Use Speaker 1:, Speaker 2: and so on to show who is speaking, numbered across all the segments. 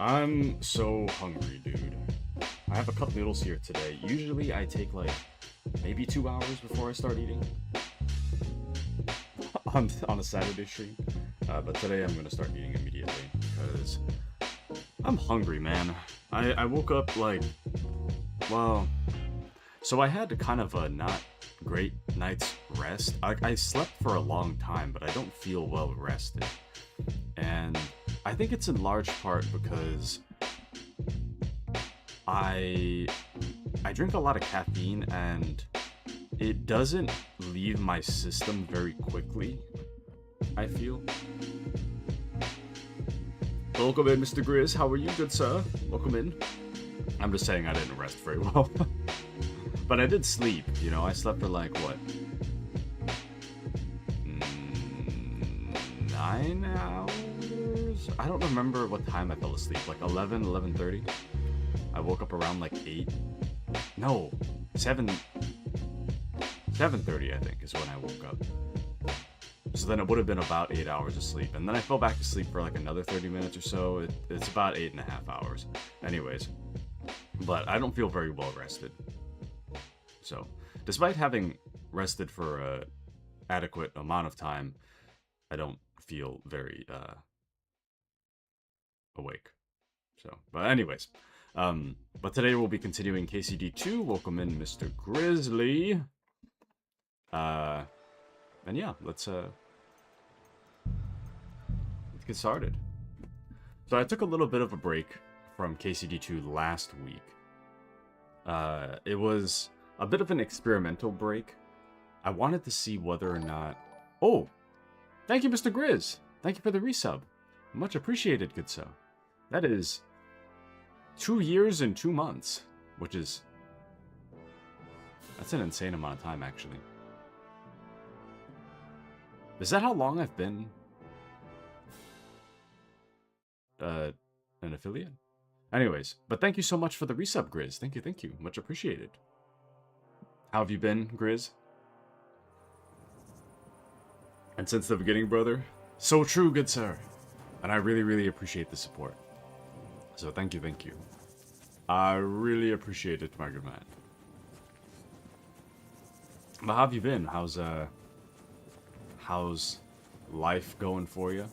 Speaker 1: I'm so hungry, dude. I have a cup noodles here today. Usually I take like maybe 2 hours before I start eating on a Saturday stream. But today I'm gonna start eating immediately because I'm hungry, man. I woke up like, well, so I had kind of a not great night's rest. I slept for a long time, but I don't feel well rested. And I think it's in large part because I drink a lot of caffeine and it doesn't leave my system very quickly, I feel. Welcome in, Mr. Grizz. How are you, good sir? Welcome in. I'm just saying I didn't rest very well. But I did sleep, you know. I slept for like, what? 9 hours? I don't remember what time I fell asleep. Like 11, 11:30? I woke up around like 8. No, 7:30 I think is when I woke up. So then it would have been about 8 hours of sleep. And then I fell back to sleep for like another 30 minutes or so. It's about 8.5 hours. Anyways. But I don't feel very well rested. So, despite having rested for a adequate amount of time, I don't feel very awake. So, but anyways. But today we'll be continuing KCD2. Welcome in, Mr. Grizzly. And yeah, let's get started. So I took a little bit of a break from KCD2 last week. It was a bit of an experimental break. I wanted to see whether or not... Oh! Thank you, Mr. Grizz! Thank you for the resub. Much appreciated, good sir. That is 2 years and 2 months, which is... That's an insane amount of time, actually. Is that how long I've been an affiliate? Anyways, but thank you so much for the resub, Grizz. Thank you, thank you. Much appreciated. How have you been, Grizz? And since the beginning, brother? So true, good sir. And I really, really appreciate the support. So thank you, thank you. I really appreciate it, my good man. But how have you been? How's life going for you?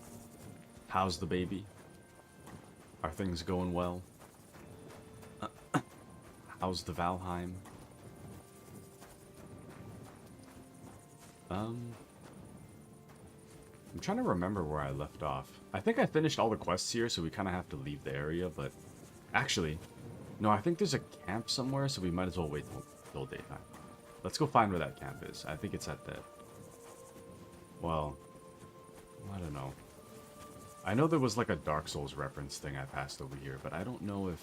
Speaker 1: How's the baby? Are things going well? How's the Valheim? I'm trying to remember where I left off. I think I finished all the quests here, so we kind of have to leave the area, but... Actually, no, I think there's a camp somewhere, so we might as well wait till daytime. Let's go find where that camp is. I think it's at the... Well, I don't know. I know there was like a Dark Souls reference thing I passed over here, but I don't know if...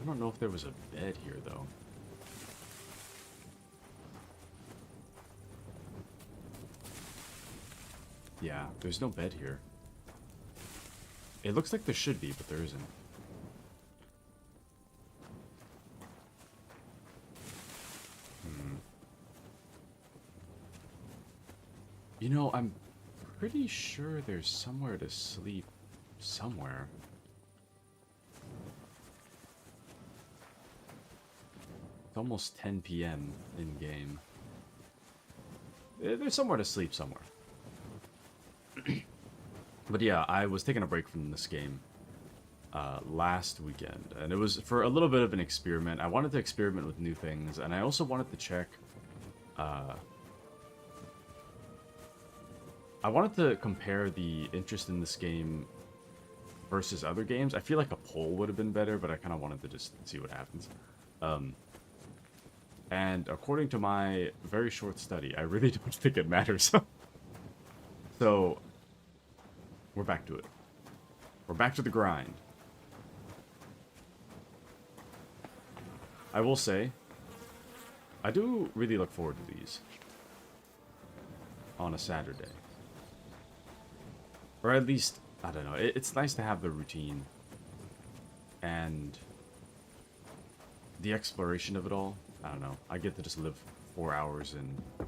Speaker 1: I don't know if there was a bed here, though. Yeah, there's no bed here. It looks like there should be, but there isn't. You know, I'm pretty sure there's somewhere to sleep somewhere. It's almost 10 p.m. in-game. There's somewhere to sleep somewhere. But yeah, I was taking a break from this game last weekend, and it was for a little bit of an experiment. I wanted to experiment with new things, and I also wanted to check... I wanted to compare the interest in this game versus other games. I feel like a poll would have been better, but I kind of wanted to just see what happens. And according to my very short study, I really don't think it matters. So, we're back to it. We're back to the grind. I will say, I do really look forward to these on a Saturday. Or at least, I don't know, it's nice to have the routine and the exploration of it all. I don't know, I get to just live 4 hours in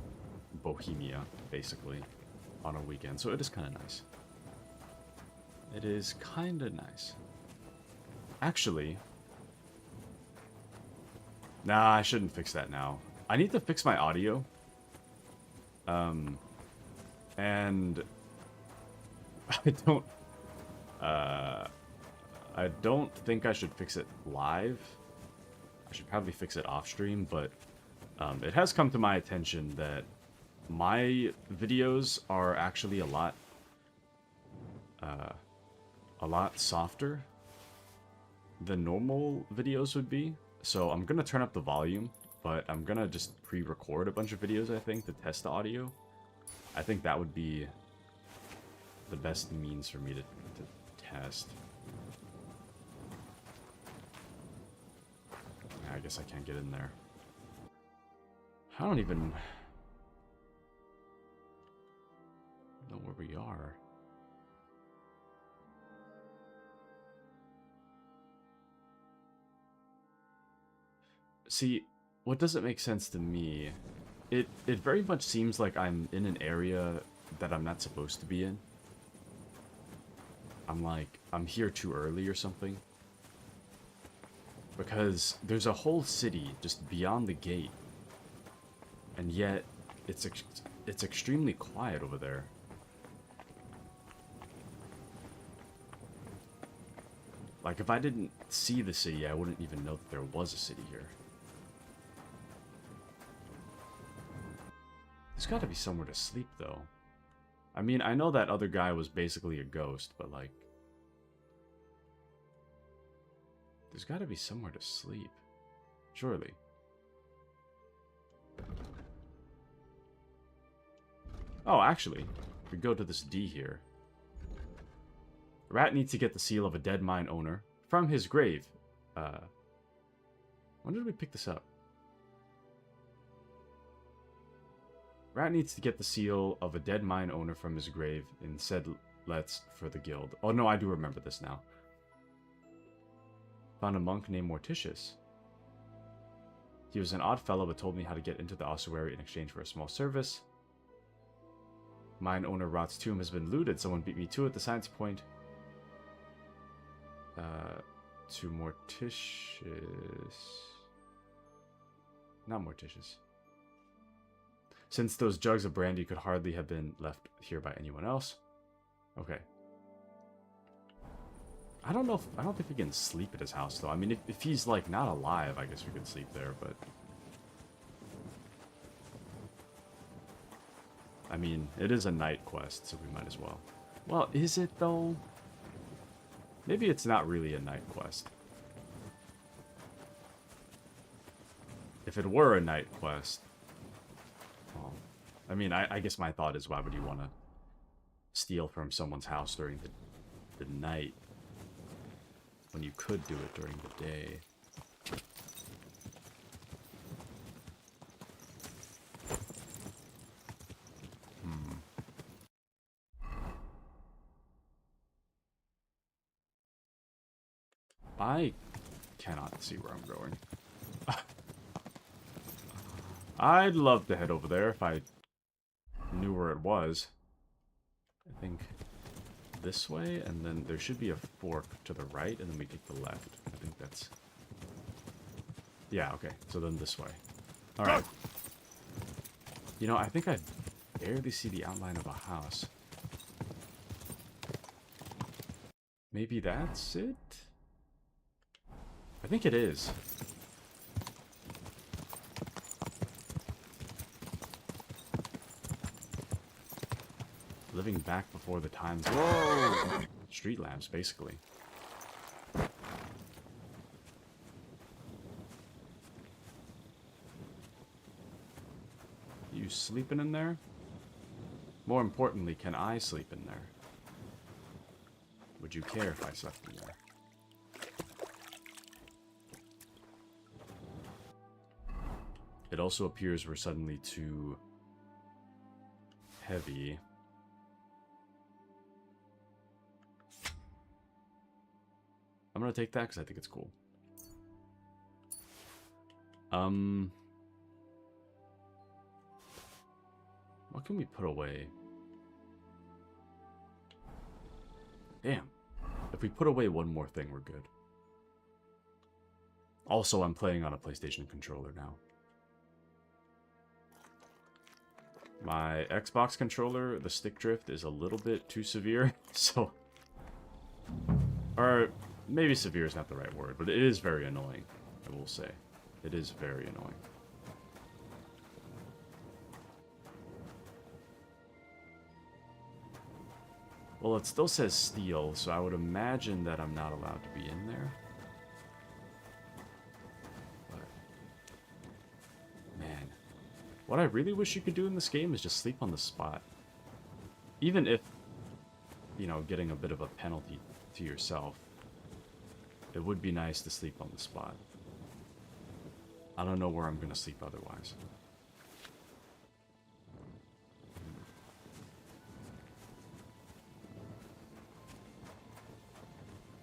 Speaker 1: Bohemia, basically, on a weekend, so it is kind of nice. It is kind of nice. Actually, nah, I shouldn't fix that now. I need to fix my audio. And I don't, I don't think I should fix it live. I should probably fix it off stream, but it has come to my attention that my videos are actually a lot softer than normal videos would be. So I'm gonna turn up the volume, but I'm gonna just pre-record a bunch of videos, I think, to test the audio. I think that would be the best means for me to test. I guess I can't get in there. I don't even know where we are. See, what doesn't make sense to me, it very much seems like I'm in an area that I'm not supposed to be in. I'm here too early or something. Because there's a whole city just beyond the gate. And yet, it's extremely quiet over there. Like, if I didn't see the city, I wouldn't even know that there was a city here. There's gotta be somewhere to sleep, though. I mean, I know that other guy was basically a ghost, but, like... there's gotta be somewhere to sleep. Surely. Oh, actually, if we go to this D here. Rat needs to get the seal of a dead mine owner from his grave. When did we pick this up? Rat needs to get the seal of a dead mine owner from his grave in said let's for the guild. Oh no, I do remember this now. Found a monk named Morticius. He was an odd fellow but told me how to get into the ossuary in exchange for a small service. Mine owner Rot's tomb has been looted. Someone beat me to it. The science point to Morticius. Not Morticius. Since those jugs of brandy could hardly have been left here by anyone else. Okay. I don't think we can sleep at his house, though. I mean, if he's, like, not alive, I guess we could sleep there, but... I mean, it is a night quest, so we might as well. Well, is it, though? Maybe it's not really a night quest. If it were a night quest... Well, I mean, I guess my thought is, why would you want to steal from someone's house during the night? When you could do it during the day. I cannot see where I'm going. I'd love to head over there if I knew where it was. I think this way, and then there should be a fork to the right, and then we take the left. I think that's... yeah, okay. So then this way. Alright. You know, I think I barely see the outline of a house. Maybe that's it? I think it is. Living back before the times. Whoa! Street lamps, basically. You sleeping in there? More importantly, can I sleep in there? Would you care if I slept in there? It also appears we're suddenly too heavy. I'm gonna take that because I think it's cool. What can we put away? Damn, If we put away one more thing, we're good. Also, I'm playing on a PlayStation controller now. My Xbox controller, the stick drift is a little bit too severe, so... Or, maybe severe is not the right word, but it is very annoying, I will say. It is very annoying. Well, it still says steel, so I would imagine that I'm not allowed to be in there. But, man, what I really wish you could do in this game is just sleep on the spot. Even if, you know, getting a bit of a penalty to yourself, it would be nice to sleep on the spot. I don't know where I'm going to sleep otherwise.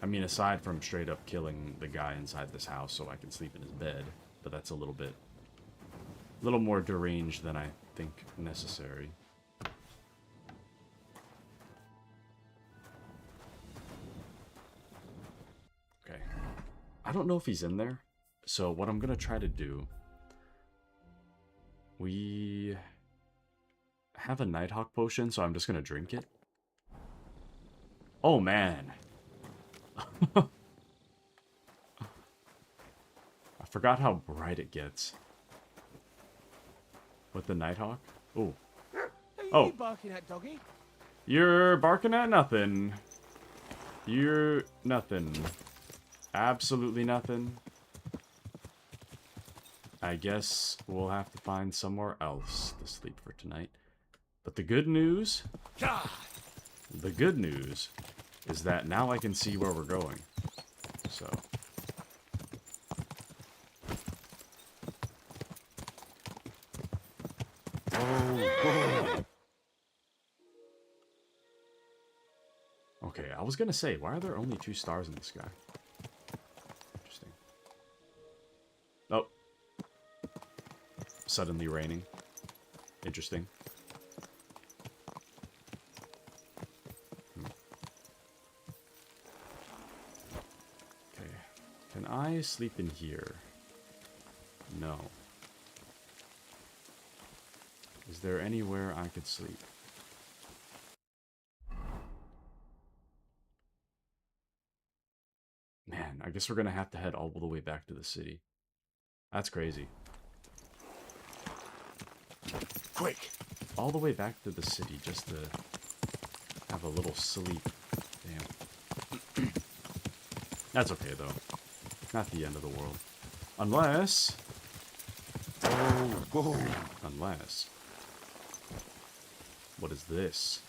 Speaker 1: I mean, aside from straight up killing the guy inside this house so I can sleep in his bed, but that's a little more deranged than I think necessary. Okay. I don't know if he's in there, so what I'm gonna try to do... We have a Nighthawk potion, so I'm just gonna drink it. Oh, man. I forgot how bright it gets with the Nighthawk. Oh. Oh.
Speaker 2: Barking at, doggy?
Speaker 1: You're barking at nothing. You're nothing. Absolutely nothing. I guess we'll have to find somewhere else to sleep for tonight. But the good news... The good news is that now I can see where we're going. So... Oh, okay, I was gonna say, why are there only 2 stars in the sky? Interesting. Oh. Suddenly raining. Interesting. Okay. Can I sleep in here? No. Is there anywhere I could sleep? Man, I guess we're gonna have to head all the way back to the city. That's crazy.
Speaker 2: Quick!
Speaker 1: All the way back to the city just to have a little sleep. Damn. That's okay, though. Not the end of the world. Unless... Oh, unless... What is this?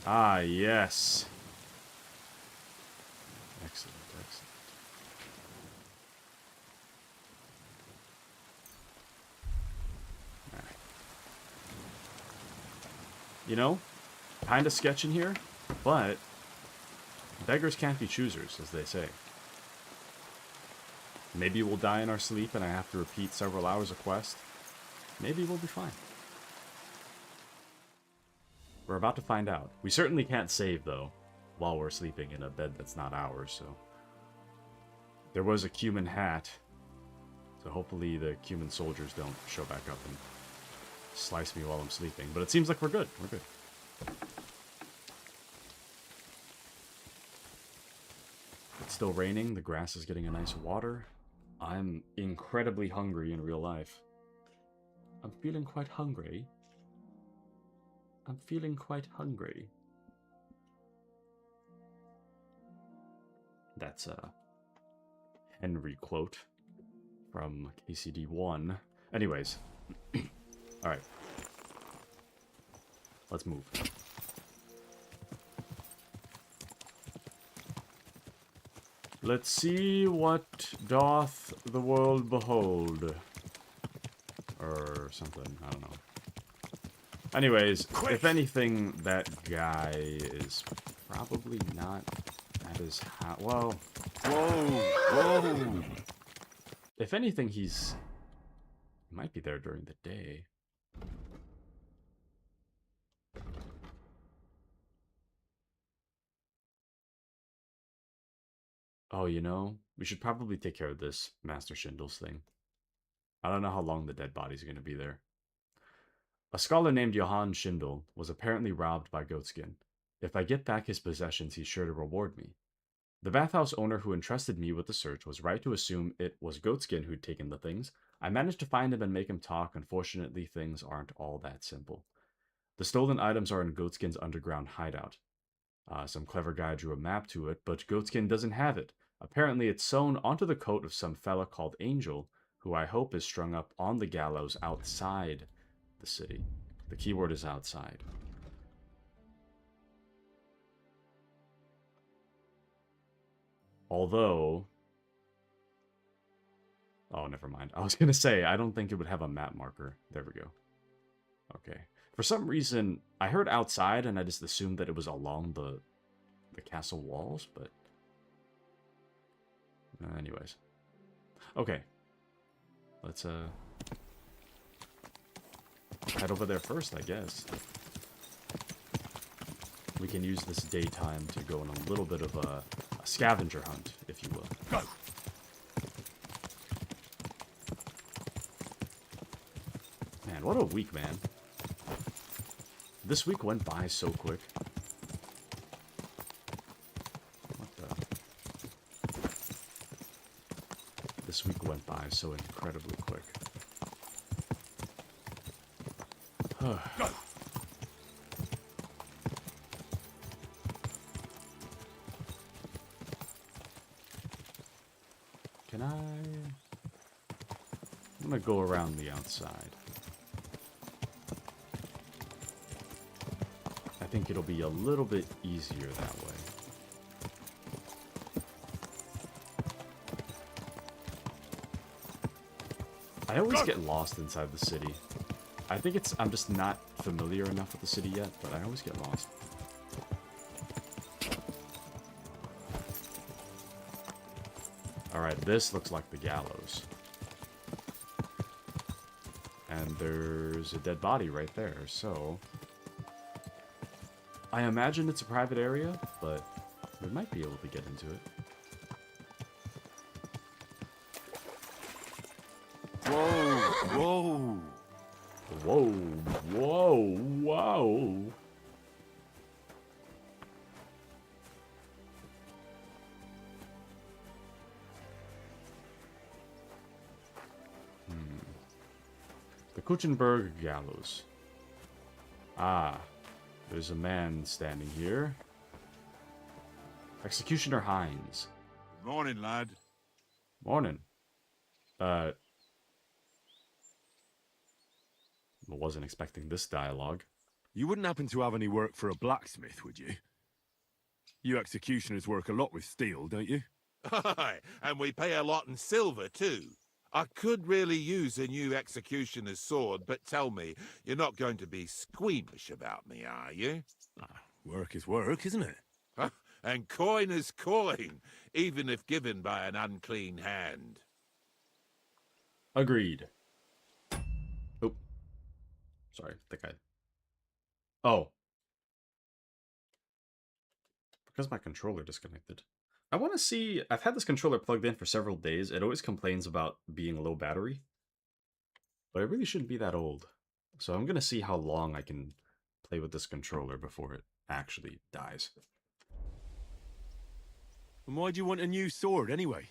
Speaker 1: Ah, yes. Excellent, excellent. All right. You know, kind of sketching here, but beggars can't be choosers, as they say. Maybe we'll die in our sleep and I have to repeat several hours of quest. Maybe we'll be fine. We're about to find out. We certainly can't save, though, while we're sleeping in a bed that's not ours, so... There was a Cuman hat, so hopefully the Cuman soldiers don't show back up and slice me while I'm sleeping. But it seems like we're good. We're good. It's still raining. The grass is getting a nice water. I'm incredibly hungry in real life. I'm feeling quite hungry. I'm feeling quite hungry. That's a Henry quote from KCD1. Anyways. Alright. Let's move. Let's see what doth the world behold. Or something, I don't know. Anyways, quick! If anything, that guy is probably not at his house. Well, whoa! If anything, he might be there during the day. Oh, you know, we should probably take care of this Master Schindels thing. I don't know how long the dead bodies are going to be there. A scholar named Johann Schindel was apparently robbed by Goatskin. If I get back his possessions, he's sure to reward me. The bathhouse owner who entrusted me with the search was right to assume it was Goatskin who'd taken the things. I managed to find him and make him talk. Unfortunately, things aren't all that simple. The stolen items are in Goatskin's underground hideout. Some clever guy drew a map to it, but Goatskin doesn't have it. Apparently, it's sewn onto the coat of some fella called Angel, who I hope is strung up on the gallows outside the city. The keyword is outside. Although... Oh, never mind. I was going to say, I don't think it would have a map marker. There we go. Okay. For some reason, I heard outside, and I just assumed that it was along the castle walls, but... anyways. Okay. Let's, head over there first, I guess. We can use this daytime to go on a little bit of a scavenger hunt, if you will.
Speaker 2: Go.
Speaker 1: Man, what a week, man. This week went by so quick. What the? This week went by so incredibly quick.
Speaker 2: Go.
Speaker 1: Can I... I'm gonna go around the outside. I think it'll be a little bit easier that way. I always get lost inside the city. I think I'm just not familiar enough with the city yet, but I always get lost. Alright, this looks like the gallows. And there's a dead body right there, so... I imagine it's a private area, but we might be able to get into it.
Speaker 2: Whoa, whoa.
Speaker 1: Whoa, whoa, whoa. The Kuchenberg Gallows. Ah, there's a man standing here. Executioner Hines.
Speaker 2: Good morning, lad.
Speaker 1: Morning. I wasn't expecting this dialogue.
Speaker 3: You wouldn't happen to have any work for a blacksmith, would you? You executioners work a lot with steel, don't you?
Speaker 4: Aye, and we pay a lot in silver, too. I could really use a new executioner's sword, but tell me, you're not going to be squeamish about me, are you?
Speaker 3: Work is work, isn't it?
Speaker 4: Huh? And coin is coin, even if given by an unclean hand.
Speaker 1: Agreed. Oh. Sorry, I think Oh. Because my controller disconnected. I want to see... I've had this controller plugged in for several days. It always complains about being low battery. But it really shouldn't be that old. So I'm going to see how long I can play with this controller before it actually dies.
Speaker 3: And why do you want a new sword, anyway?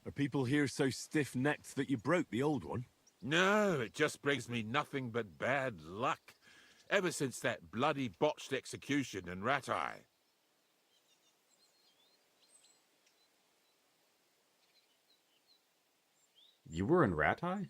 Speaker 3: Are people here so stiff-necked that you broke the old one?
Speaker 4: No, it just brings me nothing but bad luck. Ever since that bloody botched execution in Rat-Eye.
Speaker 1: You were in Rat-Eye?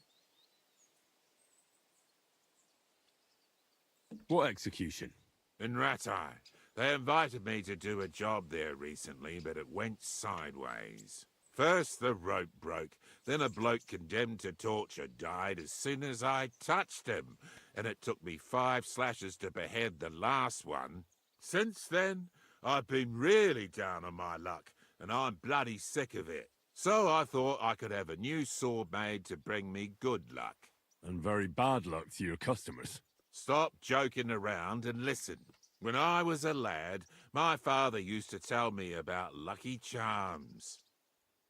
Speaker 3: What execution?
Speaker 4: In Rat-Eye. They invited me to do a job there recently, but it went sideways. First the rope broke, then a bloke condemned to torture died as soon as I touched him, and it took me 5 slashes to behead the last one. Since then, I've been really down on my luck, and I'm bloody sick of it. So I thought I could have a new sword made to bring me good luck.
Speaker 3: And very bad luck to your customers.
Speaker 4: Stop joking around and listen. When I was a lad, My father used to tell me about lucky charms.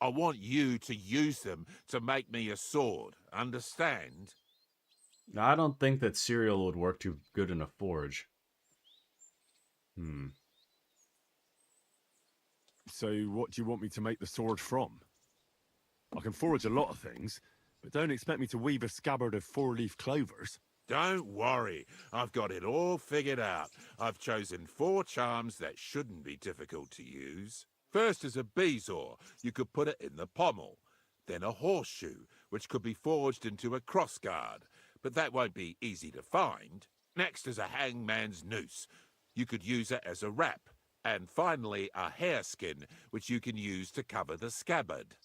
Speaker 4: I want you to use them to make me a sword, understand?
Speaker 1: Now, I don't think that cereal would work too good in a forge.
Speaker 3: So what do you want me to make the sword from? I can forge a lot of things, but don't expect me to weave a scabbard of 4-leaf clovers.
Speaker 4: Don't worry, I've got it all figured out. I've chosen 4 charms that shouldn't be difficult to use. First is a bezoar. You could put it in the pommel. Then a horseshoe, which could be forged into a crossguard, but that won't be easy to find. Next is a hangman's noose. You could use it as a wrap. And finally, a hareskin, which you can use to cover the scabbard.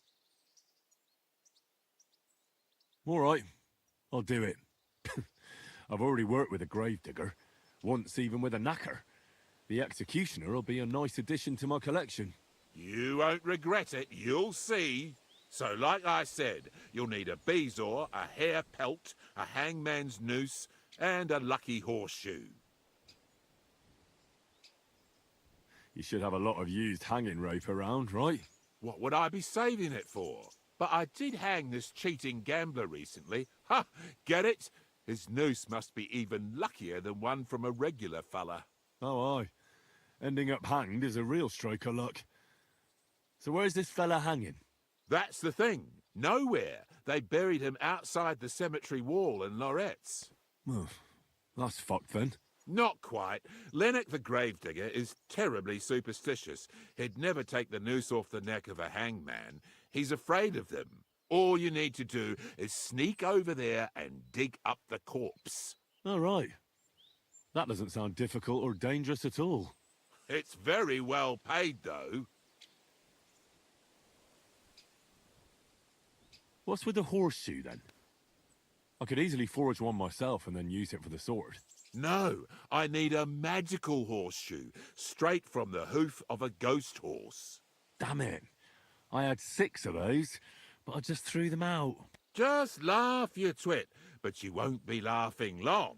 Speaker 3: All right, I'll do it. I've already worked with a gravedigger, once even with a knacker. The executioner will be a nice addition to my collection.
Speaker 4: You won't regret it, you'll see. So like I said, you'll need a bezoar, a hair pelt, a hangman's noose, and a lucky horseshoe.
Speaker 3: You should have a lot of used hanging rope around, right?
Speaker 4: What would I be saving it for? But I did hang this cheating gambler recently. Ha! Get it? His noose must be even luckier than one from a regular fella.
Speaker 3: Oh, aye. Ending up hanged is a real stroke of luck. So where's this fella hanging?
Speaker 4: That's the thing. Nowhere. They buried him outside the cemetery wall in Loretz.
Speaker 3: Well, that's fucked then.
Speaker 4: Not quite. Lennox the gravedigger is terribly superstitious. He'd never take the noose off the neck of a hangman. He's afraid of them. All you need to do is sneak over there and dig up the corpse.
Speaker 3: All right. That doesn't sound difficult or dangerous at all.
Speaker 4: It's very well paid, though.
Speaker 3: What's with the horseshoe, then? I could easily forge one myself and then use it for the sword.
Speaker 4: No, I need a magical horseshoe, straight from the hoof of a ghost horse.
Speaker 3: Damn it. I had 6 of those, but I just threw them out.
Speaker 4: Just laugh, you twit, but you won't be laughing long.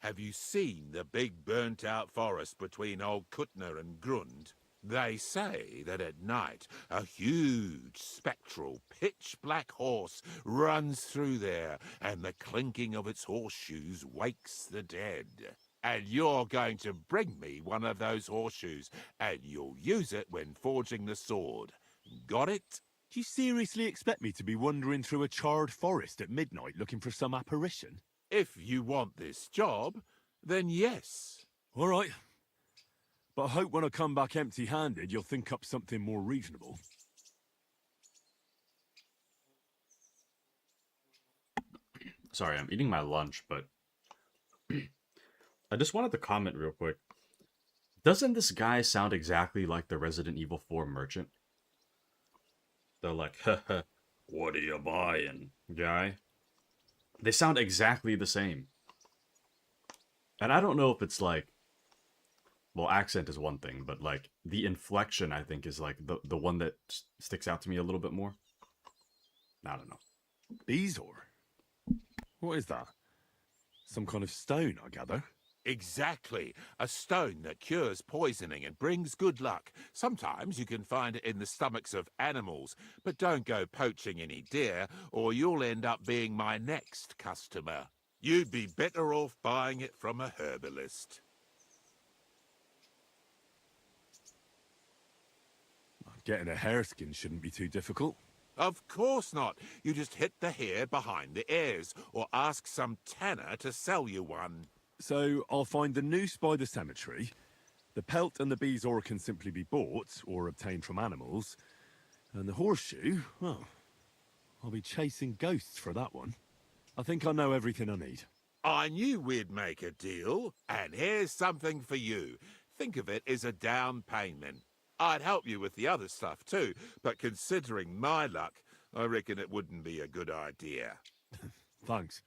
Speaker 4: Have you seen the big burnt-out forest between Old Kuttner and Grund? They say that at night a huge, spectral, pitch-black horse runs through there, and the clinking of its horseshoes wakes the dead. And you're going to bring me one of those horseshoes, and you'll use it when forging the sword. Got it?
Speaker 3: Do you seriously expect me to be wandering through a charred forest at midnight looking for some apparition?
Speaker 4: If you want this job, then yes.
Speaker 3: All right. But I hope when I come back empty-handed, you'll think up something more reasonable.
Speaker 1: Sorry, I'm eating my lunch, but I just wanted to comment real quick. Doesn't this guy sound exactly like the Resident Evil 4 merchant? They're like, haha, what are you buying, guy? They sound exactly the same. And I don't know if it's like, well, accent is one thing, but like the inflection, I think, is like the one that sticks out to me a little bit more. I don't know.
Speaker 3: Bezoar? What is that? Some kind of stone, I gather.
Speaker 4: Exactly. A stone that cures poisoning and brings good luck. Sometimes you can find it in the stomachs of animals, but don't go poaching any deer, or you'll end up being my next customer. You'd be better off buying it from a herbalist.
Speaker 3: Getting a hareskin shouldn't be too difficult.
Speaker 4: Of course not. You just hit the hair behind the ears, or ask some tanner to sell you one.
Speaker 3: So I'll find the noose by the cemetery. The pelt and the bezoar can simply be bought or obtained from animals. And the horseshoe, well, I'll be chasing ghosts for that one. I think I know everything I need.
Speaker 4: I knew we'd make a deal, and here's something for you. Think of it as a down payment. I'd help you with the other stuff too, but considering my luck, I reckon it wouldn't be a good idea.
Speaker 3: Thanks.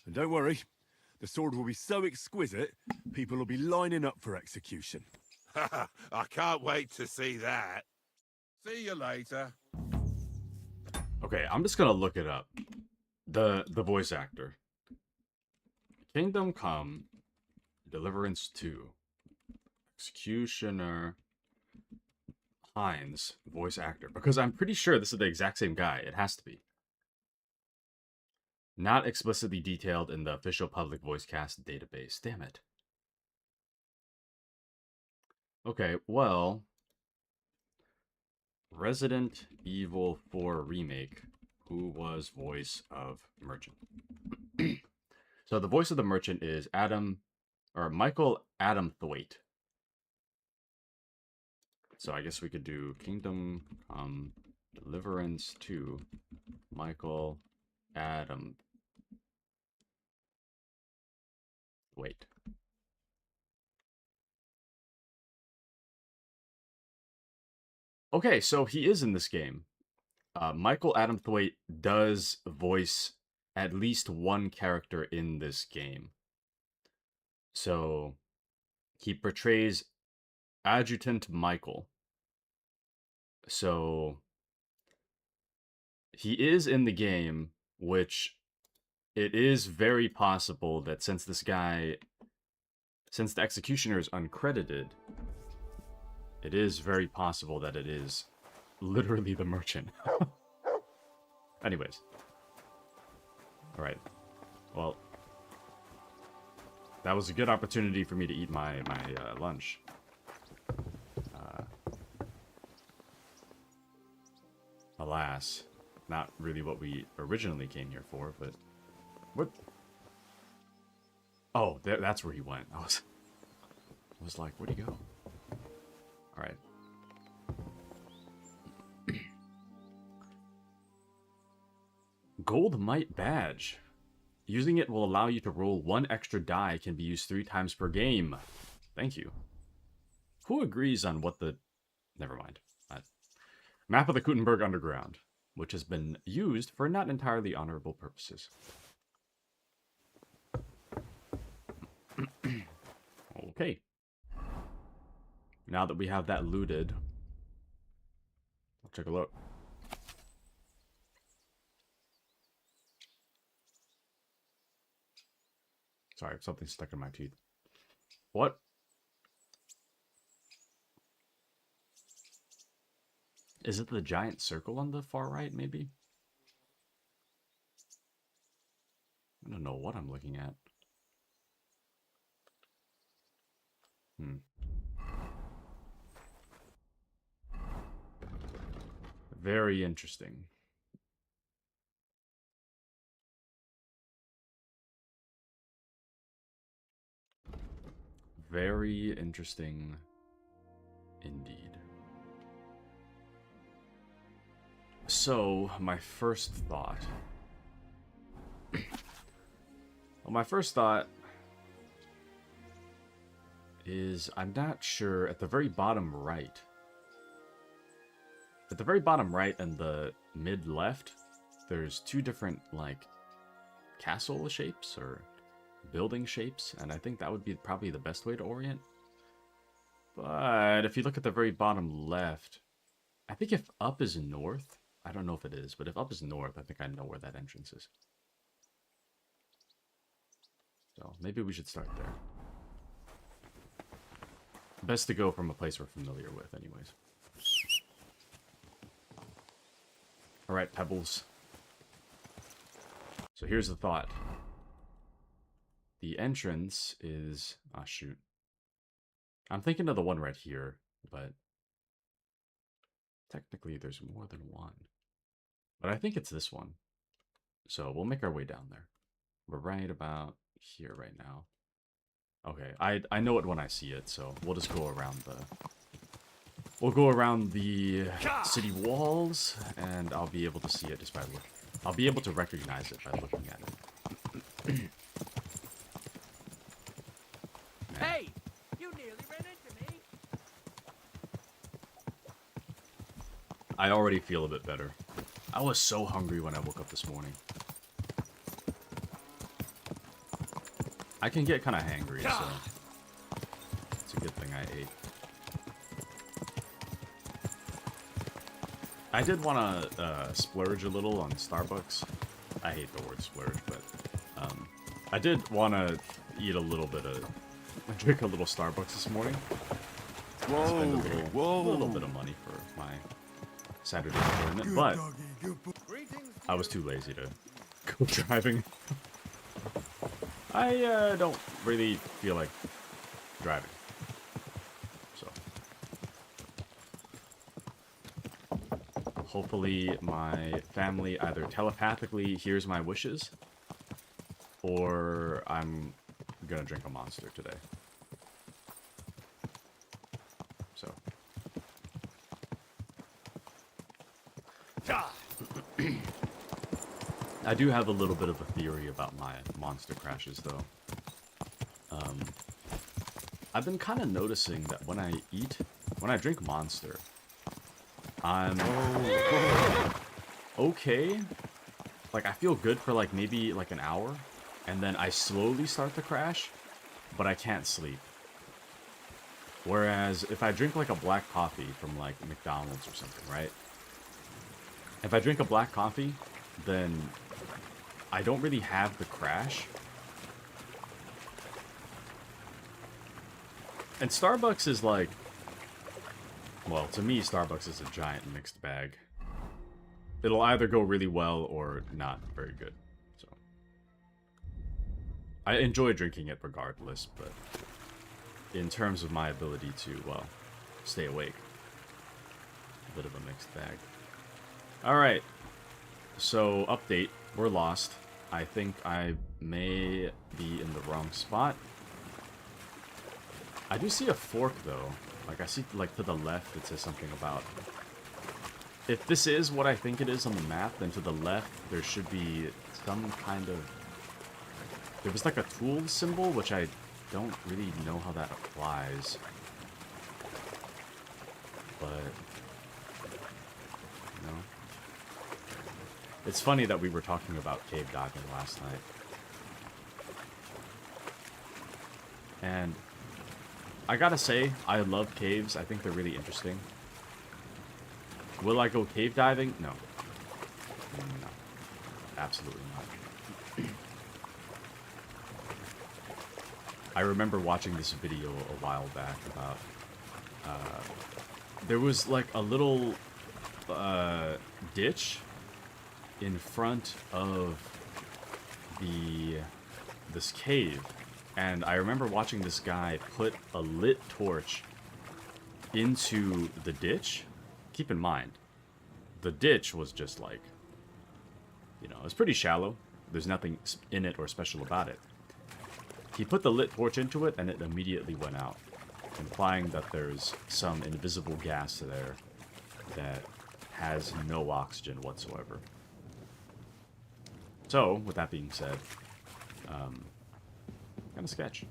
Speaker 3: And don't worry, the sword will be so exquisite, people will be lining up for execution.
Speaker 4: I can't wait to see that. See you later.
Speaker 1: Okay, I'm just gonna look it up. The voice actor. Kingdom Come, Deliverance 2. Executioner Hines, voice actor. Because I'm pretty sure this is the exact same guy. It has to be. Not explicitly detailed in the official public voice cast database. Damn it. Okay, well... Resident Evil 4 Remake. Who was voice of Merchant? So the voice of the Merchant is Michael Adam Thwaite. So I guess we could do Kingdom Come Deliverance 2. Michael Adam Thwaite. Okay, so he is in this game. Michael Adam Thwaite does voice at least one character in this game. So he portrays Adjutant Michael. So he is in the game, which it is very possible that since the executioner is uncredited, it is very possible that it is literally the Merchant. Anyways. Alright. Well, that was a good opportunity for me to eat my lunch. Alas, not really what we originally came here for, but... What? Oh, that's where he went. I was like, where'd he go? Alright. Gold Mite Badge. Using it will allow you to roll 1 extra die, can be used 3 times per game. Thank you. Who agrees on what the... Never mind. Map of the Gutenberg Underground, which has been used for not entirely honorable purposes. Okay. Now that we have that looted, let's take a look. Sorry, something's stuck in my teeth. What? Is it the giant circle on the far right, maybe? I don't know what I'm looking at. Very interesting. Very interesting indeed. So, my first thought... well, my first thought is I'm not sure at the very bottom right. At the very bottom right and the mid left, there's 2 different, like, castle shapes or building shapes, and I think that would be probably the best way to orient. But if you look at the very bottom left, I think if up is north, I don't know if it is, but if up is north, I think I know where that entrance is. So maybe we should start there. Best to go from a place we're familiar with anyways. Alright, Pebbles. So here's the thought. The entrance is... ah, shoot. I'm thinking of the one right here, but... technically there's more than one. But I think it's this one. So we'll make our way down there. We're right about here right now. Okay, I know it when I see it, so we'll just go around the... we'll go around the city walls, and I'll be able to see it just by looking. I'll be able to recognize it by looking at it.
Speaker 5: Hey! You nearly ran into me!
Speaker 1: I already feel a bit better. I was so hungry when I woke up this morning. I can get kind of hangry, so it's a good thing I ate. I did want to splurge a little on Starbucks. I hate the word splurge, but I did want to eat a little bit of I drank a little Starbucks this morning.
Speaker 2: Whoa,
Speaker 1: Spend a
Speaker 2: whoa.
Speaker 1: little bit of money for my Saturday enjoyment, but I was too lazy to go driving. I don't really feel like driving. So hopefully my family either telepathically hears my wishes or I'm gonna drink a Monster today. So I do have a little bit of a theory about my Monster crashes, though. I've been kind of noticing that when I drink Monster, I'm okay. Like, I feel good for, like, maybe, like, an hour, and then I slowly start to crash, but I can't sleep. Whereas, if I drink, like, a black coffee from, like, McDonald's or something, right? If I drink a black coffee, then I don't really have the crash. And Starbucks is like, well, to me, Starbucks is a giant mixed bag. It'll either go really well or not very good. So I enjoy drinking it regardless, but in terms of my ability to, well, stay awake, a bit of a mixed bag. Alright, so update, we're lost. I think I may be in the wrong spot. I do see a fork, though. Like, I see, like, to the left, it says something about... If this is what I think it is on the map, then to the left, there should be some kind of... There was, like, a tool symbol, which I don't really know how that applies. But... You know? It's funny that we were talking about cave diving last night. And I gotta say, I love caves. I think they're really interesting. Will I go cave diving? No. No. Absolutely not. I remember watching this video a while back about... there was like a little ditch in front of this cave, and I remember watching this guy put a lit torch into the ditch. Keep in mind, the ditch was just like, you know, it's pretty shallow. There's nothing in it or special about it. He put the lit torch into it, and it immediately went out, implying that there's some invisible gas there that has no oxygen whatsoever. So, with that being said, kind of sketch.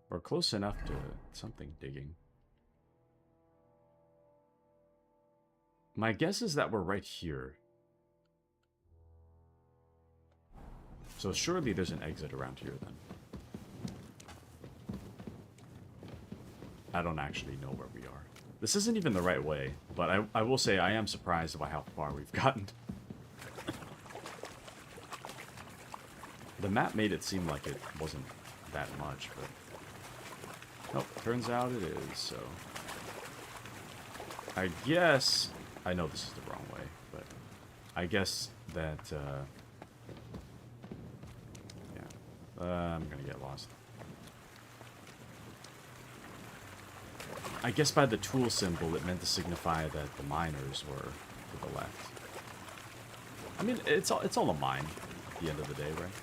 Speaker 1: We're close enough to something digging. My guess is that we're right here. So surely there's an exit around here then. I don't actually know where we are. This isn't even the right way, but I will say I am surprised by how far we've gotten. The map made it seem like it wasn't that much, but... Nope, turns out it is, so... I guess... I know this is the wrong way, but... I guess that, yeah. I'm gonna get lost. I guess by the tool symbol, it meant to signify that the miners were to the left. I mean, it's all a mine at the end of the day, right?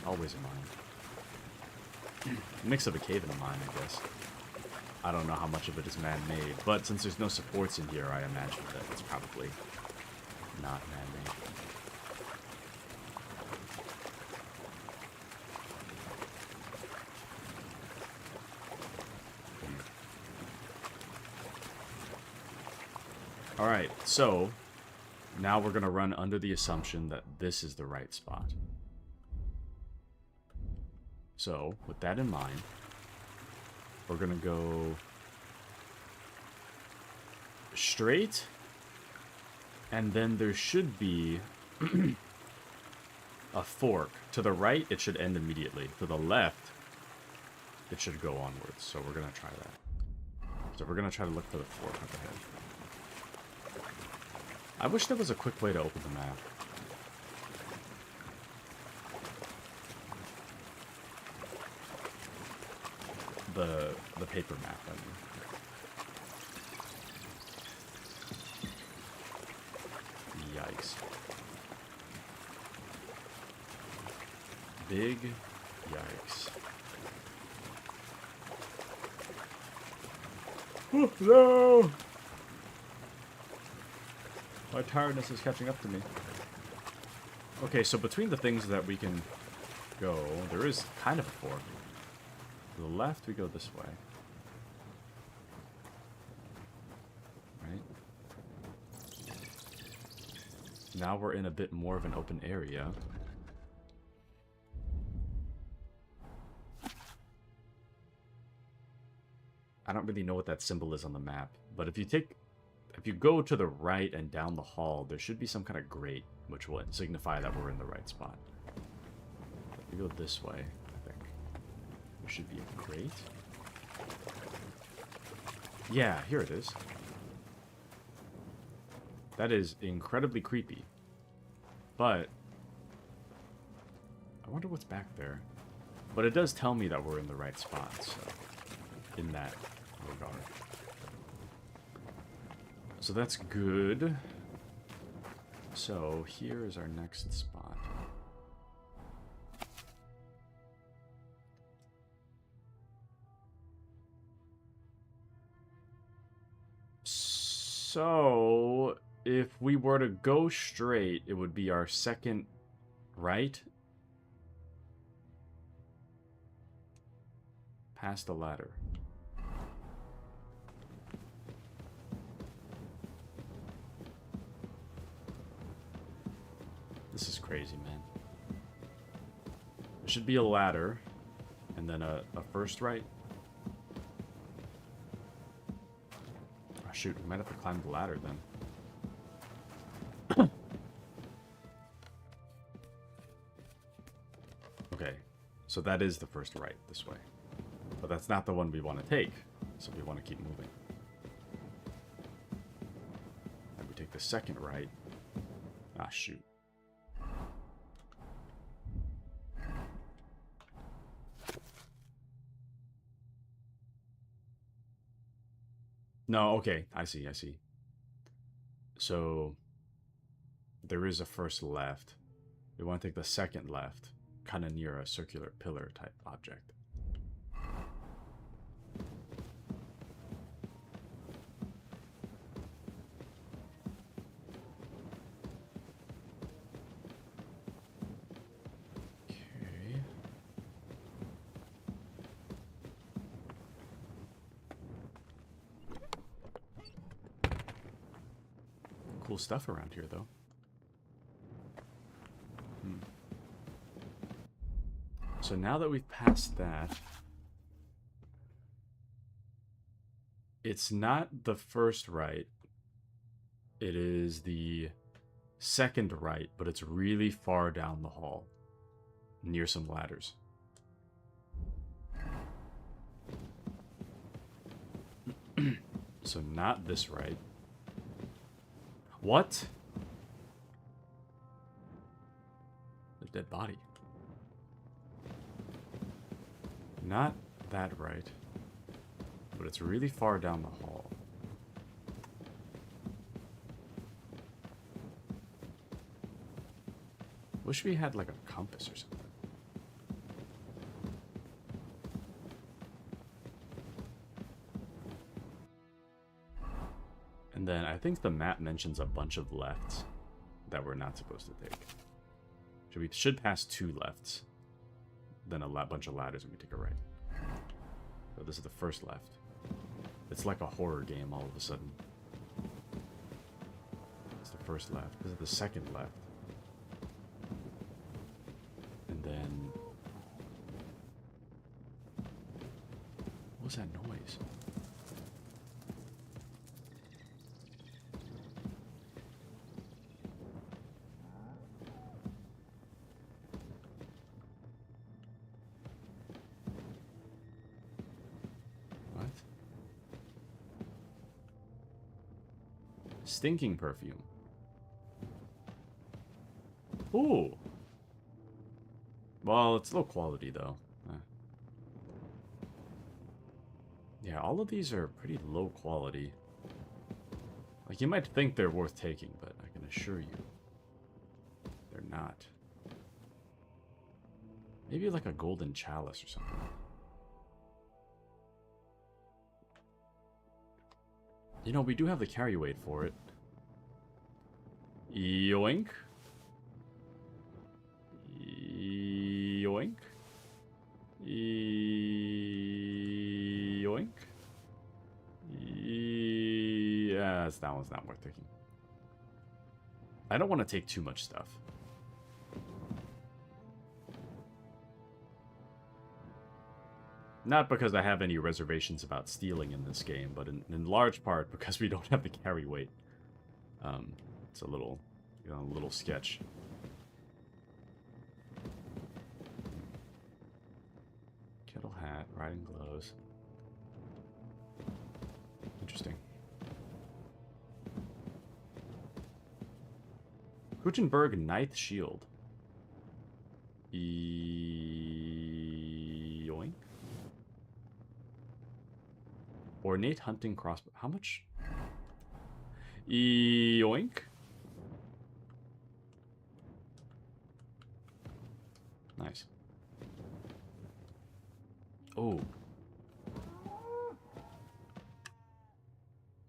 Speaker 1: Always a mine. Mix of a cave and a mine, I guess. I don't know how much of it is man-made, but since there's no supports in here, I imagine that it's probably not man-made. Alright, so now we're going to run under the assumption that this is the right spot. So, with that in mind, we're going to go straight, and then there should be a fork. To the right, it should end immediately. To the left, it should go onwards. So we're going to try that. So we're going to try to look for the fork up ahead. I wish there was a quick way to open the map. The paper map, I mean. Yikes. Big yikes. Oh, no! My tiredness is catching up to me. Okay, so between the things that we can go, there is kind of a fork. To the left, we go this way. Right? Now we're in a bit more of an open area. I don't really know what that symbol is on the map, but if you go to the right and down the hall, there should be some kind of grate, which will signify that we're in the right spot. If we go this way, I think there should be a grate. Yeah, here it is. That is incredibly creepy. But I wonder what's back there. But it does tell me that we're in the right spot, so in that regard. So that's good. So here is our next spot. So if we were to go straight, it would be our second right. Past the ladder. This is crazy, man. There should be a ladder, and then a first right. Oh, shoot, we might have to climb the ladder then. Okay, so that is the first right this way. But that's not the one we want to take, so we want to keep moving. And we take the second right. Ah, shoot. No, okay, I see. So, there is a first left. We want to take the second left, kind of near a circular pillar type object. Cool stuff around here, though. So now that we've passed that, it's not the first right. It is the second right, but it's really far down the hall, near some ladders. So not this right. What? There's a dead body. Not that right. But it's really far down the hall. Wish we had like a compass or something. And then I think the map mentions a bunch of lefts that we're not supposed to take. So we should pass 2 lefts, then a bunch of ladders, and we take a right. So this is the first left. It's like a horror game all of a sudden. It's the first left. This is the second left. And then... what was that noise? Stinking perfume. Ooh. Well, it's low quality, though. Yeah, all of these are pretty low quality. Like, you might think they're worth taking, but I can assure you, they're not. Maybe like a golden chalice or something. You know, we do have the carry weight for it. Yoink. Yoink. Yoink. Yeah, that one's not worth taking. I don't want to take too much stuff. Not because I have any reservations about stealing in this game, but in large part because we don't have the carry weight. It's a little, you know, a little sketch. Kettle hat, riding gloves. Interesting. Kuchenberg Ninth Shield. Yoink. Ornate hunting crossbow. How much? Yoink. Nice. Oh.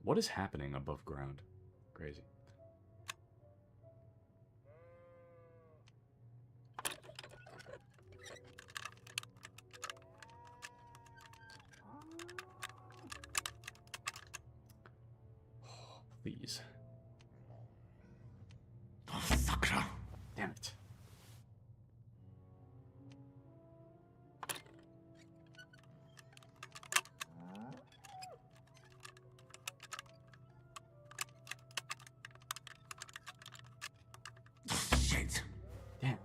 Speaker 1: What is happening above ground? Crazy. Please.
Speaker 3: Oh, sucker.
Speaker 1: Damn it.
Speaker 3: Shit.
Speaker 1: Damn.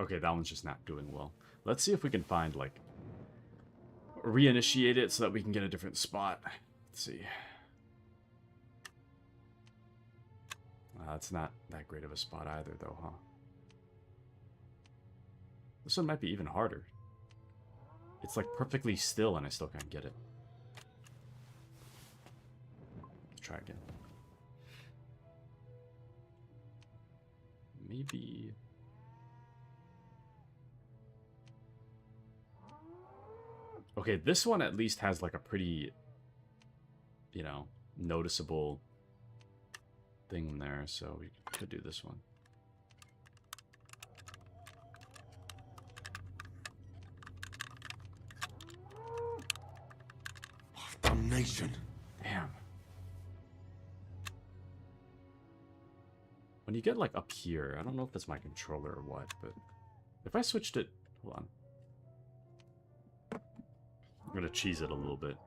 Speaker 1: Okay, that one's just not doing well. Let's see if we can find, like, reinitiate it so that we can get a different spot. Let's see. That's not that great of a spot either, though, huh? This one might be even harder. It's, like, perfectly still, and I still can't get it. Let's try again. Maybe... Okay, this one at least has like a pretty, you know, noticeable thing there, so we could do this one.
Speaker 3: Damnation.
Speaker 1: Damn. When you get like up here, I don't know if that's my controller or what, but if I switched it, hold on. I'm gonna cheese it a little bit.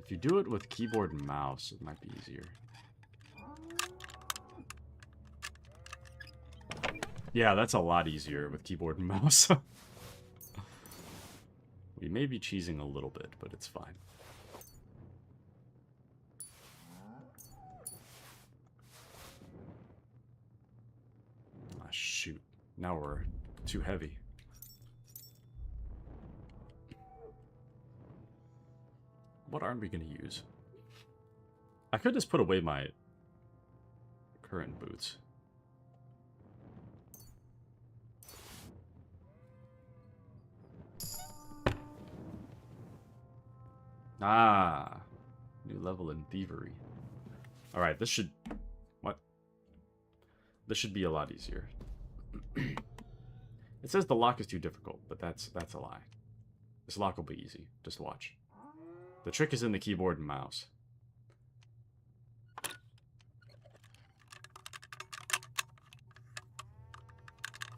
Speaker 1: If you do it with keyboard and mouse, it might be easier. Yeah, that's a lot easier with keyboard and mouse. We may be cheesing a little bit, but it's fine. Ah, shoot. Now we're too heavy. What aren't we going to use? I could just put away my current boots. Ah, new level in thievery. All right, this should... What? This should be a lot easier. It says the lock is too difficult, but that's a lie. This lock will be easy. Just watch. The trick is in the keyboard and mouse.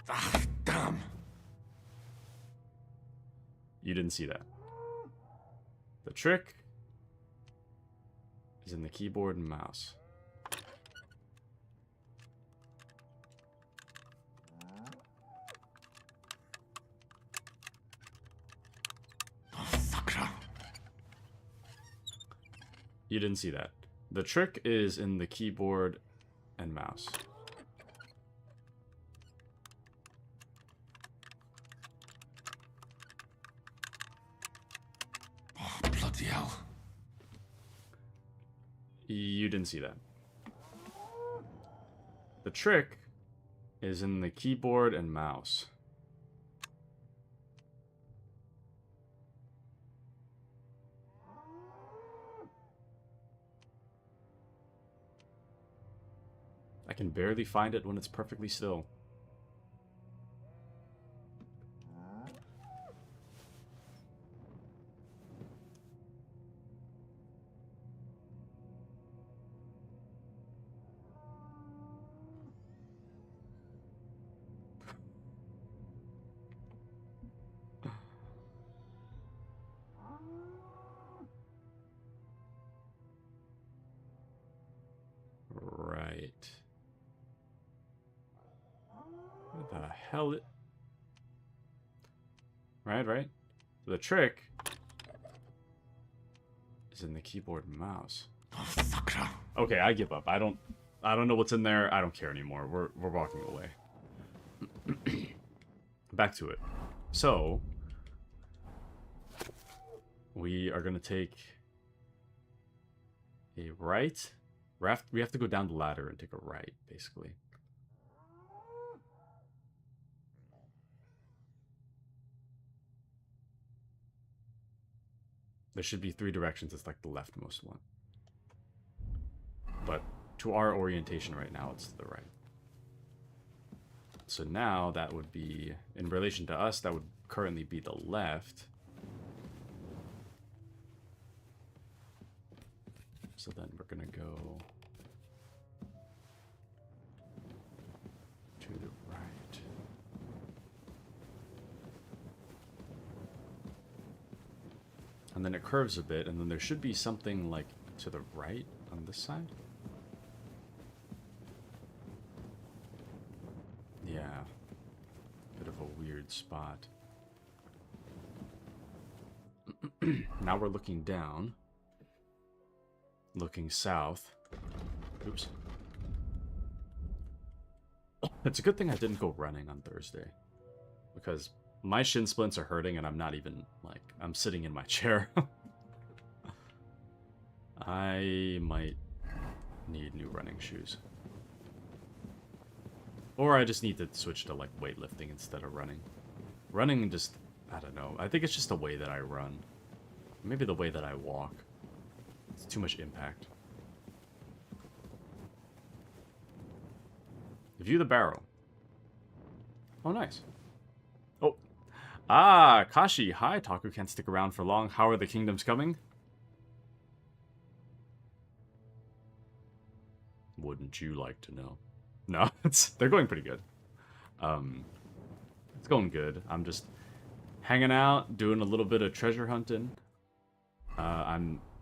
Speaker 3: Ah, damn.
Speaker 1: You didn't see that. The trick is in the keyboard and mouse. You didn't see that. The trick is in the keyboard and mouse.
Speaker 3: Oh, bloody hell.
Speaker 1: You didn't see that. The trick is in the keyboard and mouse. I can barely find it when it's perfectly still. Right. What the hell? Right. The trick is in the keyboard and mouse.
Speaker 3: Oh, fucker.
Speaker 1: Okay, I give up. I don't know what's in there. I don't care anymore. We're walking away. Back to it. So we are gonna take a right. We have to go down the ladder and take a right, basically. There should be 3 directions. It's like the leftmost one. But to our orientation right now, it's to the right. So now that would be, in relation to us, that would currently be the left. So then we're going to go to the right. And then it curves a bit, and then there should be something like to the right on this side. Yeah. Bit of a weird spot. Now we're looking down. Looking south. Oops. It's a good thing I didn't go running on Thursday. Because my shin splints are hurting and I'm not even, like, I'm sitting in my chair. I might need new running shoes. Or I just need to switch to, like, weightlifting instead of running. Running just, I don't know. I think it's just the way that I run. Maybe the way that I walk. It's too much impact. View the barrel. Oh, nice. Oh. Ah, Kashi. Hi, Taku can't stick around for long. How are the kingdoms coming? Wouldn't you like to know? No, they're going pretty good. It's going good. I'm just hanging out, doing a little bit of treasure hunting.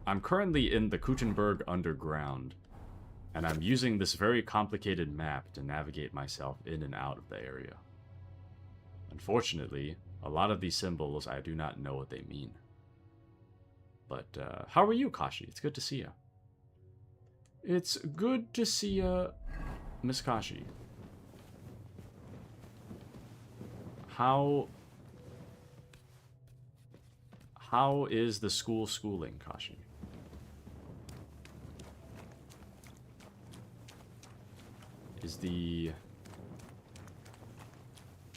Speaker 1: I'm currently in the Kuchenberg Underground, and I'm using this very complicated map to navigate myself in and out of the area. Unfortunately, a lot of these symbols, I do not know what they mean. But, how are you, Kashi? It's good to see you. It's good to see you, Miss Kashi. How is the school schooling, Kashi?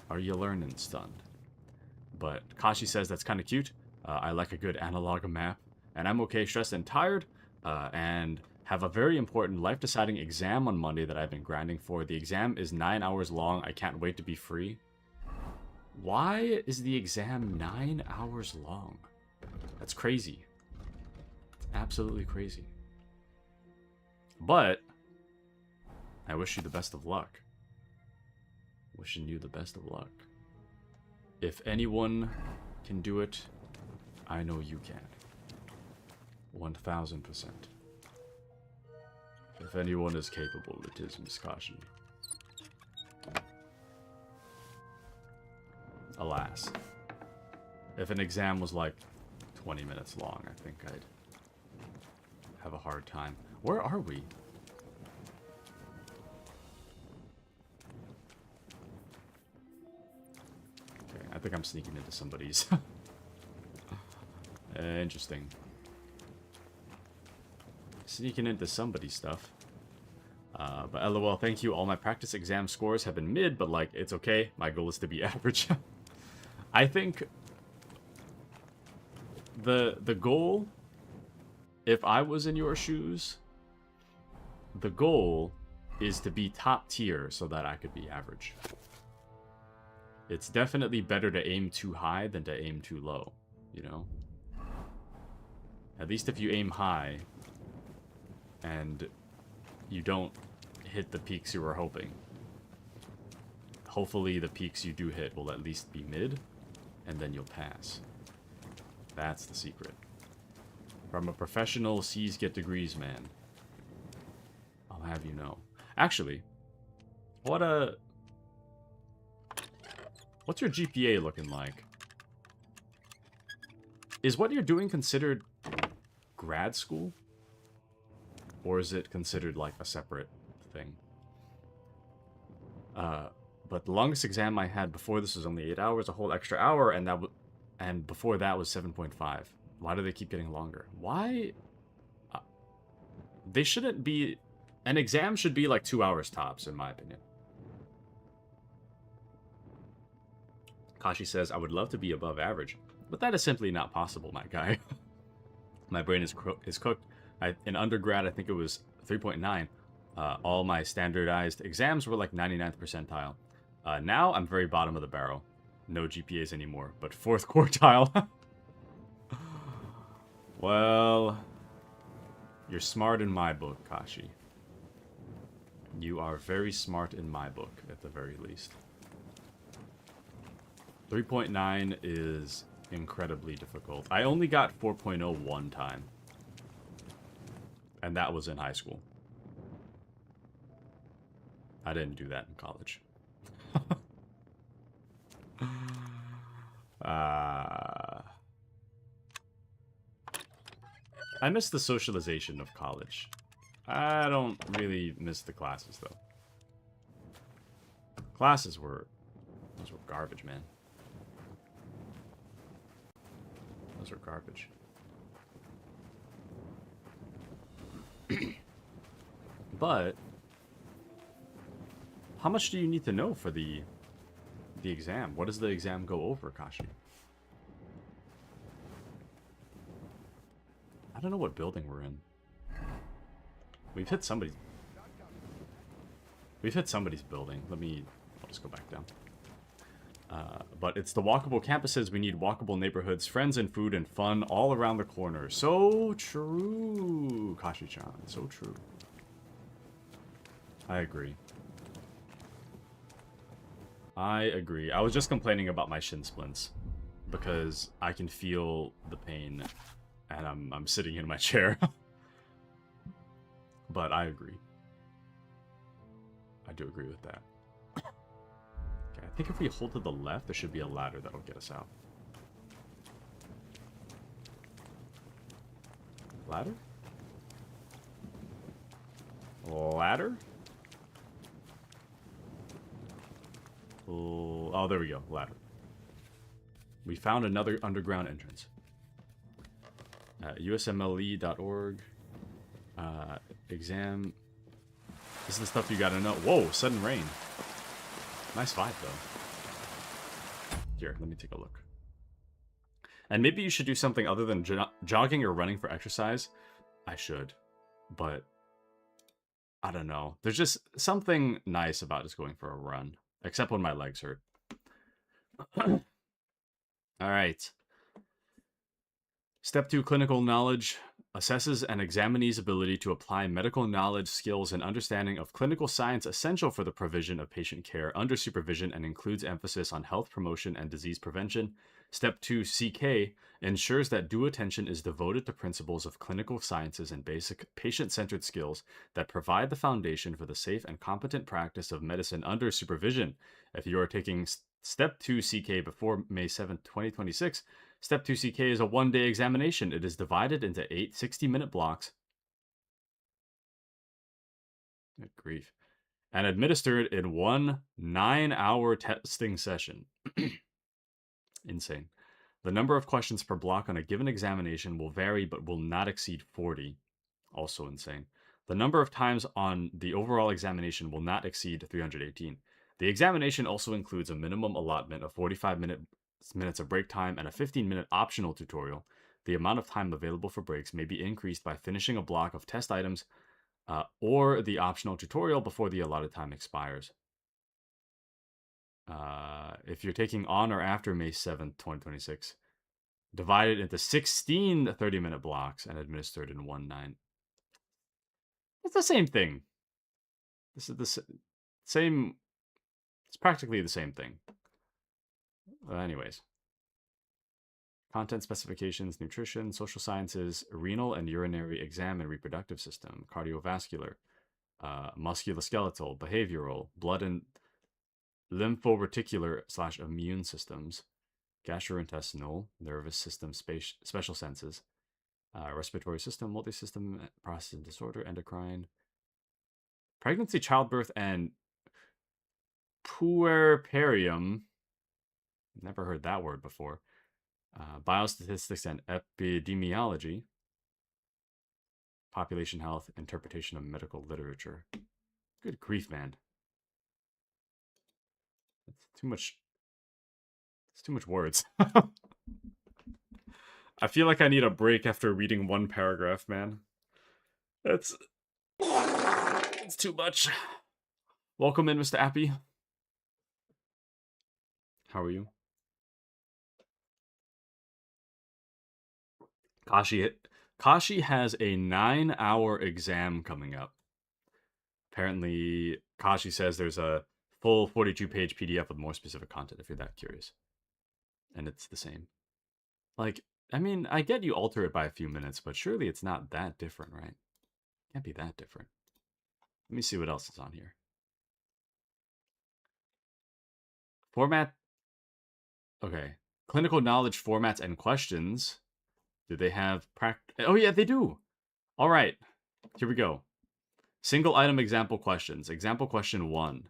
Speaker 1: Are you learning stunned? But Kashi says that's kind of cute. I like a good analog map. And I'm okay, stressed and tired. And have a very important life-deciding exam on Monday that I've been grinding for. The exam is 9 hours long. I can't wait to be free. Why is the exam 9 hours long? That's crazy. It's absolutely crazy. But I wish you the best of luck. Wishing you the best of luck. If anyone can do it, I know you can. 1000%. If anyone is capable, it is Miss Kashi. Alas. If an exam was like 20 minutes long, I think I'd have a hard time. Where are we? Okay, I think I'm sneaking into somebody's. Interesting. Sneaking into somebody's stuff. But LOL, thank you. All my practice exam scores have been mid, but like, it's okay. My goal is to be average. I think the goal, if I was in your shoes, the goal is to be top tier so that I could be average. It's definitely better to aim too high than to aim too low, you know? At least if you aim high and you don't hit the peaks you were hoping, hopefully the peaks you do hit will at least be mid, and then you'll pass. That's the secret. From a professional C's get degrees man, I'll have you know. Actually, what's your GPA looking like? Is what you're doing considered grad school? Or is it considered like a separate thing? But the longest exam I had before this was only 8 hours, a whole extra hour, and before that was 7.5. Why do they keep getting longer? Why? They shouldn't be... An exam should be like 2 hours tops, in my opinion. Kashi says, I would love to be above average, but that is simply not possible, my guy. My brain is cooked. In undergrad, I think it was 3.9. All my standardized exams were like 99th percentile. Now, I'm very bottom of the barrel. No GPAs anymore, but 4th quartile. Well, you're smart in my book, Kashi. You are very smart in my book, at the very least. 3.9 is incredibly difficult. I only got 4.0 one time. And that was in high school. I didn't do that in college. I miss the socialization of college. I don't really miss the classes, though. Classes were... Those were garbage, man. Those were garbage. But... How much do you need to know for the exam? What does the exam go over, Kashi? I don't know what building we're in. We've hit somebody's building. I'll just go back down. But it's the walkable campuses. We need walkable neighborhoods, friends and food and fun all around the corner. So true, Kashi-chan. So true. I agree. I agree. I was just complaining about my shin splints because I can feel the pain and I'm sitting in my chair. But I agree. I do agree with that. Okay, I think if we hold to the left, there should be a ladder that'll get us out. Ladder? Ladder? Oh, there we go. Ladder. We found another underground entrance. usmle.org. Exam. This is the stuff you gotta know. Whoa, sudden rain. Nice vibe, though. Here, let me take a look. And maybe you should do something other than jogging or running for exercise. I should. But, I don't know. There's just something nice about just going for a run. Except when my legs hurt. Alright. Step 2, clinical knowledge. Assesses an examinee's ability to apply medical knowledge, skills, and understanding of clinical science essential for the provision of patient care under supervision and includes emphasis on health promotion and disease prevention. Step 2, CK, ensures that due attention is devoted to principles of clinical sciences and basic patient-centered skills that provide the foundation for the safe and competent practice of medicine under supervision. If you are taking Step 2 CK before May 7th, 2026, Step 2 CK is a one-day examination. It is divided into 8 60-minute blocks Good grief. And administered in one 9-hour testing session. Insane. The number of questions per block on a given examination will vary but will not exceed 40. Also insane. The number of times on the overall examination will not exceed 318. The examination also includes a minimum allotment of 45 minutes of break time and a 15-minute optional tutorial. The amount of time available for breaks may be increased by finishing a block of test items or the optional tutorial before the allotted time expires. If you're taking on or after May 7th, 2026, divided into 16 30-minute blocks and administered in 1/9. It's the same thing. This is the same. It's practically the same thing. Anyways. Content specifications, nutrition, social sciences, renal and urinary exam and reproductive system, cardiovascular, musculoskeletal, behavioral, blood and lympho-reticular / immune systems, gastrointestinal, nervous system, special senses, respiratory system, multi-system, processing disorder, endocrine, pregnancy, childbirth, and puerperium. Never heard that word before. Biostatistics and epidemiology, population health, interpretation of medical literature. Good grief, man. It's too much. It's too much words. I feel like I need a break after reading one paragraph, man. It's too much. Welcome in, Mr. Appy. How are you? Kashi has a 9-hour exam coming up. Apparently, Kashi says there's a full 42-page PDF with more specific content if you're that curious. And it's the same. Like, I mean, I get you alter it by a few minutes, but surely it's not that different, right? Can't be that different. Let me see what else is on here. Format. Okay. Clinical knowledge formats and questions. Do they have Oh, yeah, they do. All right. Here we go. Single item example questions. Example question 1.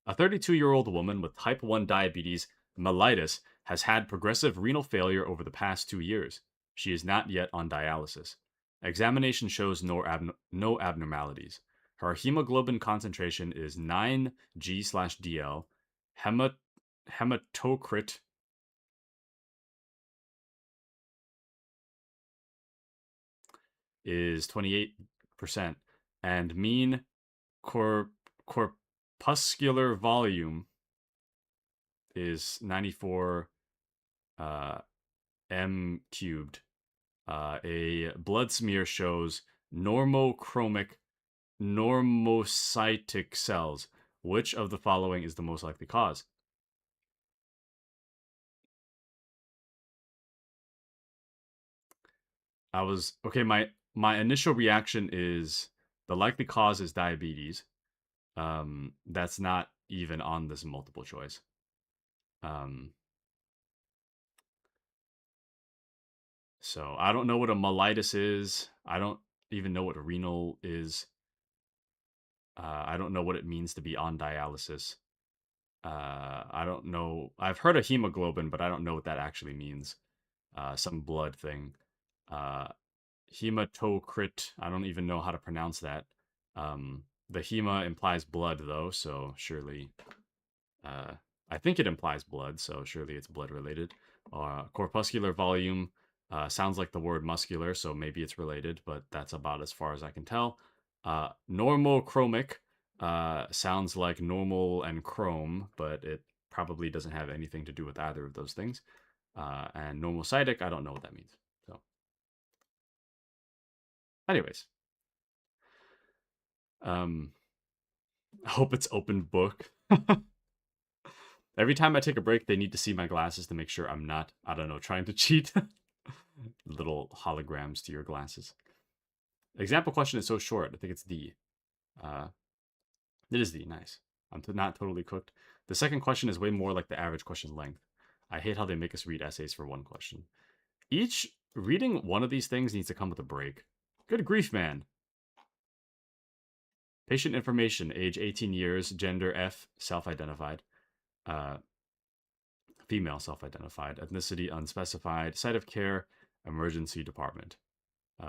Speaker 1: A 32-year-old woman with type 1 diabetes mellitus has had progressive renal failure over the past 2 years. She is not yet on dialysis. Examination shows no abnormalities. Her hemoglobin concentration is 9G/DL. Hematocrit is 28%, and mean corpuscular volume is 94 m cubed. A blood smear shows normochromic normocytic cells. Which of the following is the most likely cause? Okay, my initial reaction is the likely cause is diabetes. That's not even on this multiple choice. So I don't know what a mellitus is. I don't even know what a renal is. I don't know what it means to be on dialysis. I don't know. I've heard of hemoglobin, but I don't know what that actually means. Some blood thing. Hematocrit. I don't even know how to pronounce that. The hema implies blood, though, so surely. I think it implies blood, so surely it's blood related. Corpuscular volume sounds like the word muscular, so maybe it's related, but that's about as far as I can tell. Normochromic sounds like normal and chrome, but it probably doesn't have anything to do with either of those things. And normocytic, I don't know what that means. So, anyways, I hope it's open book. Every time I take a break, they need to see my glasses to make sure I'm not, I don't know, trying to cheat. Little holograms to your glasses. Example question is so short. I think it's D. It is D. Nice. I'm not totally cooked. The second question is way more like the average question length. I hate how they make us read essays for one question. Reading one of these things needs to come with a break. Good grief, man. Patient information, age 18 years, gender F, self-identified. Female self-identified, ethnicity unspecified, site of care, emergency department.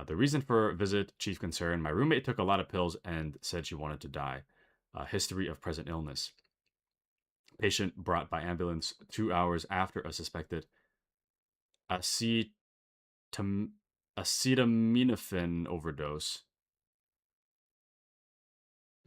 Speaker 1: The reason for visit, chief concern. My roommate took a lot of pills and said she wanted to die. History of present illness. Patient brought by ambulance 2 hours after a suspected acetaminophen overdose.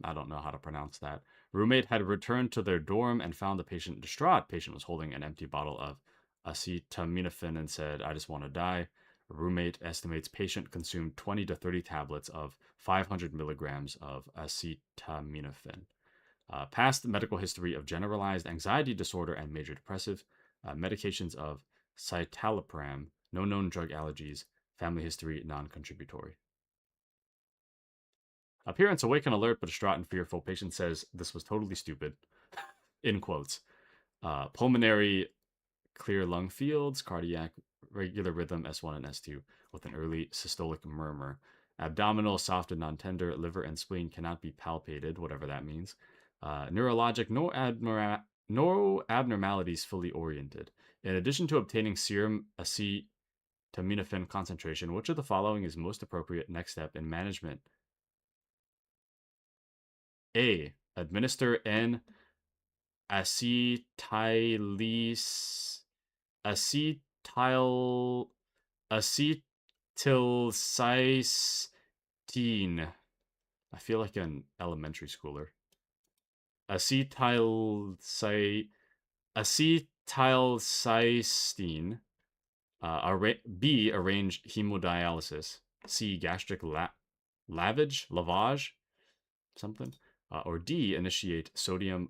Speaker 1: I don't know how to pronounce that. Roommate had returned to their dorm and found the patient distraught. Patient was holding an empty bottle of acetaminophen and said, I just want to die. Roommate estimates patient consumed 20 to 30 tablets of 500 milligrams of acetaminophen. Past medical history of generalized anxiety disorder and major depressive. Medications of citalopram. No known drug allergies. Family history non-contributory. Appearance awake and alert but distraught and fearful. Patient says this was totally stupid. In quotes. Pulmonary clear lung fields, cardiac regular rhythm S1 and S2 with an early systolic murmur. Abdominal soft and non-tender. Liver and spleen cannot be palpated, whatever that means. Neurologic no abnormalities fully oriented. In addition to obtaining serum acetaminophen concentration, which of the following is most appropriate next step in management? A. Administer N acetylcysteine. I feel like an elementary schooler. Acetylcysteine. B. Arrange hemodialysis. C. Gastric lavage, something. Or D. Initiate sodium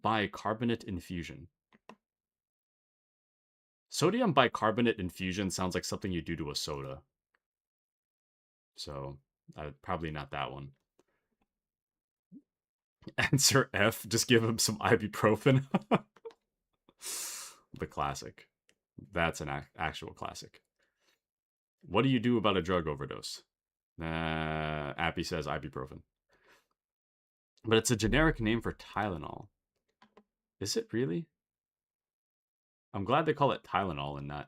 Speaker 1: bicarbonate infusion. Sodium bicarbonate infusion sounds like something you do to a soda. So, probably not that one. Answer F. Just give him some ibuprofen. The classic. That's an actual classic. What do you do about a drug overdose? Appy says ibuprofen. But it's a generic name for Tylenol. Is it really? I'm glad they call it Tylenol and not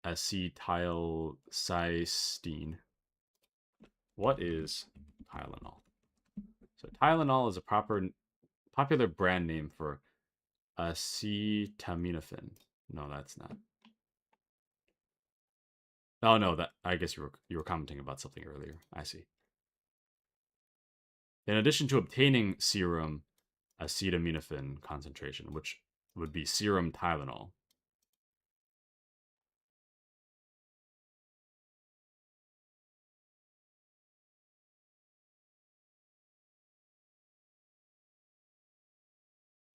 Speaker 1: acetylcysteine. What is Tylenol? So Tylenol is a popular brand name for acetaminophen. No, that's not. Oh no, that I guess you were commenting about something earlier. I see. In addition to obtaining serum acetaminophen concentration, which would be serum Tylenol.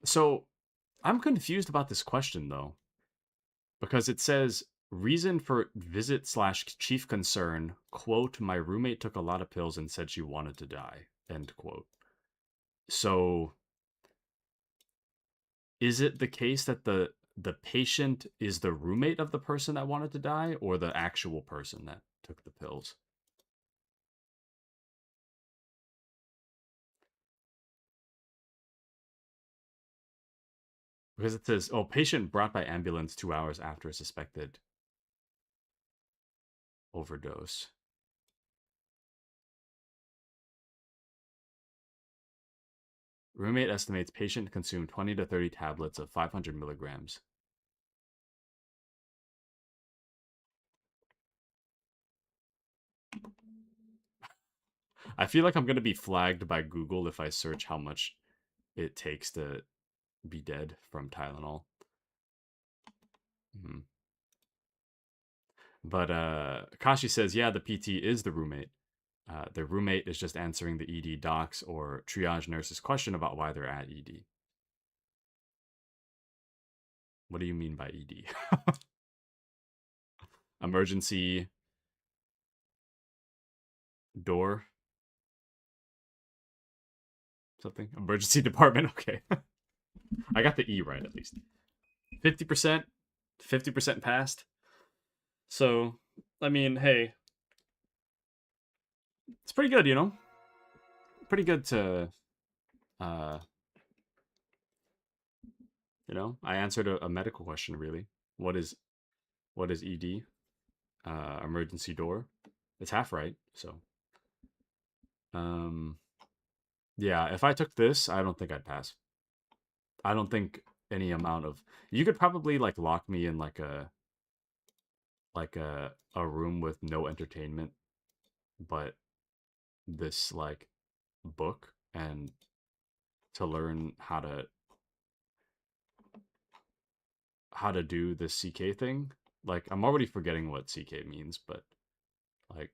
Speaker 1: So, I'm confused about this question though, because it says reason for visit / chief concern, quote, my roommate took a lot of pills and said she wanted to die, end quote. So, is it the case that the patient is the roommate of the person that wanted to die, or the actual person that took the pills? Because it says, oh, patient brought by ambulance 2 hours after a suspected overdose. Roommate estimates patient consumed 20 to 30 tablets of 500 milligrams. I feel like I'm going to be flagged by Google if I search how much it takes to be dead from Tylenol. But Kashi says, yeah, the PT is the roommate. The roommate is just answering the ED doc's or triage nurse's question about why they're at ED. What do you mean by ED? Emergency door? Something? Emergency department? Okay. I got the E right at least. 50%? 50% passed? So, I mean, hey. It's pretty good, you know? Pretty good to, you know, I answered a medical question, really. What is ED? Emergency door. It's half right, so. Yeah, if I took this, I don't think I'd pass. I don't think any amount of... You could probably, like, lock me in, like, a room with no entertainment, but this, like, book, and to learn how to do this CK thing. Like, I'm already forgetting what CK means, but, like,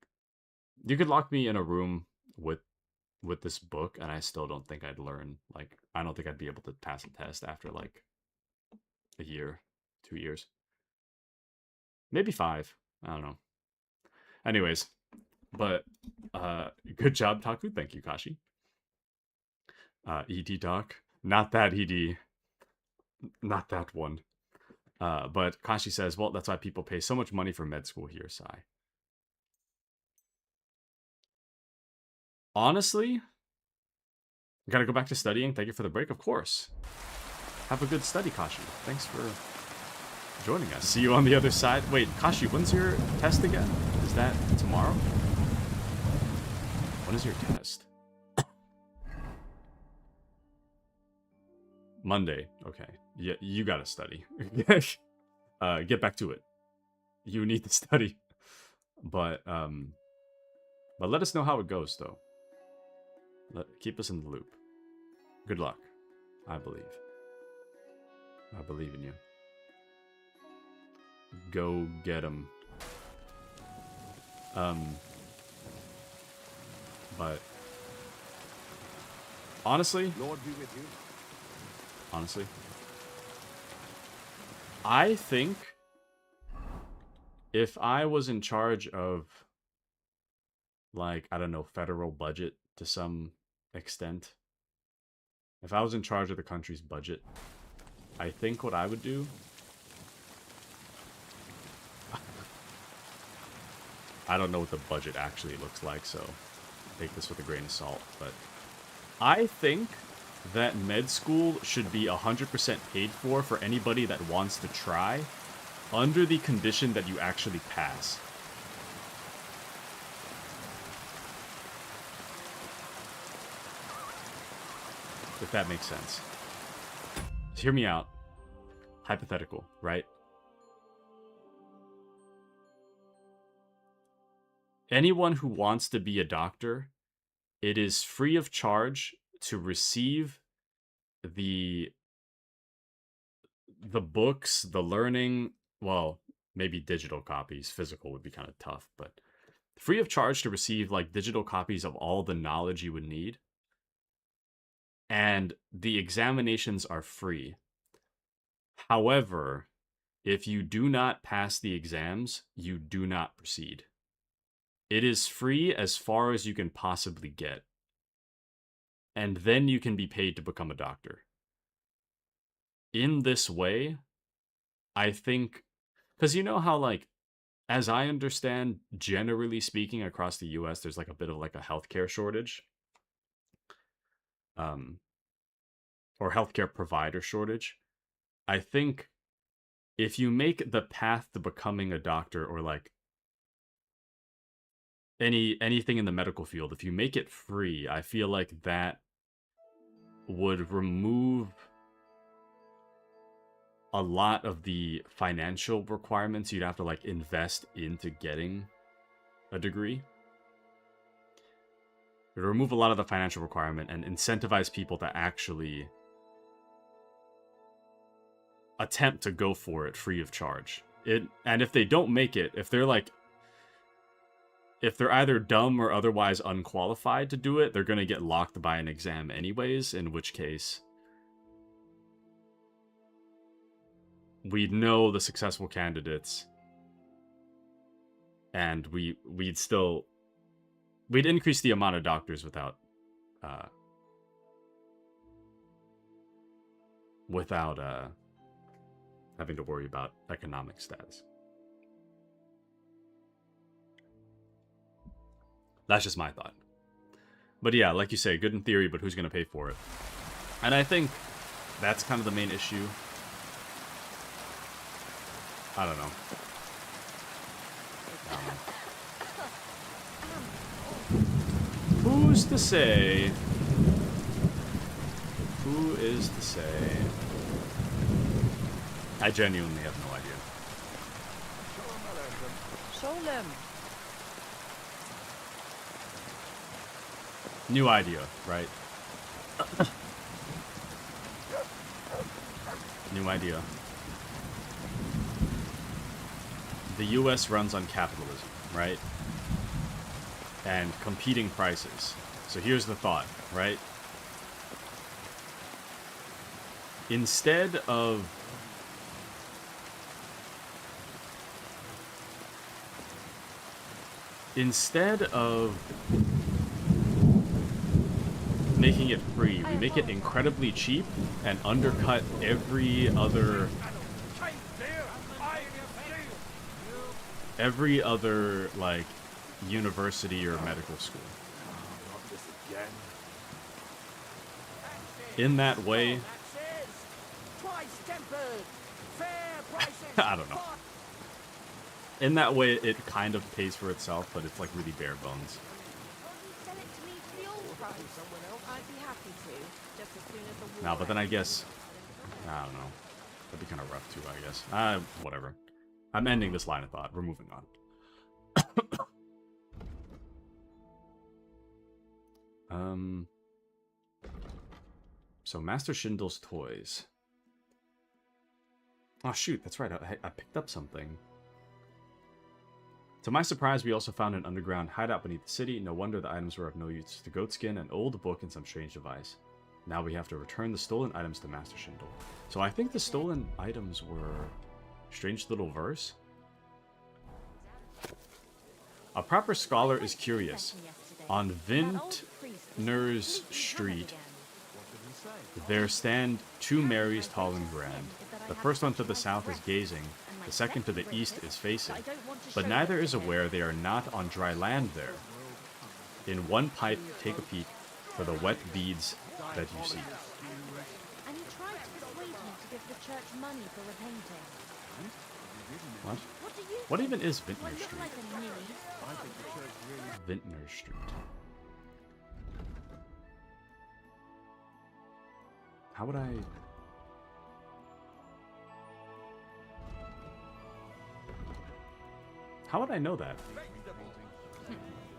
Speaker 1: you could lock me in a room with this book, and I still don't think I'd learn. Like, I don't think I'd be able to pass a test after, like, a year, 2 years. Maybe 5. I don't know. Anyways, but good job, Taku. Thank you, Kashi. ED doc. Not that ED. Not that one. But Kashi says, well, that's why people pay so much money for med school here, Sai. Honestly, gotta go back to studying. Thank you for the break, of course. Have a good study, Kashi. Thanks for joining us. See you on the other side. Wait, Kashi, when's your test again? Is that tomorrow? When is your test? Monday. Okay. Yeah, you gotta study. Get back to it. You need to study. But let us know how it goes, though. Keep us in the loop. Good luck. I believe. I believe in you. Go get 'em. But honestly,
Speaker 3: Lord be with you.
Speaker 1: honestly, I think if I was in charge of, like, I don't know, federal budget to some extent, if I was in charge of the country's budget, I think what I would do, I don't know what the budget actually looks like, so take this with a grain of salt, but I think that med school should be 100% paid for anybody that wants to try, under the condition that you actually pass. If that makes sense. Hear me out. Hypothetical, right? Anyone who wants to be a doctor, it is free of charge to receive the books, the learning, well, maybe digital copies. Physical would be kind of tough, but free of charge to receive, like, digital copies of all the knowledge you would need. And the examinations are free. However, if you do not pass the exams, you do not proceed. It is free as far as you can possibly get. And then you can be paid to become a doctor. In this way, I think, because you know how, like, as I understand, generally speaking, across the US, there's, like, a bit of, like, a healthcare shortage. Or healthcare provider shortage. I think if you make the path to becoming a doctor, or, like, anything in the medical field, if you make it free, I feel like that would remove a lot of the financial requirements you'd have to, like, invest into getting a degree. It would remove a lot of the financial requirement and incentivize people to actually attempt to go for it free of charge. And if they don't make it, if they're either dumb or otherwise unqualified to do it, they're going to get locked by an exam anyways, in which case we'd know the successful candidates, and we'd increase the amount of doctors without having to worry about economic status. That's just my thought. But yeah, like you say, good in theory, but who's going to pay for it? And I think that's kind of the main issue. I don't know. Who's to say? Who is to say? I genuinely have no idea.
Speaker 5: Show them.
Speaker 1: New idea, right? New idea. The US runs on capitalism, right? And competing prices. So here's the thought, right? Instead of making it free, we make it incredibly cheap and undercut every other like university or medical school. In that way, I don't know. In that way, it kind of pays for itself, but it's like really bare bones. No, but then I guess, I don't know. That'd be kind of rough too, I guess. Whatever. I'm ending this line of thought. We're moving on. So Master Schindler's toys. Oh shoot, that's right. I picked up something. To my surprise, we also found an underground hideout beneath the city. No wonder the items were of no use. The goatskin, an old book, and some strange device. Now we have to return the stolen items to Master Schindler. So I think the stolen items were strange little verse. A proper scholar is curious. On Vintners Street, there stand two Marys tall and grand. The first one to the south is gazing, the second to the east is facing, but neither is aware they are not on dry land there. In one pipe take a peek for the wet beads that you see.
Speaker 6: And he tried to persuade me to give the church money for repainting.
Speaker 1: What?
Speaker 6: What do you
Speaker 1: What
Speaker 6: think?
Speaker 1: even is
Speaker 6: Do I
Speaker 1: Vintner
Speaker 6: look
Speaker 1: Street?
Speaker 6: like a ninny?
Speaker 1: Vintner Street. How would I... How would I know that?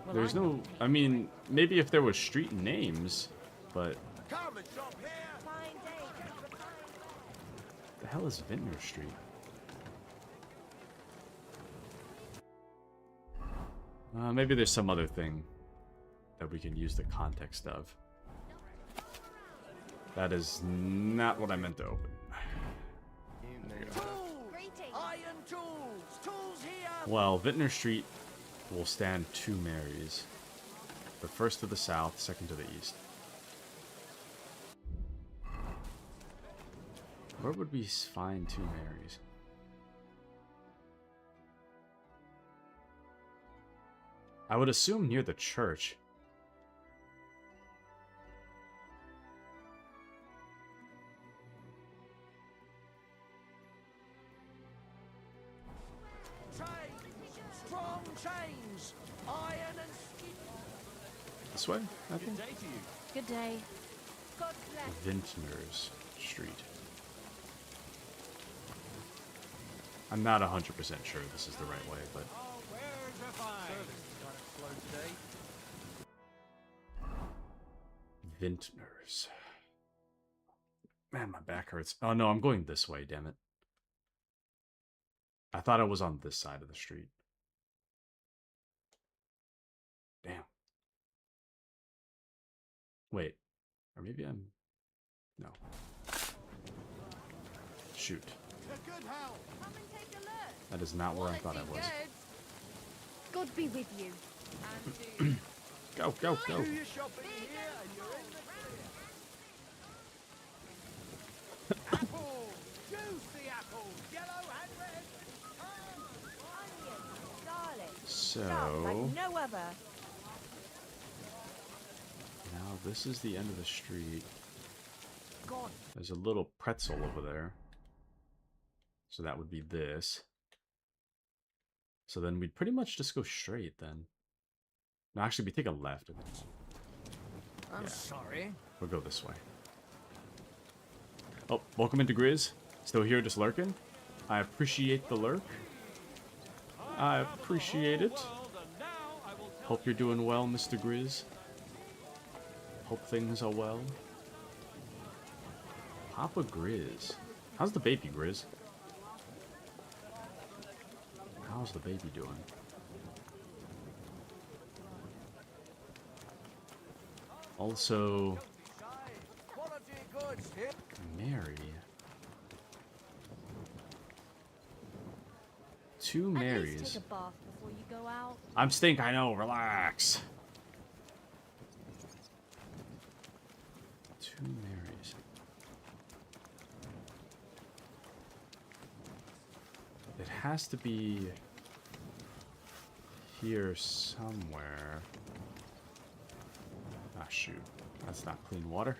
Speaker 6: Well,
Speaker 1: There's
Speaker 6: I
Speaker 1: no... I mean, maybe if there was street names, but...
Speaker 6: Fine day,
Speaker 1: The hell is Vintner Street? Maybe there's some other thing that we can use the context of. That is not what I meant to open.
Speaker 5: Iron tools! Tools here!
Speaker 1: Well, Vintner Street will stand two Marys. The first to the south, second to the east. Where would we find two Marys? I would assume near the church.
Speaker 5: Strong chains! Iron and skin!
Speaker 1: This way, I think.
Speaker 6: Good day. God bless.
Speaker 1: Vintners Street. I'm not 100% sure this is the right way, but...
Speaker 5: Oh, where's the fine? Got it slow today.
Speaker 1: Vintners. Man, my back hurts. Oh no, I'm going this way, damn it. I thought I was on this side of the street. Damn. Wait. Or maybe I'm... No. Shoot.
Speaker 6: Come and take a look.
Speaker 1: That is not where I thought I was.
Speaker 6: God be with you.
Speaker 1: Go, go, go.
Speaker 5: Do your shopping here and you're in the clear. Apples! Juicy apples! Yellow and red!
Speaker 6: Onion, garlic.
Speaker 1: So...
Speaker 6: Stuff like no other.
Speaker 1: this is the end of the street.
Speaker 5: God,
Speaker 1: There's a little pretzel over there. So that would be this. So then we'd pretty much just go straight then. No, actually, we take a left.
Speaker 5: I'm sorry.
Speaker 1: We'll go this way. Oh, welcome into Grizz. Still here, just lurking. I appreciate the lurk. I appreciate it. Hope you're doing well, Mr. Grizz. Hope things are well. Papa Grizz. How's the baby, Grizz? How's the baby doing? Also, Mary. Two
Speaker 6: At least
Speaker 1: Marys.
Speaker 6: take a bath before you go out.
Speaker 1: I'm stink, I know, relax. Two Marys. It has to be here somewhere. Ah, shoot. That's not clean water.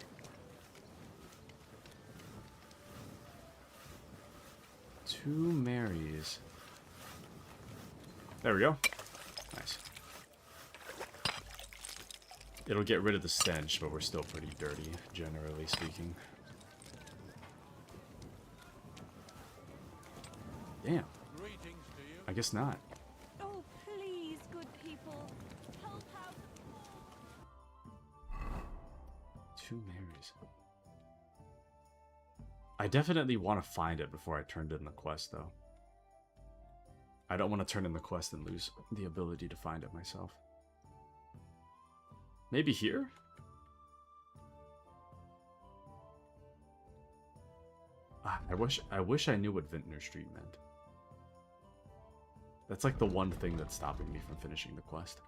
Speaker 1: Two Marys. There we go. Nice. It'll get rid of the stench, but we're still pretty dirty, generally speaking. Damn. I guess not.
Speaker 6: Oh, please, good people. Help out.
Speaker 1: Two Marys. I definitely want to find it before I turned in the quest, though. I don't want to turn in the quest and lose the ability to find it myself. Maybe here? Ah, I wish I knew what Vintner Street meant. That's like the one thing that's stopping me from finishing the quest.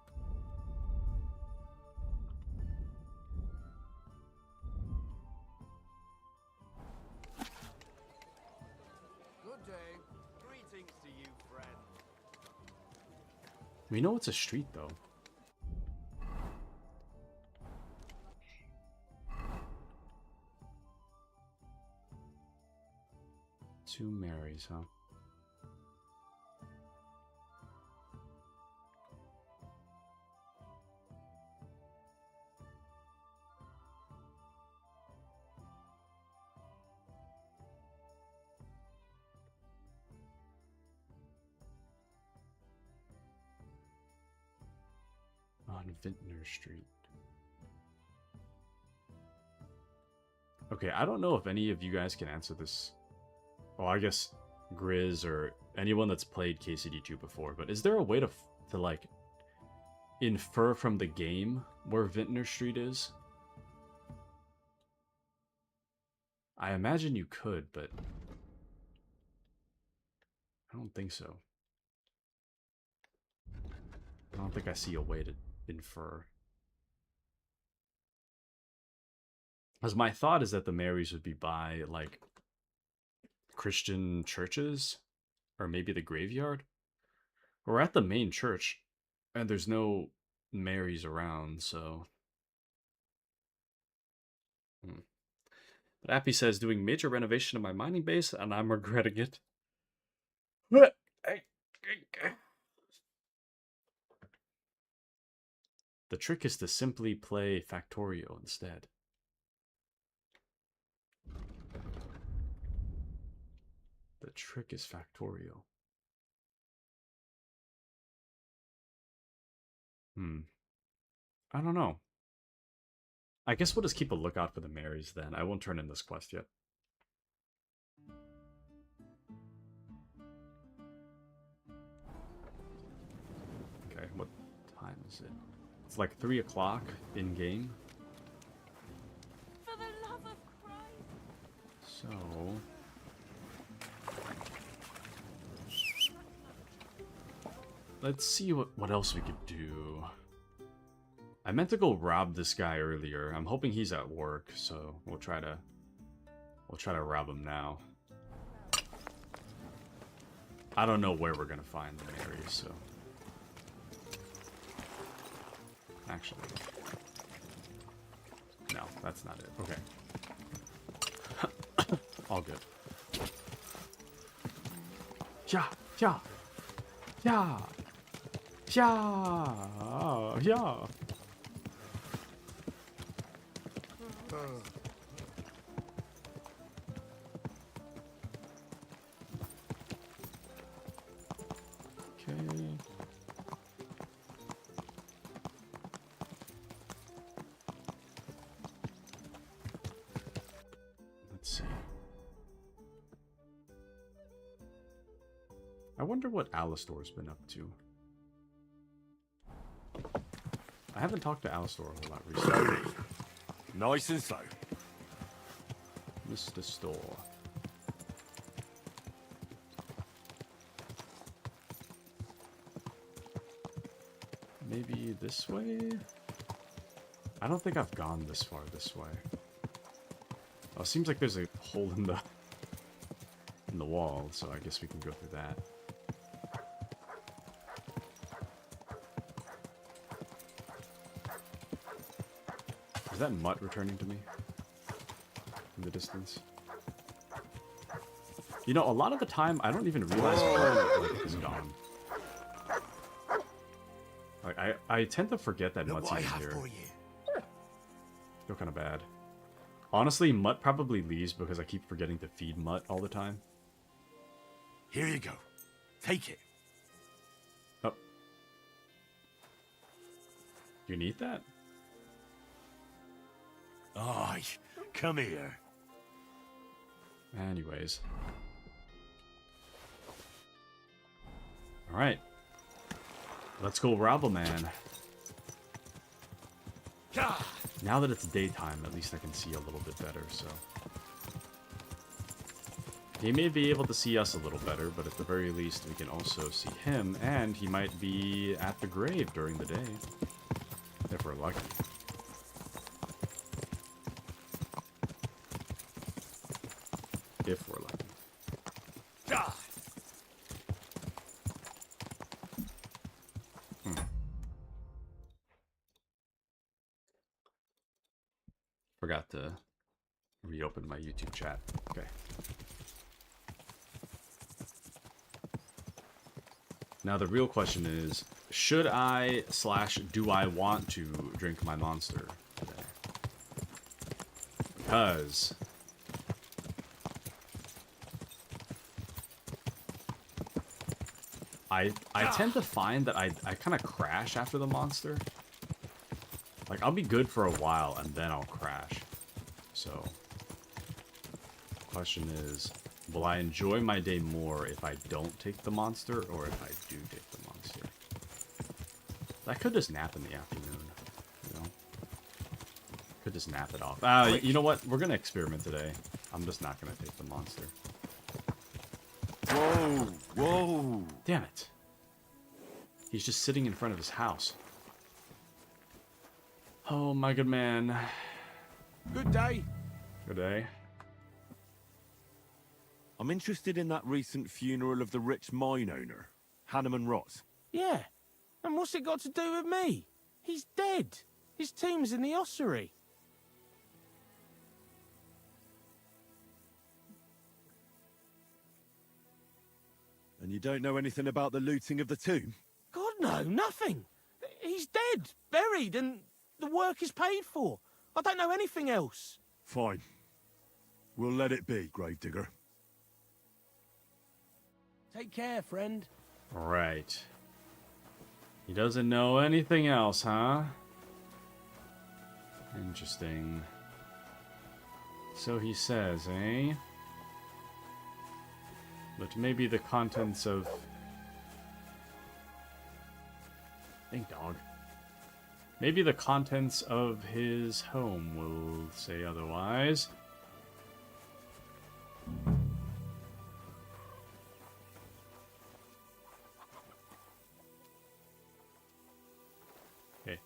Speaker 5: Good day. Greetings to you, friend.
Speaker 1: We know it's a street, though. Two Marys, huh? On Vintner Street. Okay, I don't know if any of you guys can answer this. Well, I guess Grizz or anyone that's played KCD2 before, but is there a way to like infer from the game where Vintner Street is? I imagine you could, but I don't think so. I don't think I see a way to infer. Because my thought is that the Marys would be by, like, Christian churches, or maybe the graveyard. We're at the main church, and there's no Marys around, so... But Appy says, doing major renovation of my mining base, and I'm regretting it. The trick is to simply play Factorio instead. The trick is Factorio. I don't know. I guess we'll just keep a lookout for the Marys then. I won't turn in this quest yet. Okay, what time is it? It's like 3 o'clock in game.
Speaker 6: For the love of Christ.
Speaker 1: So... let's see what else we could do. I meant to go rob this guy earlier. I'm hoping he's at work, so we'll try to rob him now. I don't know where we're gonna find the Marys, so actually No, that's not it. Okay. All good. Yeah, yeah, yeah, yeah, yeah. Okay. Let's see. I wonder what Alistor's been up to. I haven't talked to Alistor a whole lot recently.
Speaker 3: Nice and slow.
Speaker 1: Mr. Store. Maybe this way? I don't think I've gone this far this way. Oh, it seems like there's a hole in the wall, so I guess we can go through that. Is that Mutt returning to me? In the distance? You know, a lot of the time, I don't even realize Mutt is gone. Like, I tend to forget that Mutt's even here. Feel kind of bad. Honestly, Mutt probably leaves because I keep forgetting to feed Mutt all the time.
Speaker 3: Here you go. Take it.
Speaker 1: Oh. You need that?
Speaker 3: Aye, come here.
Speaker 1: Anyways. Alright. Let's go rob a man. Now that it's daytime, at least I can see a little bit better, so... He may be able to see us a little better, but at the very least we can also see him, and he might be at the grave during the day. If we're lucky. If we're lucky. Forgot to reopen my YouTube chat. Okay. Now the real question is, should I / do I want to drink my monster today? Because I tend to find that I kind of crash after the monster. Like, I'll be good for a while, and then I'll crash. So, the question is, will I enjoy my day more if I don't take the monster, or if I do take the monster? I could just nap in the afternoon, you know? Could just nap it off. You know what? We're gonna experiment today. I'm just not gonna take the monster.
Speaker 3: Whoa, whoa.
Speaker 1: Damn it. He's just sitting in front of his house. Oh, my good man.
Speaker 5: Good day.
Speaker 1: Good day.
Speaker 3: I'm interested in that recent funeral of the rich mine owner, Hanneman Ross.
Speaker 5: Yeah. And what's it got to do with me? He's dead. His team's in the ossuary.
Speaker 3: And you don't know anything about the looting of the tomb?
Speaker 5: God, no, nothing. He's dead, buried, and the work is paid for. I don't know anything else.
Speaker 3: Fine. We'll let it be, Gravedigger.
Speaker 5: Take care, friend.
Speaker 1: Right. He doesn't know anything else, huh? Interesting. So he says, eh? But maybe the contents of... Thank dog. Maybe the contents of his home will say otherwise. Okay.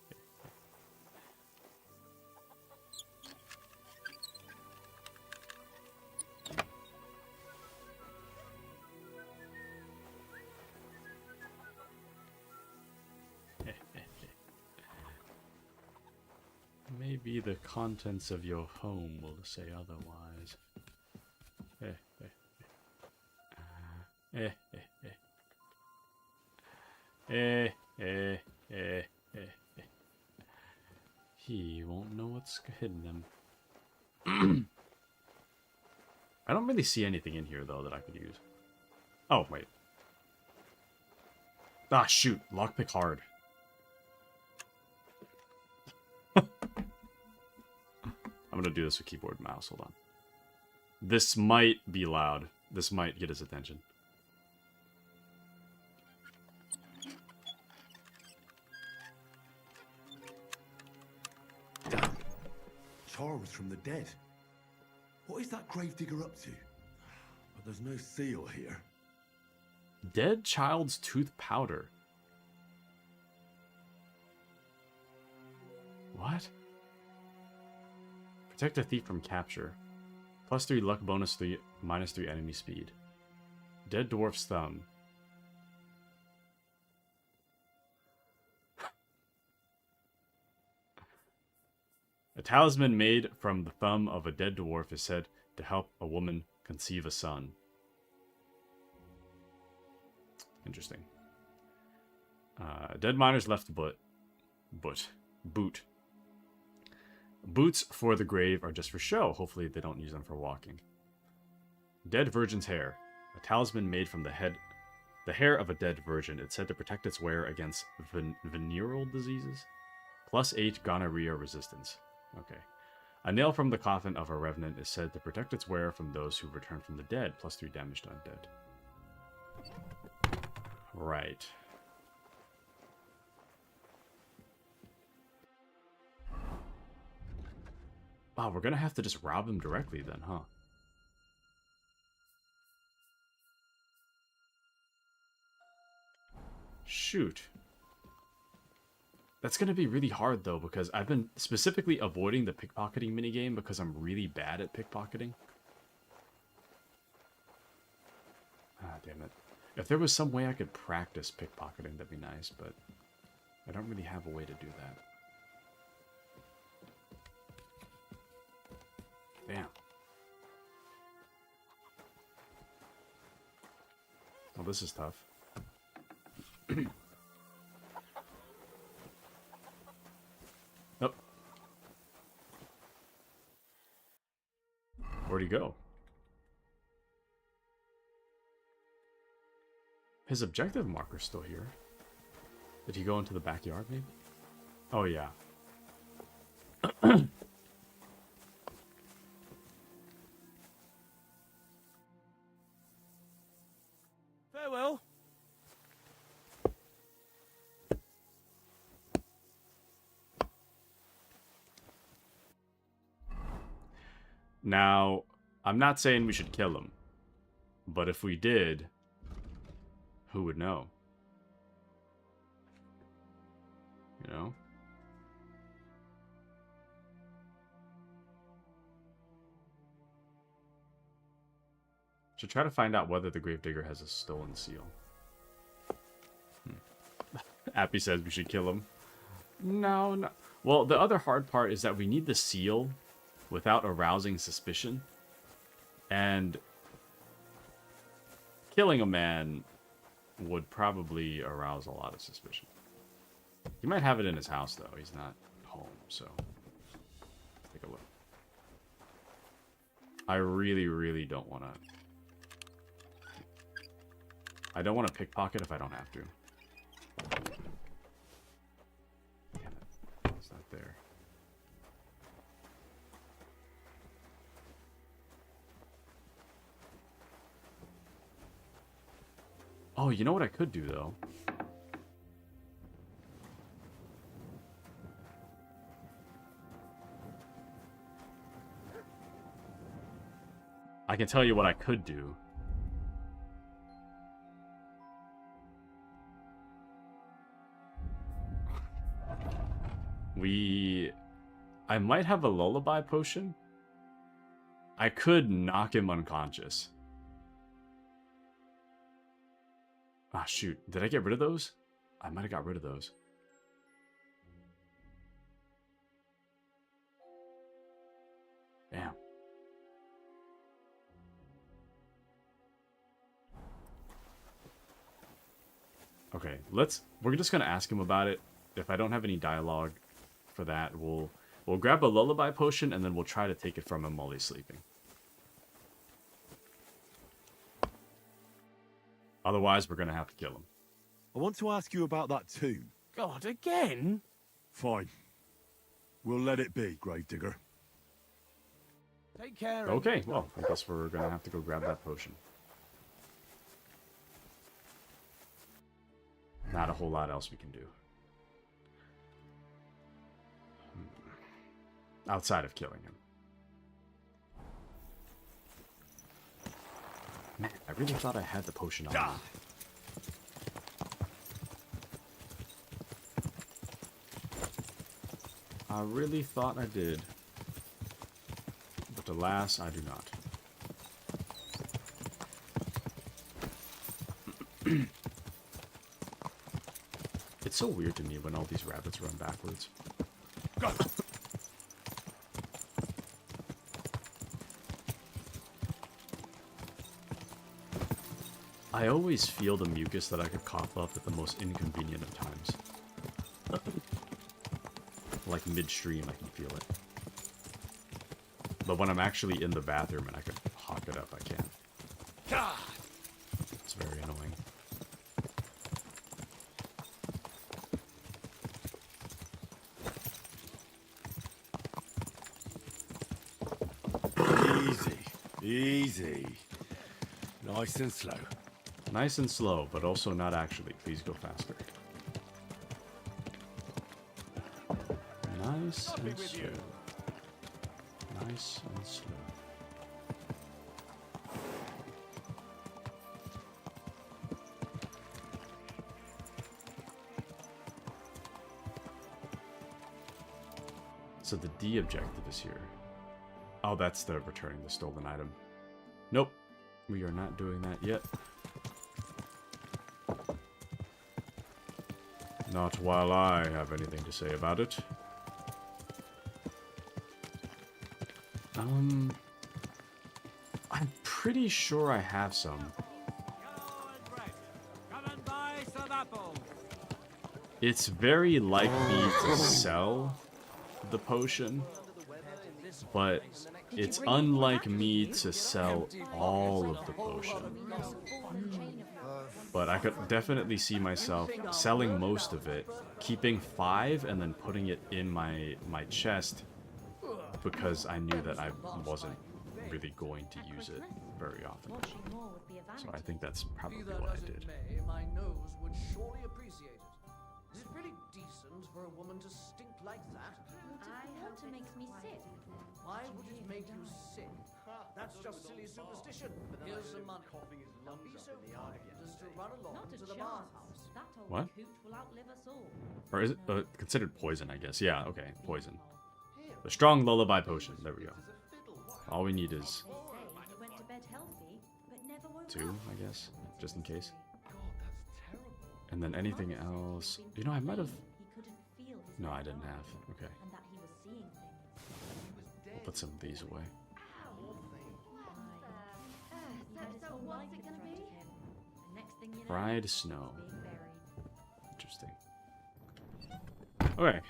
Speaker 1: Maybe the contents of your home will say otherwise. Eh, eh, eh. Eh, eh, eh, eh, eh. He won't know what's hidden him. I don't really see anything in here, though, that I could use. Oh, wait. Ah, shoot. Lockpick hard. I'm gonna do this with keyboard and mouse. Hold on. This might be loud. This might get his attention.
Speaker 3: Damn. Charms from the dead. What is that gravedigger up to? But there's no seal here.
Speaker 1: Dead child's tooth powder. What? Protect a thief from capture. +3 luck, bonus 3, -3 enemy speed. Dead dwarf's thumb. A talisman made from the thumb of a dead dwarf is said to help a woman conceive a son. Interesting. Dead miners left boot. Boots for the grave are just for show. Hopefully they don't use them for walking. Dead virgin's hair. A talisman made from the hair of a dead virgin. It's said to protect its wearer against venereal diseases. +8 gonorrhea resistance. Okay. A nail from the coffin of a revenant is said to protect its wearer from those who return from the dead. +3 damage to undead. Right. Wow, we're gonna have to just rob him directly then, huh? Shoot. That's gonna be really hard though, because I've been specifically avoiding the pickpocketing minigame because I'm really bad at pickpocketing. Ah, damn it. If there was some way I could practice pickpocketing, that'd be nice, but I don't really have a way to do that. Damn. Well, this is tough. Nope. Where'd he go? His objective marker's still here. Did he go into the backyard, maybe? Oh, yeah.
Speaker 5: Farewell.
Speaker 1: Now, I'm not saying we should kill him, but if we did, who would know? You know? Should try to find out whether the gravedigger has a stolen seal. Appy says we should kill him. No, no. Well, the other hard part is that we need the seal without arousing suspicion. And killing a man would probably arouse a lot of suspicion. He might have it in his house, though. He's not home, so let's take a look. I really, really don't want to... I don't want to pickpocket if I don't have to. Damn it. It's not there. Oh, you know what I could do, though? I can tell you what I could do. I might have a lullaby potion. I could knock him unconscious. Ah, shoot. Did I get rid of those? I might have got rid of those. Damn. Okay, we're just gonna ask him about it. If I don't have any dialogue for that, we'll grab a lullaby potion and then we'll try to take it from him while he's sleeping. Otherwise, we're gonna have to kill him.
Speaker 3: I want to ask you about that too.
Speaker 5: God, again?
Speaker 3: Fine. We'll let it be, Gravedigger.
Speaker 5: Take care.
Speaker 1: Okay, well, I guess we're gonna have to go grab that potion. Not a whole lot else we can do. Outside of killing him. Man, I really thought I had the potion on me. I really thought I did. But alas, I do not. It's so weird to me when all these rabbits run backwards. I always feel the mucus that I could cough up at the most inconvenient of times. Like midstream, I can feel it. But when I'm actually in the bathroom and I could hawk it up, I can't. It's very annoying.
Speaker 3: Easy. Nice and slow.
Speaker 1: Nice and slow, but also not actually. Please go faster. Nice and slow. Nice and slow. So the D objective is here. Oh, that's the returning the stolen item. Nope. We are not doing that yet. Not while I have anything to say about it. I'm pretty sure I have some. It's very like me to sell the potion, but it's unlike me to sell all of the potion. But I could definitely see myself selling most of it, keeping 5 and then putting it in my chest because I knew that I wasn't really going to use it very often. So I think that's probably what I did.
Speaker 7: My nose would surely appreciate it. Is it really decent for a woman to stink like that?
Speaker 6: Water makes me sick.
Speaker 7: Why would it make you sick? That's just silly superstition. Here's some money. Now be so kind as to run along
Speaker 6: Not
Speaker 7: to
Speaker 6: a
Speaker 7: the
Speaker 6: chance.
Speaker 7: bathhouse.
Speaker 6: That old
Speaker 1: What?
Speaker 6: coot will outlive us all.
Speaker 1: Or is it considered poison, I guess. Yeah, okay, poison. The strong lullaby potion. There we go. All we need is
Speaker 6: They say he went to bed healthy, but never woke
Speaker 1: 2,
Speaker 6: up.
Speaker 1: I guess, just in case. And then anything else. You know, I might have...
Speaker 6: He couldn't feel his
Speaker 1: No, I
Speaker 6: left
Speaker 1: didn't
Speaker 6: arm,
Speaker 1: have. Okay.
Speaker 6: and that he was seeing things.
Speaker 1: We'll put some of these away.
Speaker 6: He had his whole life in front of him. And next thing you know,
Speaker 1: Fried snow.
Speaker 6: he's being buried.
Speaker 1: Interesting. Okay.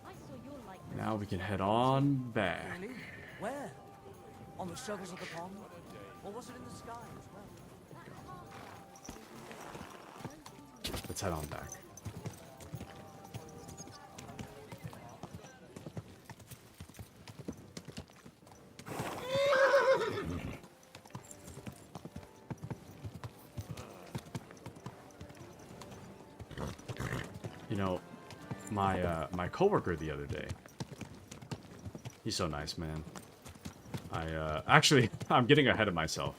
Speaker 6: I saw your likeness.
Speaker 1: Now we can head on back.
Speaker 7: Really? Where? On the surface of the pond? Or was it in the sky as well?
Speaker 1: Let's head on back. You know, my coworker the other day. He's so nice, man. Actually, I'm getting ahead of myself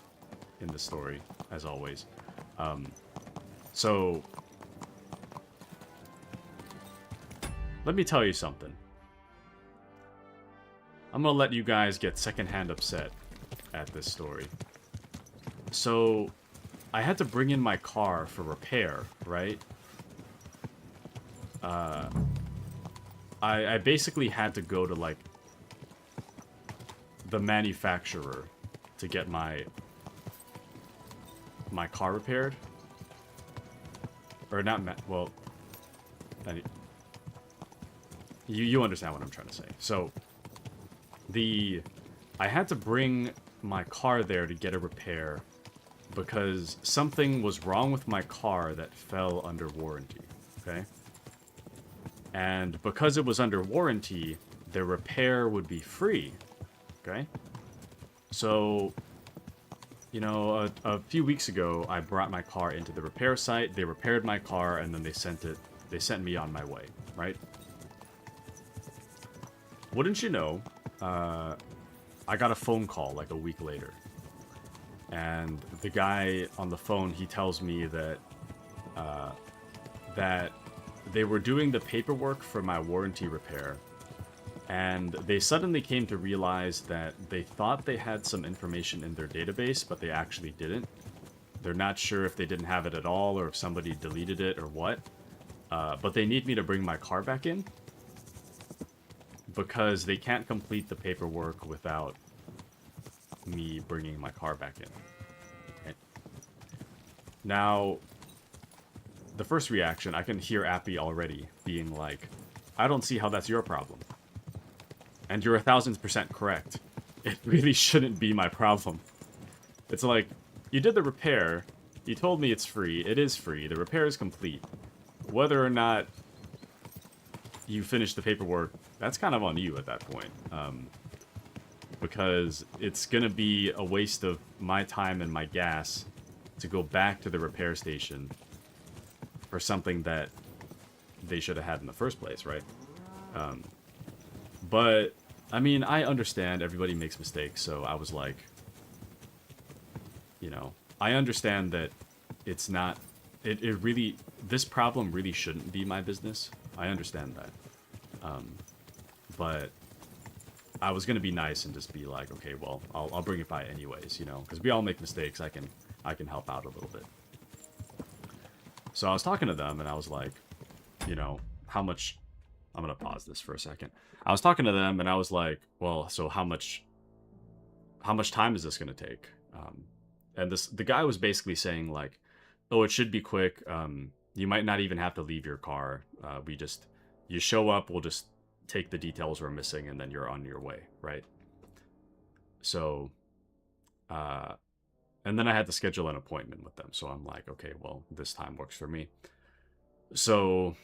Speaker 1: in the story, as always. So let me tell you something. I'm gonna let you guys get secondhand upset at this story. So I had to bring in my car for repair, right? I basically had to go to, like, the manufacturer to get my car repaired. Or not, well, you understand what I'm trying to say. So, I had to bring my car there to get a repair because something was wrong with my car that fell under warranty, okay? And because it was under warranty, the repair would be free, okay? So, you know, a few weeks ago, I brought my car into the repair site, they repaired my car, and then they sent me on my way, right? Wouldn't you know, I got a phone call like a week later. And the guy on the phone, he tells me that that they were doing the paperwork for my warranty repair, and they suddenly came to realize that they thought they had some information in their database, but they actually didn't. They're not sure if they didn't have it at all or if somebody deleted it or what. But they need me to bring my car back in because they can't complete the paperwork without me bringing my car back in. Okay. Now, the first reaction, I can hear Appy already being like, I don't see how that's your problem. And you're 1000% correct. It really shouldn't be my problem. It's like, you did the repair, you told me it's free, it is free, the repair is complete. Whether or not you finish the paperwork, that's kind of on you at that point. Because it's going to be a waste of my time and my gas to go back to the repair station for something that they should have had in the first place, right? But, I mean, I understand everybody makes mistakes, so I was like, you know, I understand that it's not, it really, this problem really shouldn't be my business. I understand that. But I was going to be nice and just be like, okay, well, I'll bring it by anyways, you know, because we all make mistakes. I can help out a little bit. So I was talking to them and I was like, you know, how much, I'm going to pause this for a second. I was talking to them and I was like, well, so how much time is this going to take? And the guy was basically saying like, oh, it should be quick. You might not even have to leave your car. You show up, we'll just take the details we're missing, and then you're on your way, right? So, and then I had to schedule an appointment with them. So I'm like, okay, well, this time works for me. So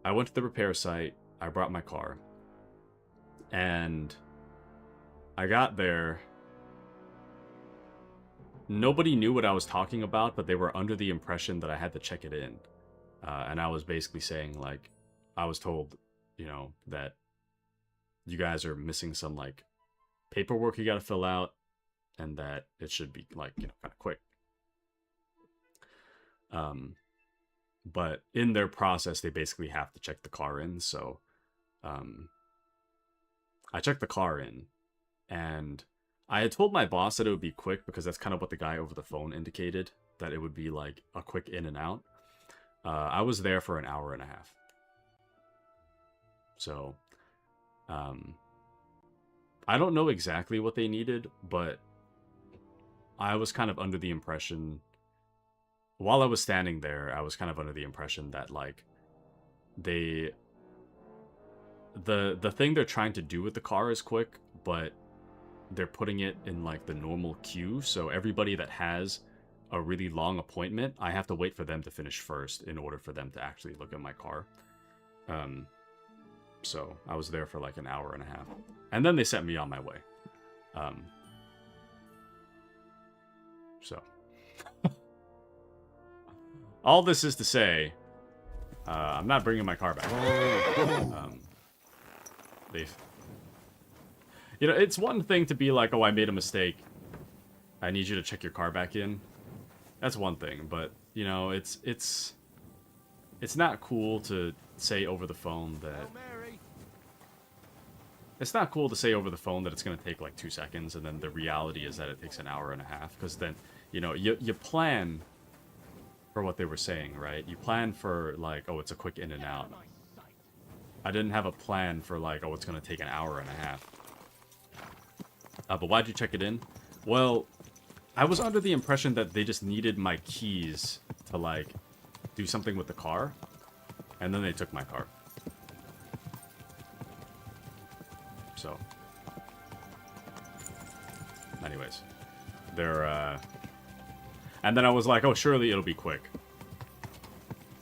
Speaker 1: I went to the repair site. I brought my car. And I got there. Nobody knew what I was talking about, but they were under the impression that I had to check it in. And I was basically saying, like, I was told, you know, that you guys are missing some, like, paperwork you gotta fill out, and that it should be, like, you know, kind of quick. But in their process, they basically have to check the car in, so, I checked the car in, and I had told my boss that it would be quick, because that's kind of what the guy over the phone indicated, that it would be, like, a quick in and out. I was there for an hour and a half. So, I don't know exactly what they needed, but I was kind of under the impression, while I was standing there, I was kind of under the impression that, like, the thing they're trying to do with the car is quick, but they're putting it in, like, the normal queue, so everybody that has a really long appointment, I have to wait for them to finish first in order for them to actually look at my car. So I was there for like an hour and a half. And then they sent me on my way. So. All this is to say, I'm not bringing my car back. You know, it's one thing to be like, oh, I made a mistake. I need you to check your car back in. That's one thing, but, you know, it's not cool to say over the phone that... It's not cool to say over the phone that it's going to take like 2 seconds, and then the reality is that it takes an hour and a half, because then, you know, you plan for what they were saying, right? You plan for, like, oh, it's a quick in and out. I didn't have a plan for like, oh, it's gonna take an hour and a half. But why'd you check it in? Well, I was under the impression that they just needed my keys to like do something with the car, and then they took my car. So, anyways, they're and then I was like, oh, surely it'll be quick.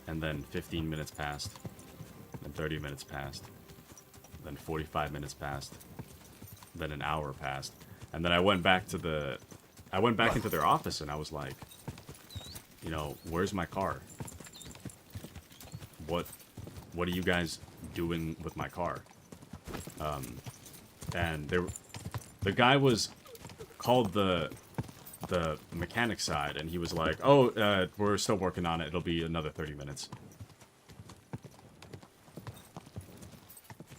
Speaker 1: And then 15 minutes passed, then 30 minutes passed, then 45 minutes passed, then an hour passed, and then I went back into their office and I was like, you know, where's my car? What are you guys doing with my car? And the guy was called the mechanic side, and he was like, oh, we're still working on it. It'll be another 30 minutes.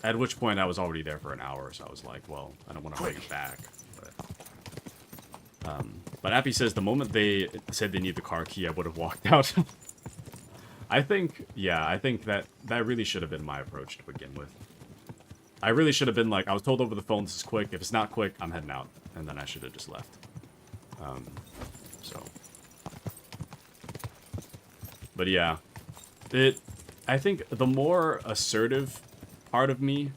Speaker 1: At which point I was already there for an hour, so I was like, well, I don't want to bring it back. But Appy says the moment they said they need the car key, I would have walked out. I think that really should have been my approach to begin with. I really should have been like, I was told over the phone this is quick. If it's not quick, I'm heading out. And then I should have just left. But yeah. I think the more assertive part of me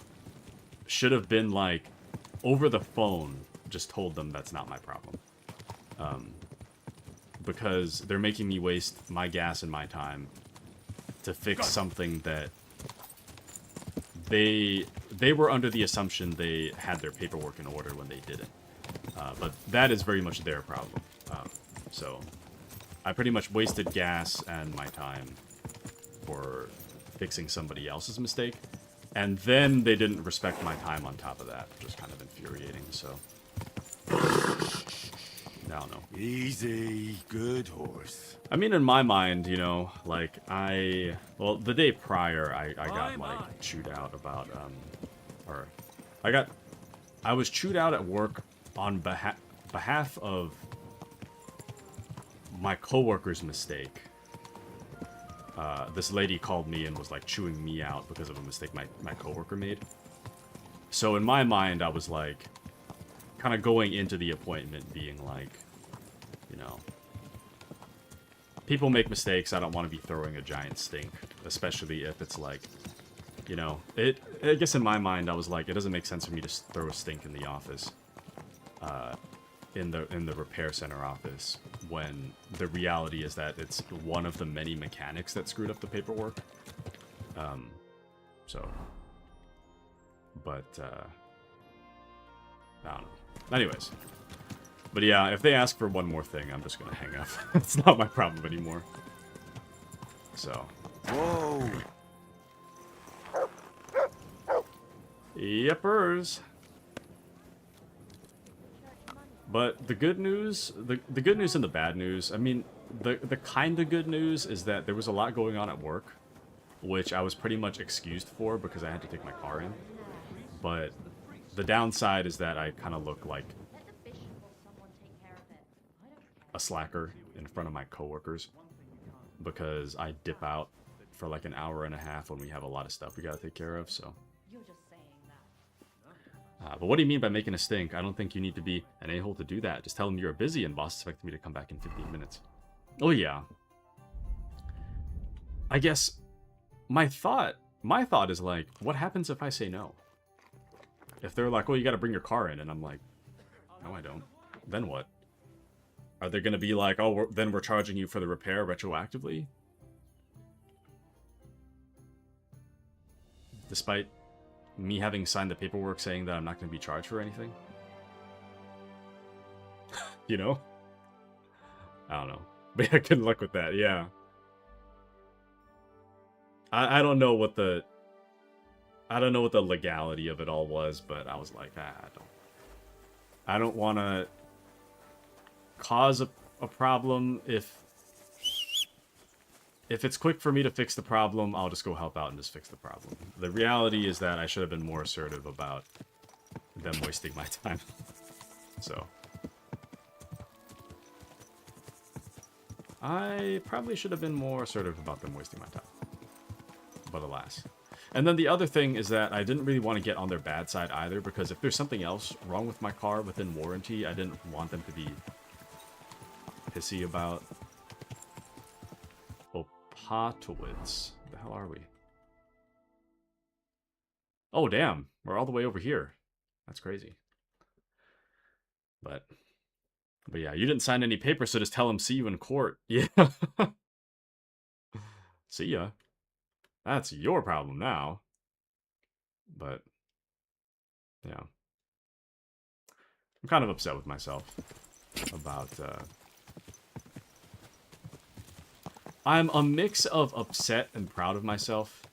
Speaker 1: should have been like, over the phone, just told them that's not my problem. Because they're making me waste my gas and my time to fix something that they were under the assumption they had their paperwork in order when they didn't. But that is very much their problem. So I pretty much wasted gas and my time for fixing somebody else's mistake. And then they didn't respect my time on top of that, which is kind of infuriating, so... I don't know.
Speaker 3: Easy, good horse.
Speaker 1: I mean, in my mind, you know, like, well, the day prior, I got, like, chewed out about, I was chewed out at work on behalf of my coworker's mistake. This lady called me and was, like, chewing me out because of a mistake my coworker made. So in my mind, I was, like, kind of going into the appointment being like, you know, people make mistakes. I don't want to be throwing a giant stink, especially if it's like, you know, I guess in my mind I was like, it doesn't make sense for me to throw a stink in the office, in the repair center office, when the reality is that it's one of the many mechanics that screwed up the paperwork. I don't know. Anyways. But yeah, if they ask for one more thing, I'm just gonna hang up. It's not my problem anymore. So.
Speaker 3: Whoa!
Speaker 1: Yepers. But the good news, the good news and the bad news, I mean, the kind of good news is that there was a lot going on at work, which I was pretty much excused for because I had to take my car in. But the downside is that I kind of look like a slacker in front of my coworkers because I dip out for like an hour and a half when we have a lot of stuff we gotta take care of, so.
Speaker 6: You're just saying that.
Speaker 1: But what do you mean by making a stink? I don't think you need to be an a-hole to do that. Just tell them you're busy and boss expects me to come back in 15 minutes. Oh yeah. I guess my thought is like, what happens if I say no? If they're like, well, you gotta bring your car in, and I'm like, no, I don't. Then what? Are they gonna be like, oh, then we're charging you for the repair retroactively? Despite me having signed the paperwork saying that I'm not gonna be charged for anything? You know? I don't know. But yeah, good luck with that, yeah. I don't know what the legality of it all was, but I was like, I don't want to cause a problem. If it's quick for me to fix the problem, I'll just go help out and just fix the problem. The reality is that I should have been more assertive about them wasting my time. So I probably should have been more assertive about them wasting my time. But alas. And then the other thing is that I didn't really want to get on their bad side either, because if there's something else wrong with my car within warranty, I didn't want them to be pissy about. Opatowitz. Where the hell are we? Oh, damn. We're all the way over here. That's crazy. But yeah, you didn't sign any papers, so just tell him see you in court. Yeah. See ya. That's your problem now. But, yeah. I'm kind of upset with myself about, I'm a mix of upset and proud of myself.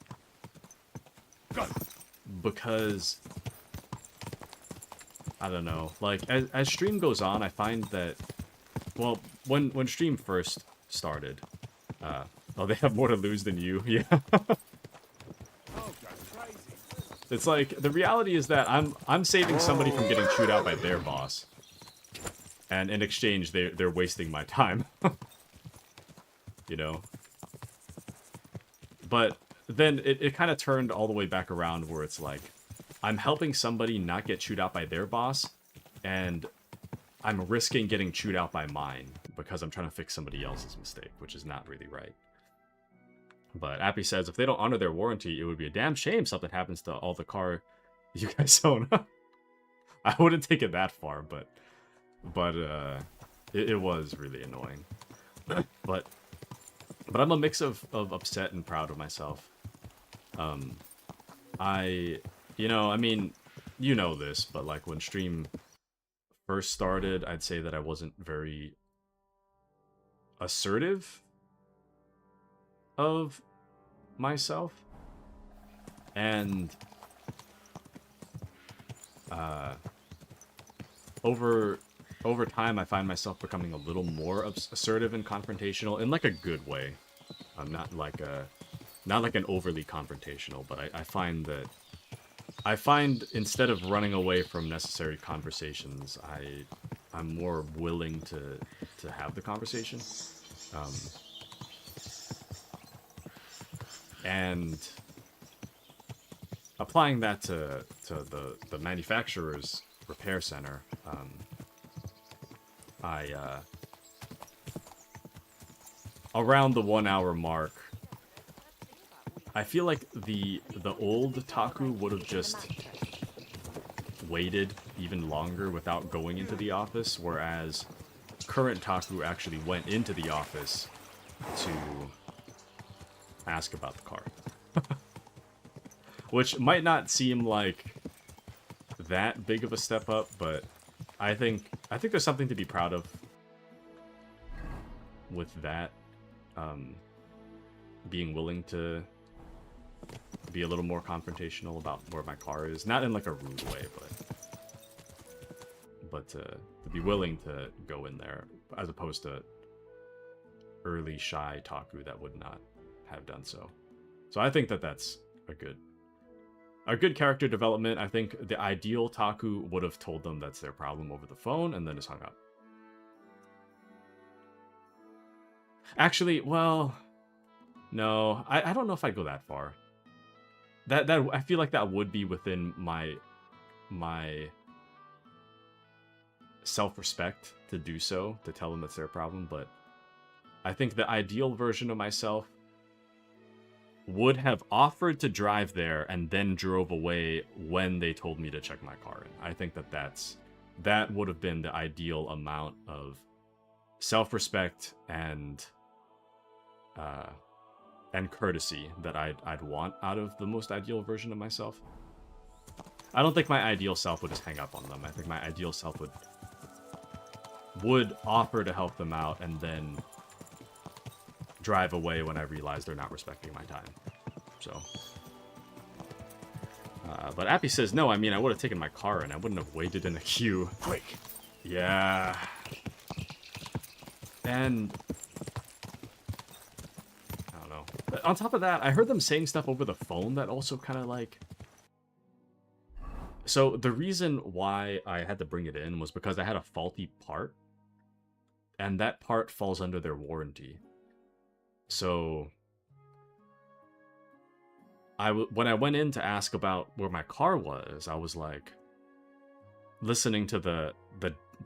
Speaker 1: Because, I don't know, like, as stream goes on, I find that, well, when stream first started, oh, they have more to lose than you, yeah. It's like, the reality is that I'm saving somebody from getting chewed out by their boss. And in exchange, they're wasting my time. You know? But then it kind of turned all the way back around where it's like, I'm helping somebody not get chewed out by their boss, and I'm risking getting chewed out by mine because I'm trying to fix somebody else's mistake, which is not really right. But Appy says, if they don't honor their warranty, it would be a damn shame something happens to all the car you guys own. I wouldn't take it that far, but it was really annoying. But I'm a mix of upset and proud of myself. You know, I mean, you know this, but like when stream first started, I'd say that I wasn't very assertive of myself. And over time, I find myself becoming a little more assertive and confrontational in like a good way. I'm not like an overly confrontational, but I find instead of running away from necessary conversations, I'm more willing to have the conversation. And applying that to the manufacturer's repair center, around the 1 hour mark, I feel like the old Taku would have just waited even longer without going into the office, whereas current Taku actually went into the office to ask about the car. Which might not seem like that big of a step up, but I think there's something to be proud of with that. Being willing to be a little more confrontational about where my car is. Not in like a rude way, but to be willing to go in there, as opposed to early shy Taku that would not have done so. So I think that that's a good character development. I think the ideal Taku would have told them that's their problem over the phone and then just hung up. Actually, well, no, I don't know if I'd go that far. That I feel like that would be within my self-respect to do so, to tell them that's their problem, but I think the ideal version of myself would have offered to drive there and then drove away when they told me to check my car in. I think that would have been the ideal amount of self-respect and courtesy that I'd want out of the most ideal version of myself. I don't think my ideal self would just hang up on them. I think my ideal self would offer to help them out and then drive away when I realize they're not respecting my time. So, but Appy says, no, I mean, I would have taken my car and I wouldn't have waited in a queue.
Speaker 2: Quick!
Speaker 1: Yeah. And I don't know. But on top of that, I heard them saying stuff over the phone that also kind of like... So the reason why I had to bring it in was because I had a faulty part. And that part falls under their warranty. So when I went in to ask about where my car was, I was like listening to the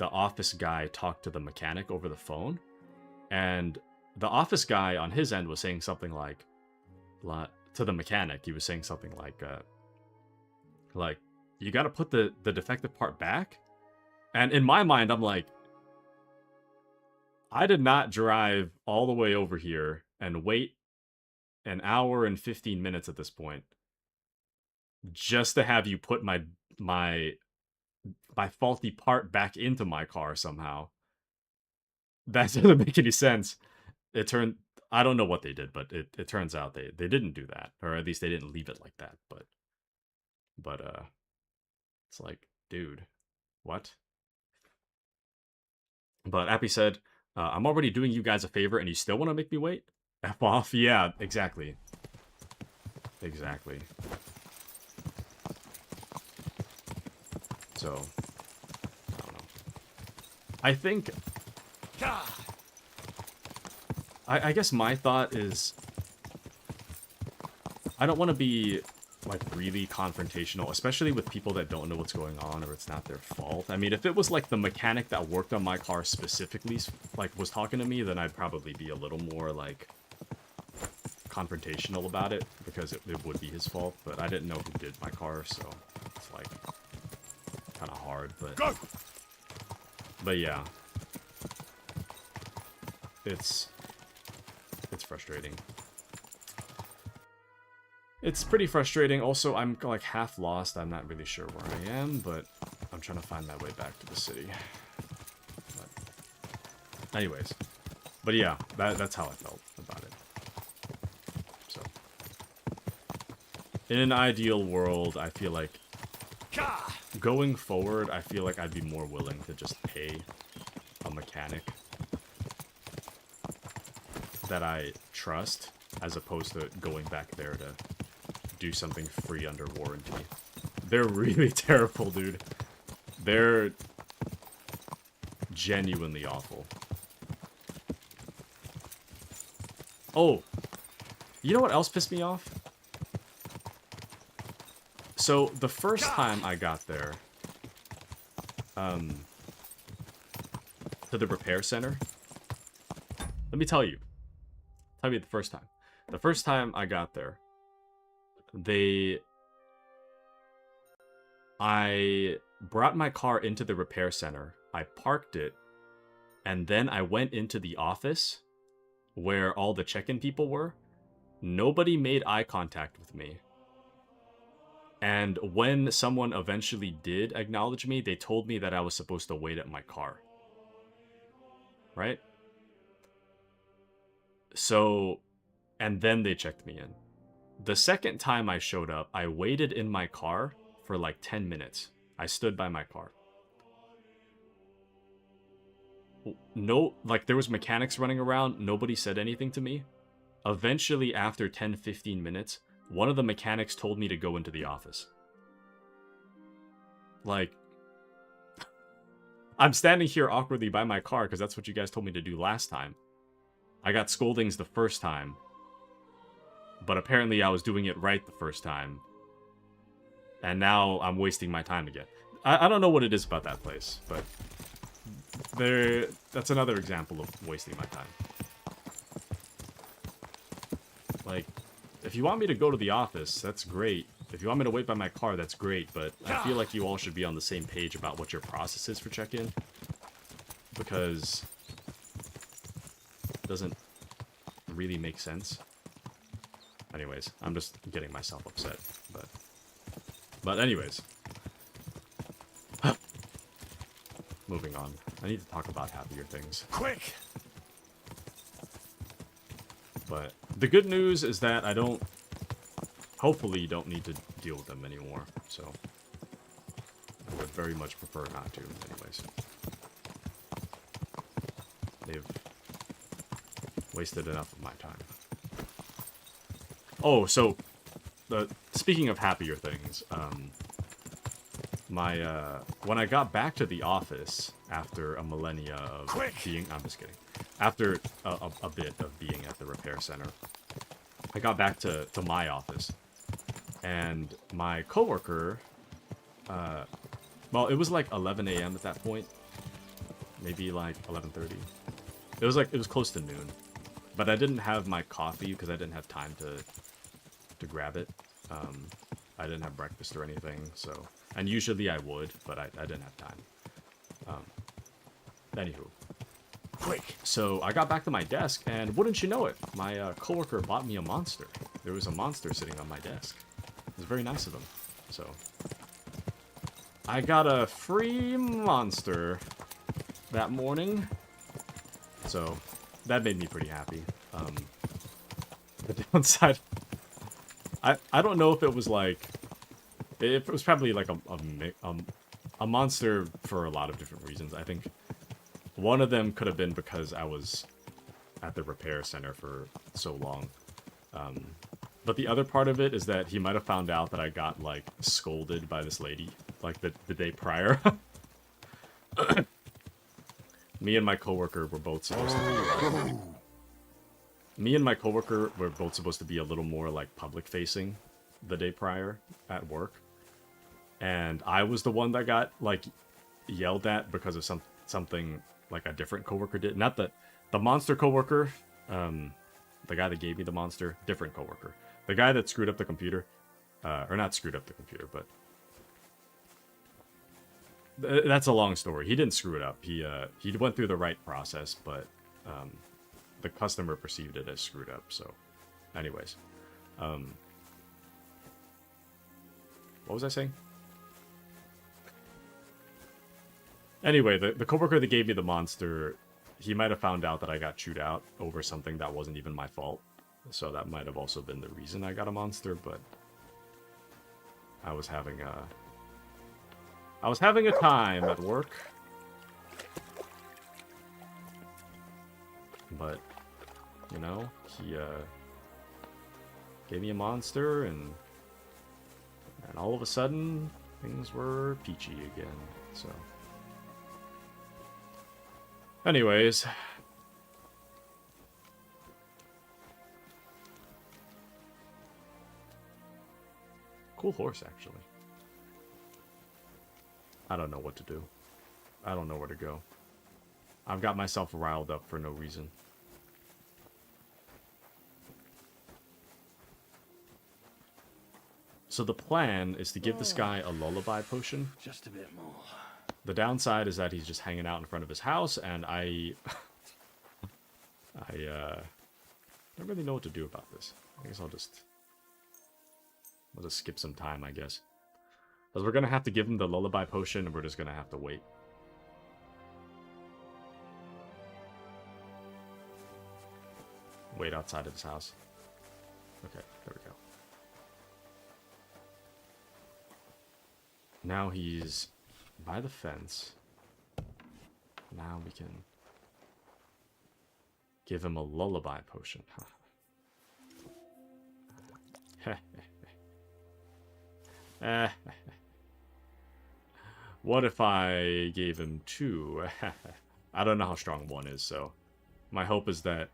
Speaker 1: office guy talk to the mechanic over the phone, and the office guy on his end was saying something like to the mechanic. He was saying something like you got to put the defective part back. And in my mind, I'm like, I did not drive all the way over here and wait an hour and 15 minutes at this point just to have you put my faulty part back into my car somehow. That doesn't make any sense. I don't know what they did, but it turns out they didn't do that, or at least they didn't leave it like that. But it's like, dude, what? But Appy said, I'm already doing you guys a favor and you still want to make me wait? F off? Yeah, exactly. Exactly. So, I don't know. I think... I guess my thought is... I don't want to be, like, really confrontational, especially with people that don't know what's going on or it's not their fault. I mean, if it was, like, the mechanic that worked on my car specifically, like, was talking to me, then I'd probably be a little more, like, confrontational about it, because it would be his fault, but I didn't know who did my car, so it's, like, kind of hard, but yeah. It's frustrating. It's pretty frustrating. Also, I'm like half lost. I'm not really sure where I am, but I'm trying to find my way back to the city. But anyways, but yeah, that's how I felt about it. So, in an ideal world, I feel like going forward, I feel like I'd be more willing to just pay a mechanic that I trust, as opposed to going back there to do something free under warranty. They're really terrible, dude. They're genuinely awful. Oh, you know what else pissed me off? So, the first time I got there, to the repair center, let me tell you. Tell me the first time. The first time I got there, I brought my car into the repair center, I parked it, and then I went into the office where all the check-in people were. Nobody made eye contact with me. And when someone eventually did acknowledge me, they told me that I was supposed to wait at my car. Right? So, and then they checked me in. The second time I showed up, I waited in my car for like 10 minutes. I stood by my car. No, like there was mechanics running around. Nobody said anything to me. Eventually, after 10-15 minutes, one of the mechanics told me to go into the office. Like, I'm standing here awkwardly by my car because that's what you guys told me to do last time. I got scoldings the first time, but apparently I was doing it right the first time, and now I'm wasting my time again. I don't know what it is about that place, but that's another example of wasting my time. Like, if you want me to go to the office, that's great. If you want me to wait by my car, that's great, but I feel like you all should be on the same page about what your process is for check-in, because it doesn't really make sense. Anyways, I'm just getting myself upset, but anyways. Moving on. I need to talk about happier things.
Speaker 3: Quick!
Speaker 1: But the good news is that I hopefully don't need to deal with them anymore, so I would very much prefer not to, anyways. They've wasted enough of my time. Oh, so, speaking of happier things, when I got back to the office after a millennia of being, I'm just kidding, after a bit of being at the repair center, I got back to my office, And my coworker, well, it was like 11 a.m. at that point. Maybe like 11:30. It was close to noon. But I didn't have my coffee because I didn't have time to grab it. I didn't have breakfast or anything, so... And usually I would, but I didn't have time. Anywho.
Speaker 5: Quick.
Speaker 1: So I got back to my desk, and wouldn't you know it, my coworker bought me a monster. There was a monster sitting on my desk. It was very nice of him. So... I got a free monster that morning. So, that made me pretty happy. The downside... I don't know if it was like... It was probably like a monster for a lot of different reasons. I think one of them could have been because I was at the repair center for so long. But the other part of it is that he might have found out that I got, like, scolded by this lady, like, the day prior. Me and my coworker were both supposed to be... Me and my coworker were both supposed to be a little more, like, public-facing the day prior at work. And I was the one that got, like, yelled at because of something, like, a different coworker did. Not the monster coworker, the guy that gave me the monster, different coworker. The guy that screwed up the computer, or not screwed up the computer, but... That's a long story. He didn't screw it up. He went through the right process, but the customer perceived it as screwed up. So, anyways, what was I saying? Anyway, the coworker that gave me the monster, he might have found out that I got chewed out over something that wasn't even my fault. So that might have also been the reason I got a monster. But I was having a time at work. But, you know, he gave me a monster, and all of a sudden, things were peachy again, so... Anyways... Cool horse, actually. I don't know what to do. I don't know where to go. I've got myself riled up for no reason. So the plan is to give this guy a lullaby potion.
Speaker 7: Just a bit more.
Speaker 1: The downside is that he's just hanging out in front of his house, and I don't really know what to do about this. I guess I'll just skip some time, I guess. Because we're going to have to give him the lullaby potion, and we're just going to have to wait. Wait outside of his house. Okay, there we go. Now he's by the fence. Now we can give him a lullaby potion. What if I gave him 2? I don't know how strong 1 is, so my hope is that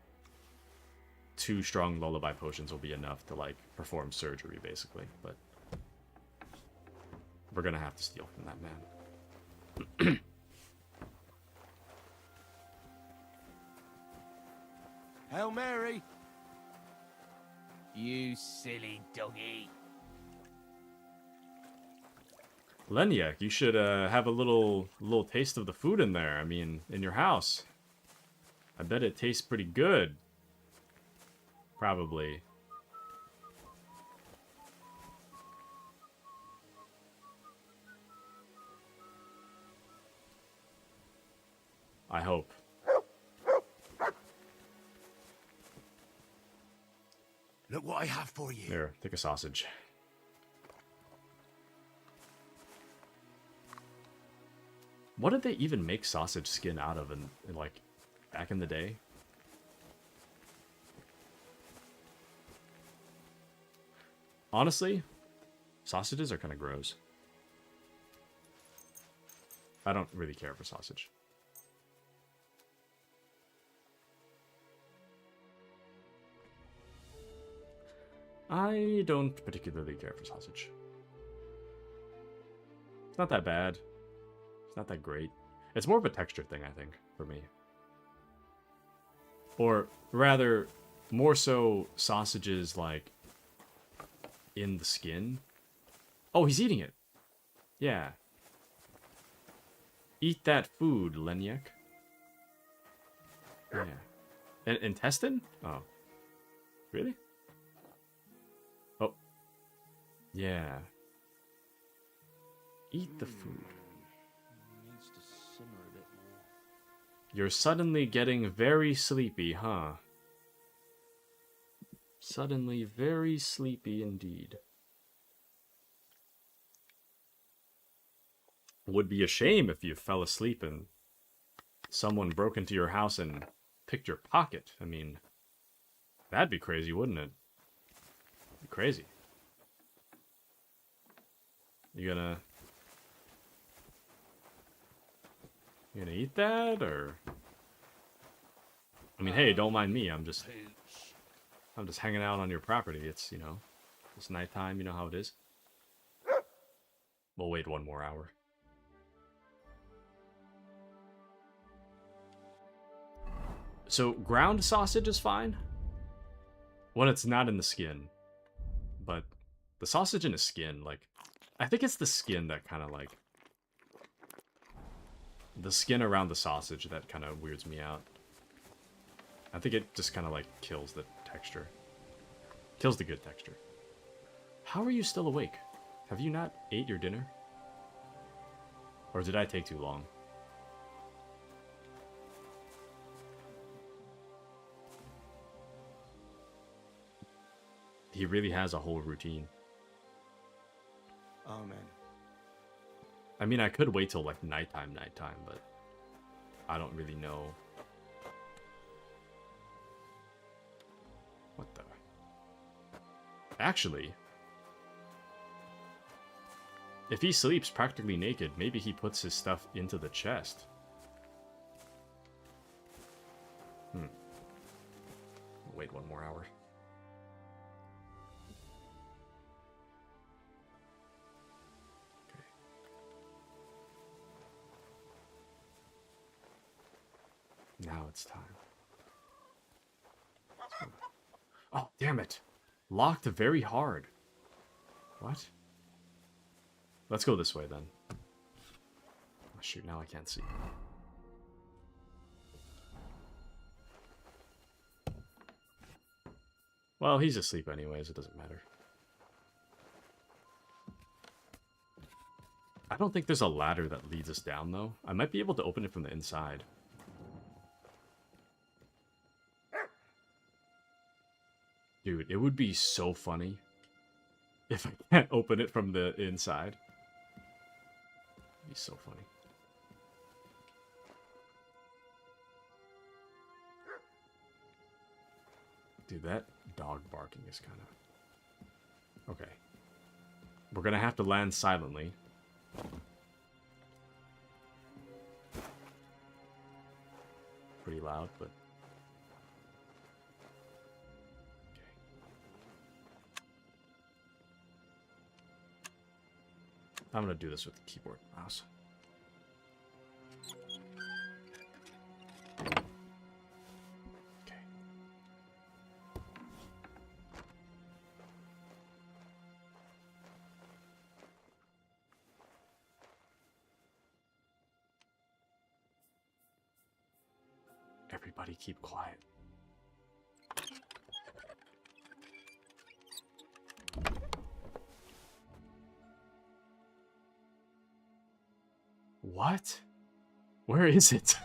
Speaker 1: 2 strong lullaby potions will be enough to, like, perform surgery, basically, but we're gonna have to steal from that man.
Speaker 5: Hail Mary! You silly doggy.
Speaker 1: Leniak, you should have a little taste of the food in there. I mean, in your house. I bet it tastes pretty good. Probably. I hope.
Speaker 7: Look what I have for you.
Speaker 1: Here, take a sausage. What did they even make sausage skin out of in like, back in the day? Honestly, sausages are kind of gross. I don't really care for sausage. I don't particularly care for sausage. It's not that bad. It's not that great. It's more of a texture thing, I think, for me. Or rather, more so sausages like in the skin. Oh, he's eating it. Yeah. Eat that food, Leniak. Yeah. An intestine? Oh. Really? Oh. Yeah. Eat the food.
Speaker 5: Needs to simmer a bit more.
Speaker 1: You're suddenly getting very sleepy, huh? Suddenly very sleepy indeed. Would be a shame if you fell asleep and someone broke into your house and picked your pocket. I mean, that'd be crazy, wouldn't it? Be crazy. You gonna eat that, or? I mean, hey, don't mind me. I'm just hanging out on your property. It's, you know, it's nighttime. You know how it is. We'll wait one more hour. So ground sausage is fine when it's not in the skin, but the sausage in the skin, like, I think it's the skin that kind of like, the skin around the sausage that kind of weirds me out. I think it just kind of like kills the texture. Kills the good texture. How are you still awake? Have you not ate your dinner? Or did I take too long? He really has a whole routine.
Speaker 5: Oh, man.
Speaker 1: I mean, I could wait till like nighttime, but I don't really know. What the? Actually, if he sleeps practically naked, maybe he puts his stuff into the chest. Wait one more hour. Now it's time. Oh, damn it. Locked very hard. What? Let's go this way, then. Oh, shoot, now I can't see. Well, he's asleep anyways, it doesn't matter. I don't think there's a ladder that leads us down, though. I might be able to open it from the inside. Dude, it would be so funny if I can't open it from the inside. It'd be so funny. Dude, that dog barking is kind of... Okay. We're gonna have to land silently. Pretty loud, but... I'm gonna do this with the keyboard and mouse. Okay. Everybody keep quiet. What? Where is it?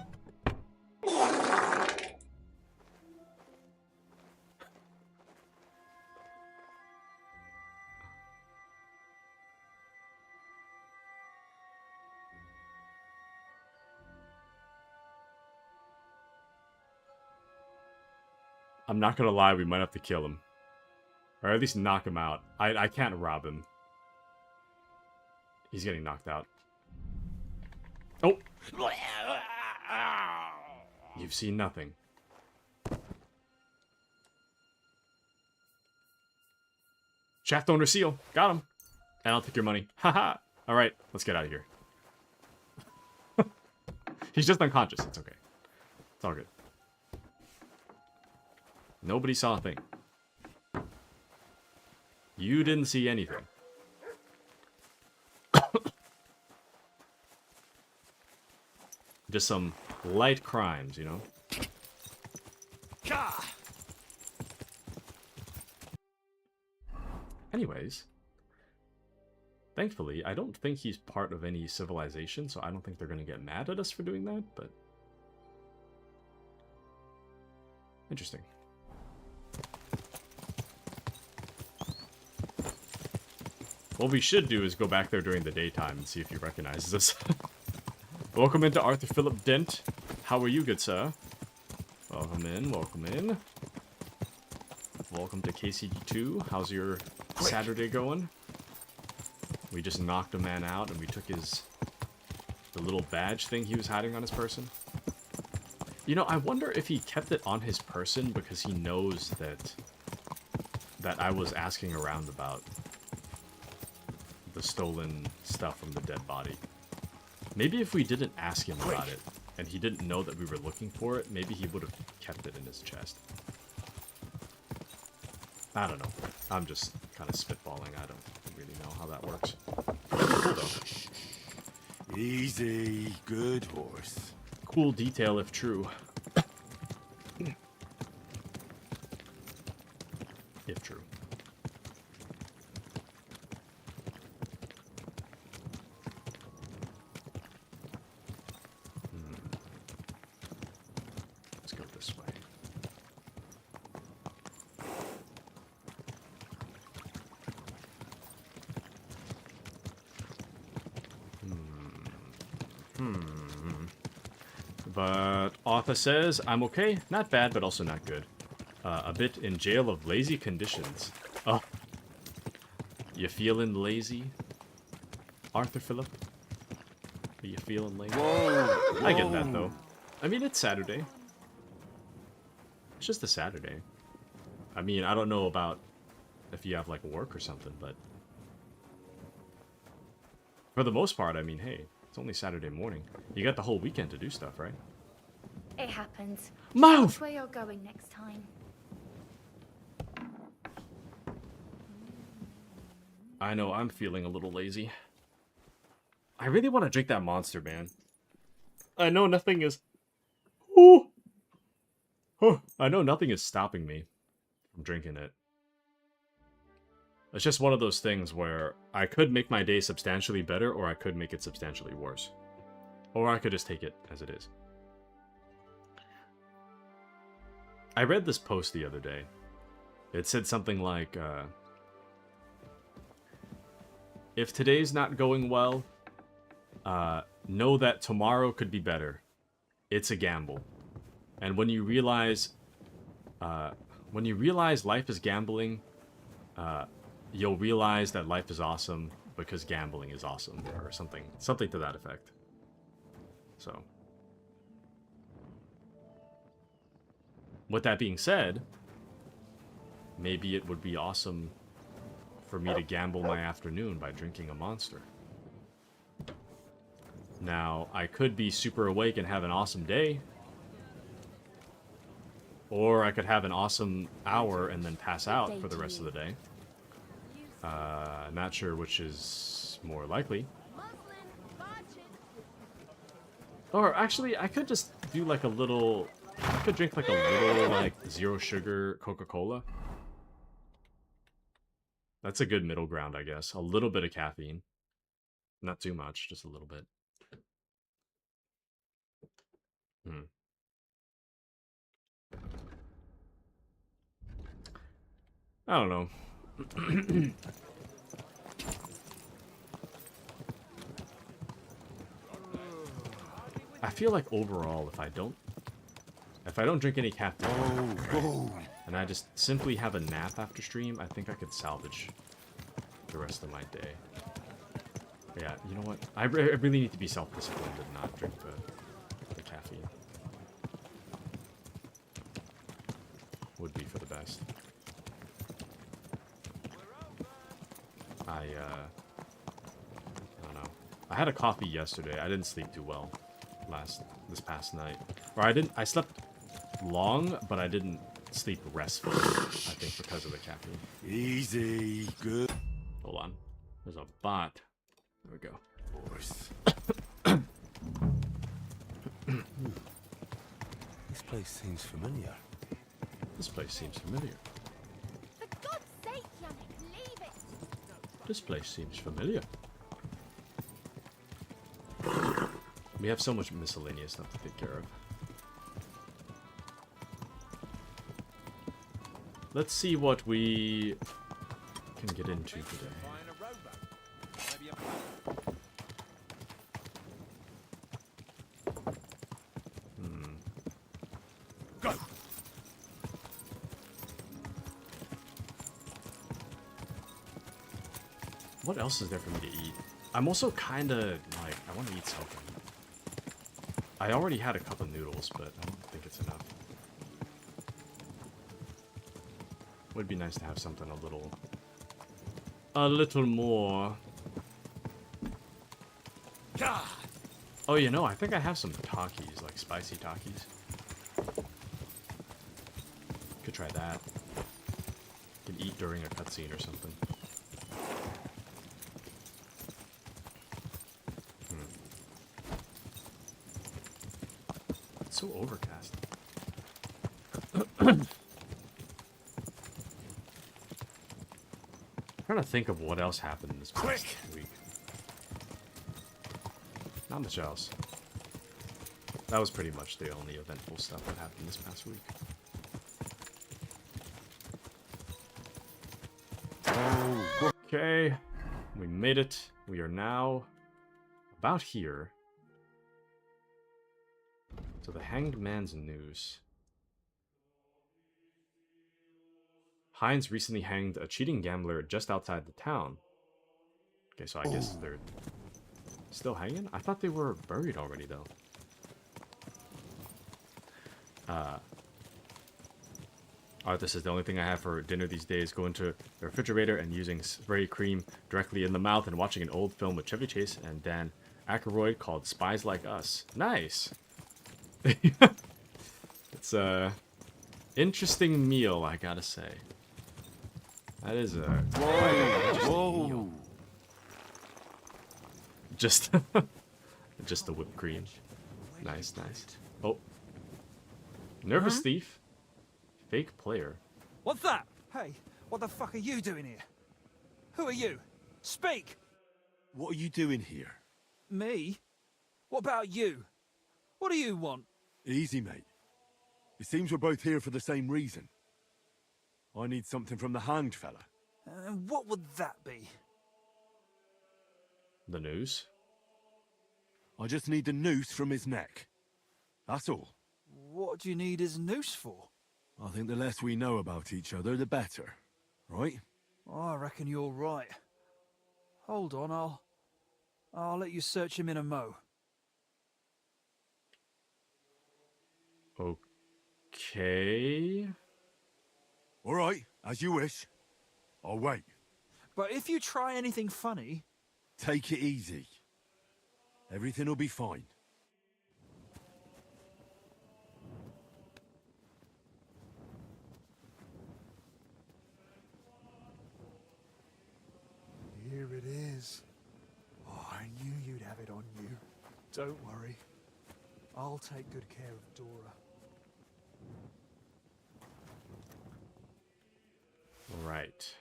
Speaker 1: I'm not gonna lie, we might have to kill him. Or at least knock him out. I can't rob him. He's getting knocked out. Oh! You've seen nothing. Shaft owner seal. Got him. And I'll take your money. Haha. Alright, let's get out of here. He's just unconscious. It's okay. It's all good. Nobody saw a thing. You didn't see anything. Just some light crimes, you know? Anyways. Thankfully, I don't think he's part of any civilization, so I don't think they're going to get mad at us for doing that, but... Interesting. What we should do is go back there during the daytime and see if he recognizes us. Welcome into Arthur Philip Dent. How are you, good sir? Welcome in, welcome in. Welcome to KCD2. How's your Saturday going? We just knocked a man out and we took the little badge thing he was hiding on his person. You know, I wonder if he kept it on his person because he knows that I was asking around about the stolen stuff from the dead body. Maybe if we didn't ask him about it and he didn't know that we were looking for it, maybe he would have kept it in his chest. I don't know. I'm just kind of spitballing. I don't really know how that works. Cool though.
Speaker 3: Easy, good horse.
Speaker 1: Cool detail if true. If true. Let's go this way. But Arthur says, I'm okay. Not bad, but also not good. A bit in jail of lazy conditions. Oh. You feeling lazy? Arthur Philip? Are you feeling lazy?
Speaker 3: Whoa,
Speaker 1: I get that, though. I mean, it's Saturday. It's just a Saturday. I mean, I don't know about if you have, like, work or something, but... For the most part, I mean, hey, it's only Saturday morning. You got the whole weekend to do stuff, right?
Speaker 6: It happens.
Speaker 1: Move!
Speaker 6: Watch where you're going next time.
Speaker 1: I know, I'm feeling a little lazy. I really want to drink that monster, man. I know nothing is... Ooh! Oh, I know nothing is stopping me from drinking it. It's just one of those things where I could make my day substantially better, or I could make it substantially worse. Or I could just take it as it is. I read this post the other day. It said something like, if today's not going well, know that tomorrow could be better. It's a gamble. And when you realize life is gambling, you'll realize that life is awesome because gambling is awesome, or something to that effect. So, with that being said, maybe it would be awesome for me to gamble my afternoon by drinking a monster. Now, I could be super awake and have an awesome day, or I could have an awesome hour and then pass out for the rest of the day. Not sure which is more likely. Or actually, I could just do like a little... I could drink like a little, like, zero sugar Coca-Cola. That's a good middle ground, I guess. A little bit of caffeine. Not too much, just a little bit. I don't know. I feel like overall, if I don't drink any caffeine, and I just simply have a nap after stream, I think I could salvage the rest of my day. But yeah, you know what? I really need to be self-disciplined and not drink the caffeine. Would be for the best. I don't know. I had a coffee yesterday. I didn't sleep too well this past night. Or I slept long, but I didn't sleep restfully. I think because of the caffeine.
Speaker 3: Easy. Good.
Speaker 1: Hold on. There's a bot. There we go.
Speaker 3: Horse. This place seems familiar.
Speaker 1: This place seems familiar.
Speaker 6: For God's sake, Yannick, leave it!
Speaker 1: This place seems familiar. We have so much miscellaneous stuff to take care of. Let's see what we can get into today.
Speaker 3: Go.
Speaker 1: What else is there for me to eat? I'm also kind of like, I want to eat something. I already had a cup of noodles, but I don't think it's enough. Would be nice to have something a little more.
Speaker 3: God.
Speaker 1: Oh, you know, I think I have some Takis, like spicy Takis. Could try that. Can eat during a cutscene or something. It's so overcast. I'm trying to think of what else happened this past week. Not much else. That was pretty much the only eventful stuff that happened this past week.
Speaker 3: Oh.
Speaker 1: Okay, we made it. We are now about here. So the Hanged Man's news. Heinz recently hanged a cheating gambler just outside the town. Okay, so I guess they're still hanging? I thought they were buried already, though. This is the only thing I have for dinner these days. Going to the refrigerator and using spray cream directly in the mouth and watching an old film with Chevy Chase and Dan Aykroyd called Spies Like Us. Nice! It's a interesting meal, I gotta say. That is a
Speaker 3: Whoa.
Speaker 1: meal. Just just the whipped cream. Nice, nice. Oh. Nervous thief. Fake player.
Speaker 8: What's that? Hey, what the fuck are you doing here? Who are you? Speak!
Speaker 3: What are you doing here?
Speaker 8: Me? What about you? What do you want?
Speaker 3: Easy, mate. It seems we're both here for the same reason. I need something from the hanged fella.
Speaker 8: And what would that be?
Speaker 1: The news.
Speaker 3: I just need the noose from his neck. That's all.
Speaker 8: What do you need his noose for?
Speaker 3: I think the less we know about each other, the better. Right?
Speaker 8: I reckon you're right. Hold on, I'll let you search him in a mo.
Speaker 1: Okay.
Speaker 3: All right, as you wish. I'll wait.
Speaker 8: But if you try anything funny...
Speaker 3: Take it easy. Everything will be fine.
Speaker 9: Here it is. Oh, I knew you'd have it on you. Don't worry. I'll take good care of Dora.
Speaker 1: Right.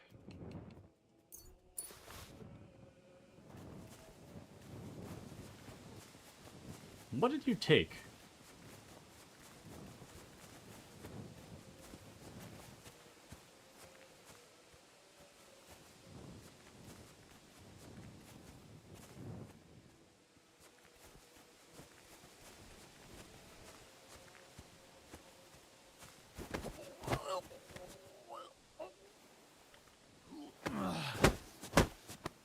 Speaker 1: What did you take?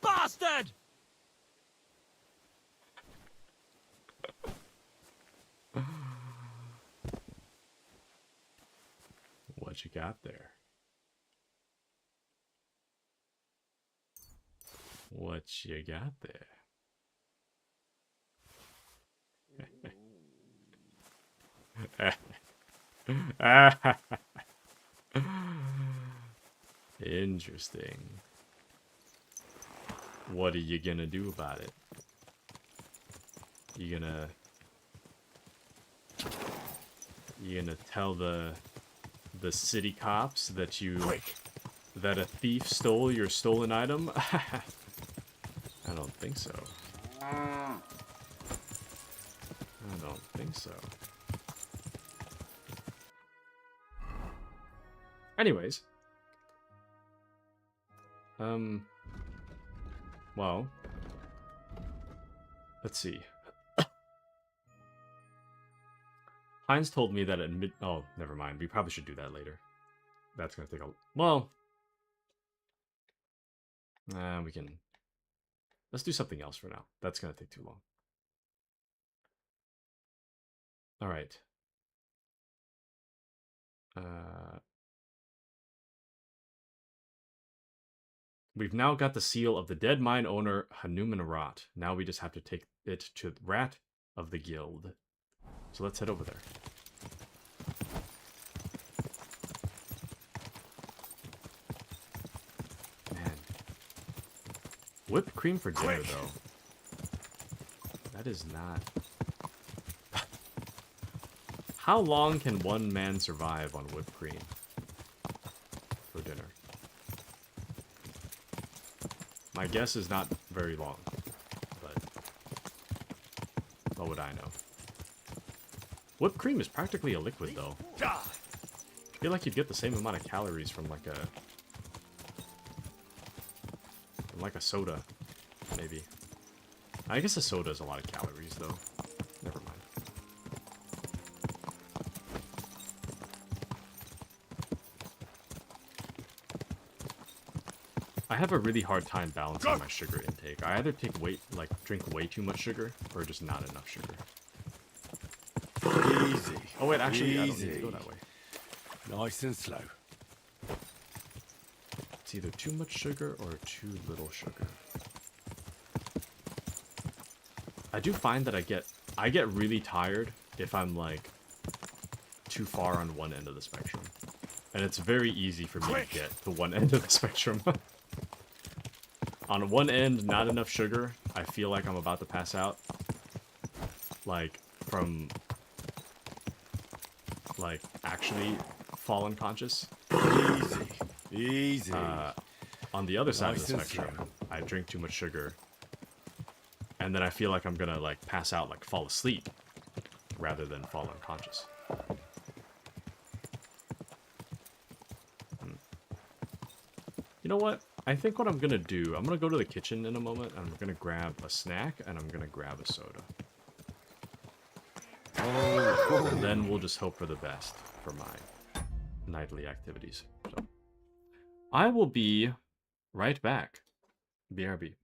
Speaker 8: Bastard!
Speaker 1: What you got there? What you got there? Interesting. What are you gonna do about it? You gonna tell the city cops that that a thief stole your stolen item? I don't think so. I don't think so. Anyways. Well. Let's see. Heinz told me that at oh, never mind. We probably should do that later. That's gonna take a... Well... we can... Let's do something else for now. That's gonna take too long. Alright. We've now got the seal of the dead mine owner, Hanuman Rat. Now we just have to take it to the Rat of the Guild. So let's head over there. Man. Whipped cream for dinner, though. That is not... How long can one man survive on whipped cream for dinner? My guess is not very long, but what would I know? Whipped cream is practically a liquid, though. I feel like you'd get the same amount of calories from like a soda, maybe. I guess a soda is a lot of calories, though. Never mind. I have a really hard time balancing my sugar intake. I either drink way too much sugar, or just not enough sugar.
Speaker 3: Easy.
Speaker 1: Oh wait, actually, I don't need to go that way.
Speaker 3: Nice and slow.
Speaker 1: It's either too much sugar or too little sugar. I do find that I get really tired if I'm like too far on one end of the spectrum. And it's very easy for me to get to one end of the spectrum. On one end, not enough sugar. I feel like I'm about to pass out. Like, from... like, actually fall unconscious.
Speaker 3: Easy. Easy.
Speaker 1: On the other side of the spectrum, I drink too much sugar. And then I feel like I'm gonna, like, pass out, like, fall asleep. Rather than fall unconscious. You know what? I think what I'm gonna do, I'm gonna go to the kitchen in a moment, and I'm gonna grab a snack, and I'm gonna grab a soda. And then we'll just hope for the best for my nightly activities. So, I will be right back. BRB.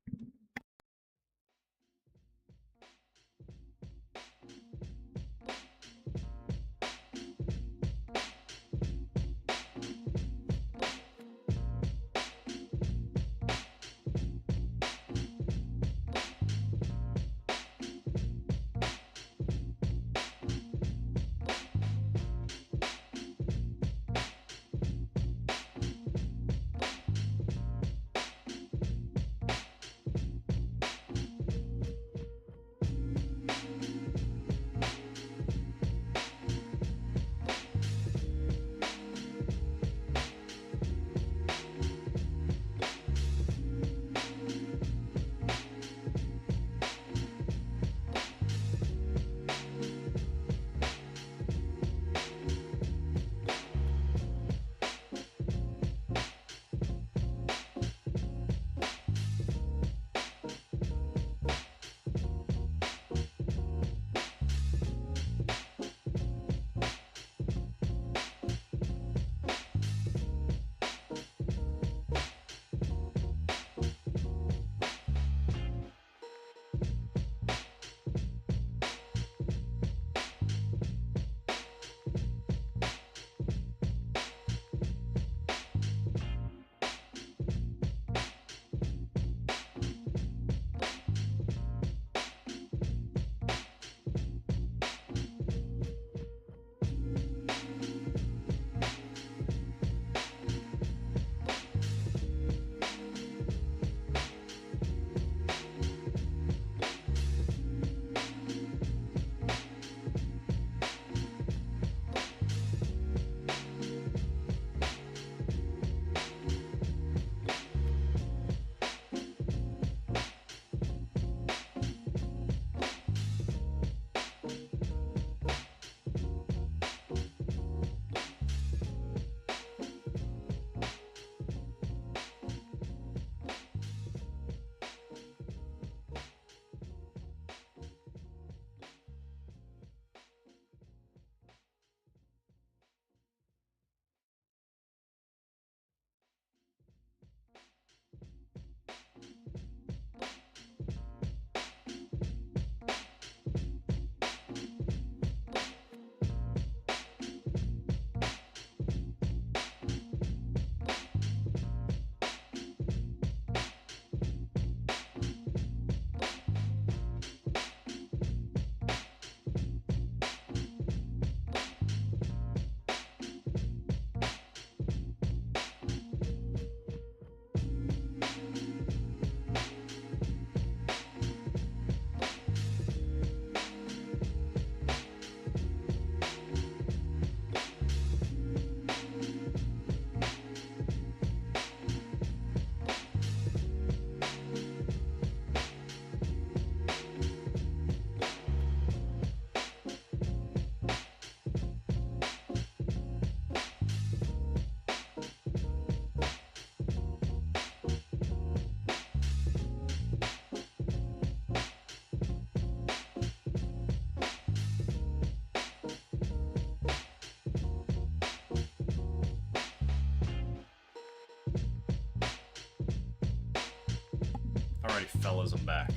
Speaker 1: Alrighty, fellas, I'm back.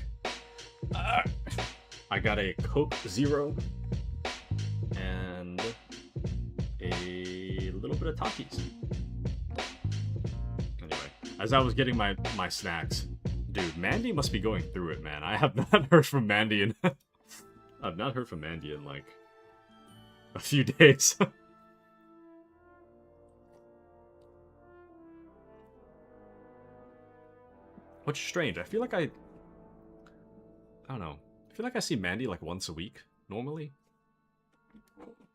Speaker 1: I got a Coke Zero and a little bit of Takis. Anyway, as I was getting my snacks, dude, Mandy must be going through it, man. I have not heard from Mandy in I've not heard from Mandy in like a few days. Which is strange. I feel like I don't know. I feel like I see Mandy like once a week normally.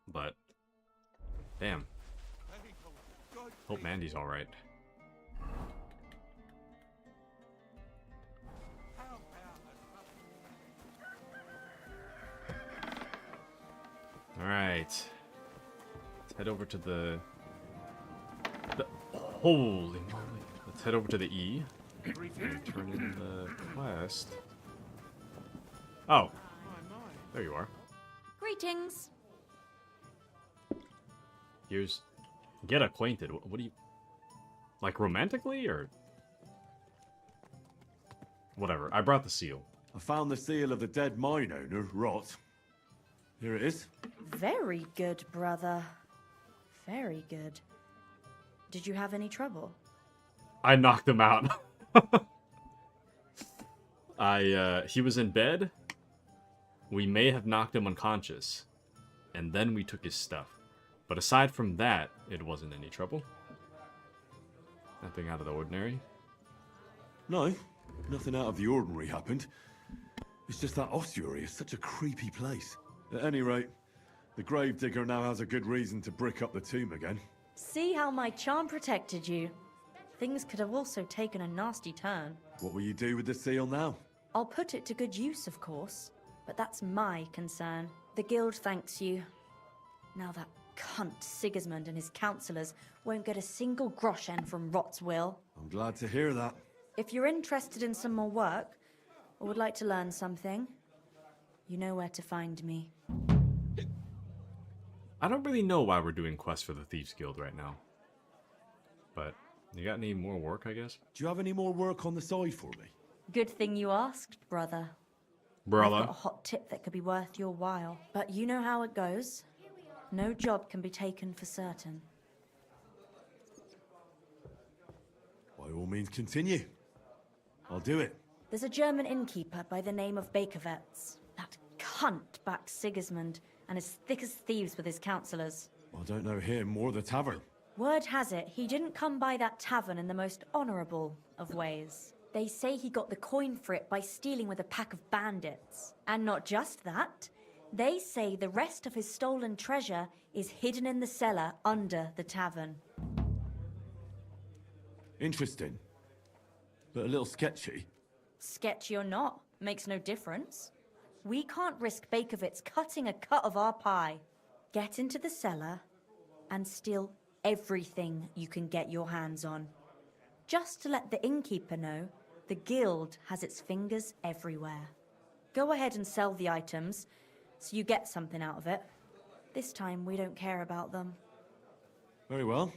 Speaker 1: But damn. Hope Mandy's all right. All right. Let's head over to the holy moly. Let's head over to the E. And turn in the quest. Oh. There you are.
Speaker 6: Greetings.
Speaker 1: Here's... Get acquainted. What do you... Like, romantically, or... Whatever. I brought the seal.
Speaker 3: I found the seal of the dead mine owner, Rot. Here it is.
Speaker 6: Very good, brother. Very good. Did you have any trouble?
Speaker 1: I knocked him out. He was in bed. We may have knocked him unconscious. And then we took his stuff. But aside from that, it wasn't any trouble. Nothing out of the ordinary.
Speaker 3: No, nothing out of the ordinary happened. It's just that ossuary is such a creepy place. At any rate, the gravedigger now has a good reason to brick up the tomb again.
Speaker 6: See how my charm protected you. Things could have also taken a nasty turn.
Speaker 3: What will you do with the seal now?
Speaker 6: I'll put it to good use, of course. But that's my concern. The guild thanks you. Now that cunt Sigismund and his councillors won't get a single groschen from Rot's will.
Speaker 3: I'm glad to hear that.
Speaker 6: If you're interested in some more work, or would like to learn something, you know where to find me.
Speaker 1: I don't really know why we're doing quests for the Thieves Guild right now. But, you got any more work, I guess?
Speaker 3: Do you have any more work on the side for me?
Speaker 6: Good thing you asked, brother. I've got a hot tip that could be worth your while. But you know how it goes. No job can be taken for certain.
Speaker 3: By all means, continue. I'll do it.
Speaker 6: There's a German innkeeper by the name of Bakervetz. That cunt backed Sigismund and is thick as thieves with his councillors.
Speaker 3: I don't know him or the tavern.
Speaker 6: Word has it, he didn't come by that tavern in the most honourable of ways. They say he got the coin for it by stealing with a pack of bandits. And not just that, they say the rest of his stolen treasure is hidden in the cellar under the tavern.
Speaker 3: Interesting. But a little sketchy.
Speaker 6: Sketchy or not, makes no difference. We can't risk Bakervitz cutting a cut of our pie. Get into the cellar and steal everything you can get your hands on. Just to let the innkeeper know, the guild has its fingers everywhere. Go ahead and sell the items, so you get something out of it. This time, we don't care about them.
Speaker 3: Very well.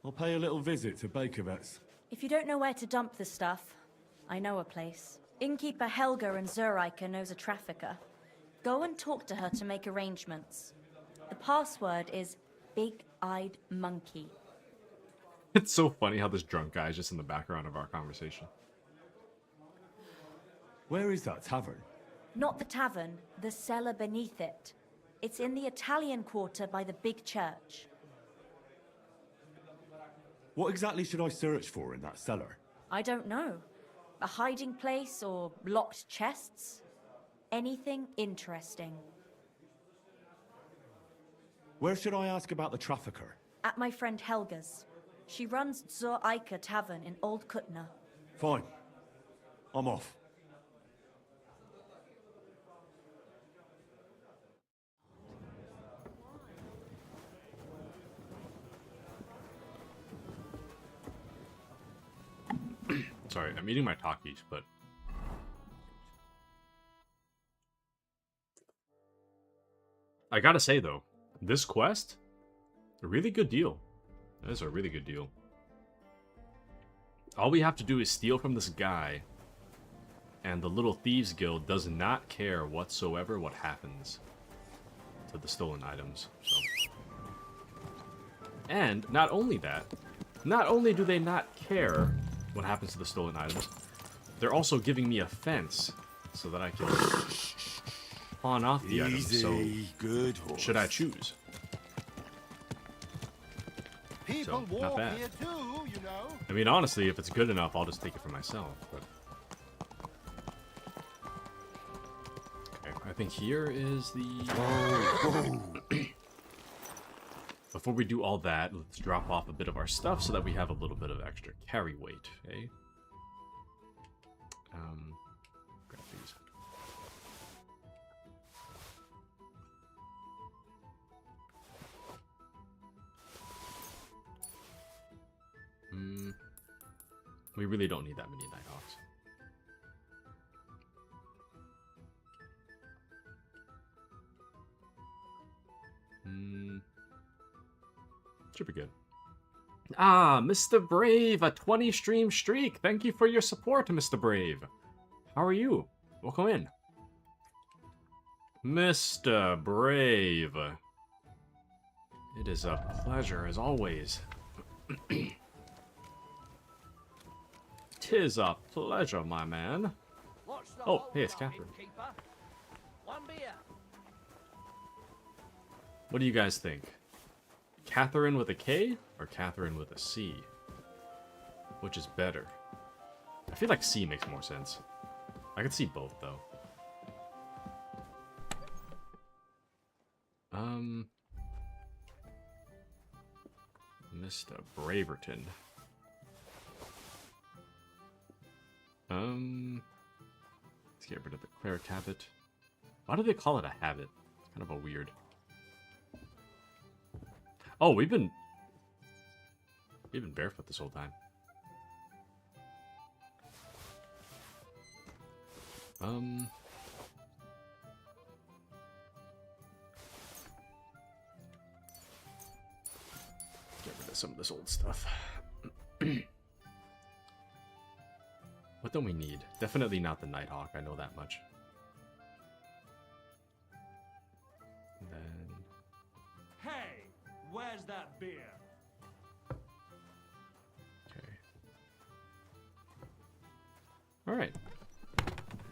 Speaker 3: I'll pay a little visit to Bakervetz.
Speaker 6: If you don't know where to dump the stuff, I know a place. Innkeeper Helga in Zurich knows a trafficker. Go and talk to her to make arrangements. The password is Big-Eyed Monkey.
Speaker 1: It's so funny how this drunk guy is just in the background of our conversation.
Speaker 3: Where is that tavern?
Speaker 6: Not the tavern, the cellar beneath it. It's in the Italian quarter by the big church.
Speaker 3: What exactly should I search for in that cellar?
Speaker 6: I don't know. A hiding place or locked chests? Anything interesting.
Speaker 3: Where should I ask about the trafficker?
Speaker 6: At my friend Helga's. She runs Zur Eiche Tavern in Old Kutna.
Speaker 3: Fine. I'm off.
Speaker 1: Sorry, I'm eating my Takis, but... I gotta say, though, this quest, a really good deal. That is a really good deal. All we have to do is steal from this guy and the Little Thieves Guild does not care whatsoever what happens to the stolen items. So. And not only that, not only do they not care what happens to the stolen items, they're also giving me a fence so that I can pawn off the items. So,
Speaker 3: good horse.
Speaker 1: should I choose?
Speaker 7: People
Speaker 1: So, not
Speaker 7: walk
Speaker 1: bad.
Speaker 7: here too, you know.
Speaker 1: I mean, honestly, if it's good enough, I'll just take it for myself. But okay, I think here is the. Before we do all that, let's drop off a bit of our stuff so that we have a little bit of extra carry weight, eh? Grab these. We really don't need that many Nighthawks. Should be good. Ah, Mr. Brave, a 20 stream streak. Thank you for your support, Mr. Brave. How are you? Welcome in. Mr. Brave. It is a pleasure, as always. 'Tis a pleasure, my man. Oh, hey, it's Catherine.
Speaker 5: One beer.
Speaker 1: What do you guys think? Catherine with a K or Catherine with a C? Which is better? I feel like C makes more sense. I could see both, though. Mr. Braverton. Let's get rid of the cleric habit. Why do they call it a habit? It's kind of a weird. Oh, we've been barefoot this whole time. Get rid of some of this old stuff. What don't we need? Definitely not the Nighthawk, I know that much. And then...
Speaker 5: Hey, where's that beer?
Speaker 1: Okay. Alright.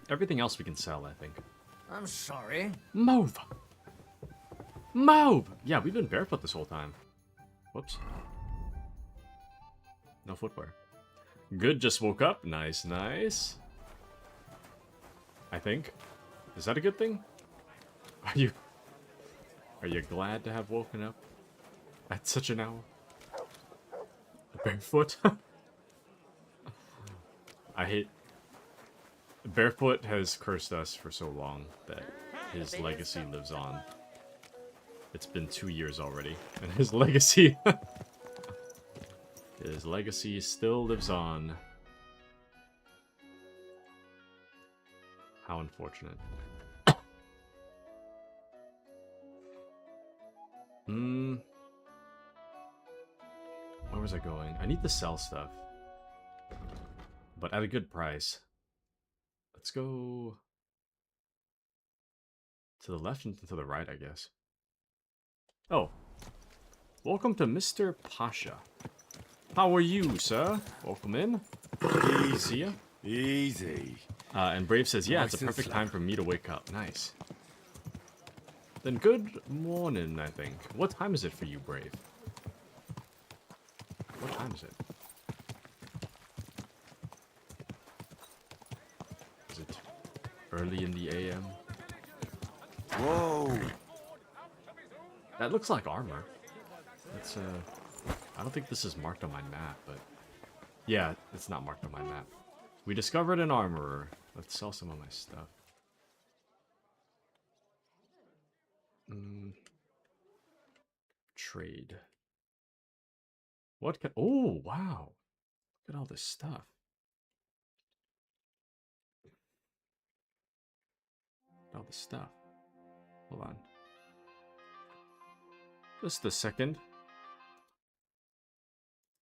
Speaker 1: Everything else we can sell, I think.
Speaker 7: I'm sorry.
Speaker 1: Mauve! Mauve! Yeah, we've been barefoot this whole time. Whoops. No footwear. Good, just woke up. Nice, nice. I think. Is that a good thing? Are you glad to have woken up at such an hour? Barefoot? I hate... Barefoot has cursed us for so long that his legacy lives on. It's been 2 years already, and his legacy... his legacy still lives on. How unfortunate. Where was I going? I need to sell stuff. But at a good price. Let's go to the left and to the right, I guess. Oh. Welcome to Mr. Pasha. How are you, sir? Welcome in.
Speaker 3: Easy.
Speaker 1: See ya.
Speaker 3: Easy.
Speaker 1: And Brave says, yeah,
Speaker 3: Nice
Speaker 1: it's a
Speaker 3: and
Speaker 1: perfect
Speaker 3: slow.
Speaker 1: time for me to wake up. Nice. Then good morning, I think. What time is it for you, Brave? What time is it? Is it early in the AM?
Speaker 3: Whoa.
Speaker 1: That looks like armor. It's, I don't think this is marked on my map, but... Yeah, it's not marked on my map. We discovered an armorer. Let's sell some of my stuff. Trade. What can... Oh, wow. Look at all this stuff. Look at all this stuff. Hold on. Just a second.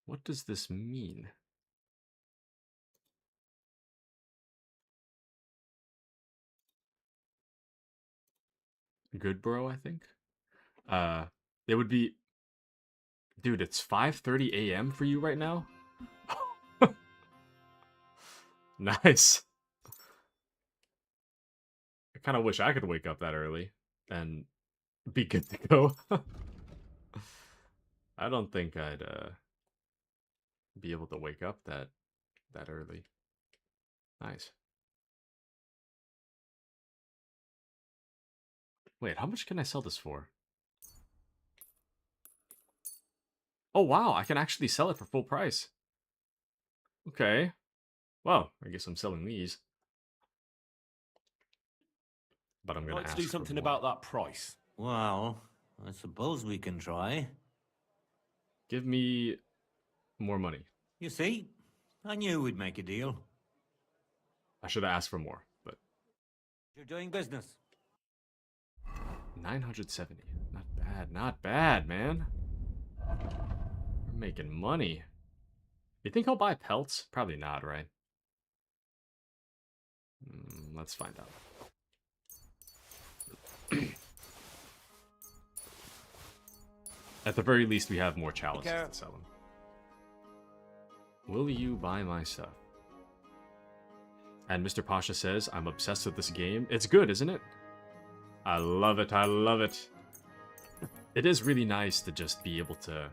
Speaker 1: What does this mean? Good bro, I think. It would be... Dude, it's 5:30 a.m. for you right now? Nice. I kind of wish I could wake up that early and be good to go. I don't think I'd be able to wake up that early. Nice. Wait, how much can I sell this for? Oh wow, I can actually sell it for full price. Okay. Well, I guess I'm selling these. But I'm gonna
Speaker 10: Like to
Speaker 1: ask
Speaker 10: do
Speaker 1: for
Speaker 10: something
Speaker 1: more.
Speaker 10: about that price.
Speaker 11: Well, I suppose we can try.
Speaker 1: Give me more money.
Speaker 11: You see, I knew we'd make a deal.
Speaker 1: I should have asked for more, but
Speaker 11: You're doing business.
Speaker 1: 970. Not bad, not bad, man. We're making money. You think he'll buy pelts? Probably not, right? Let's find out. At the very least, we have more chalices to sell them. Will you buy my stuff? And Mr. Pasha says, I'm obsessed with this game. It's good, isn't it? I love it, I love it. It is really nice to just be able to,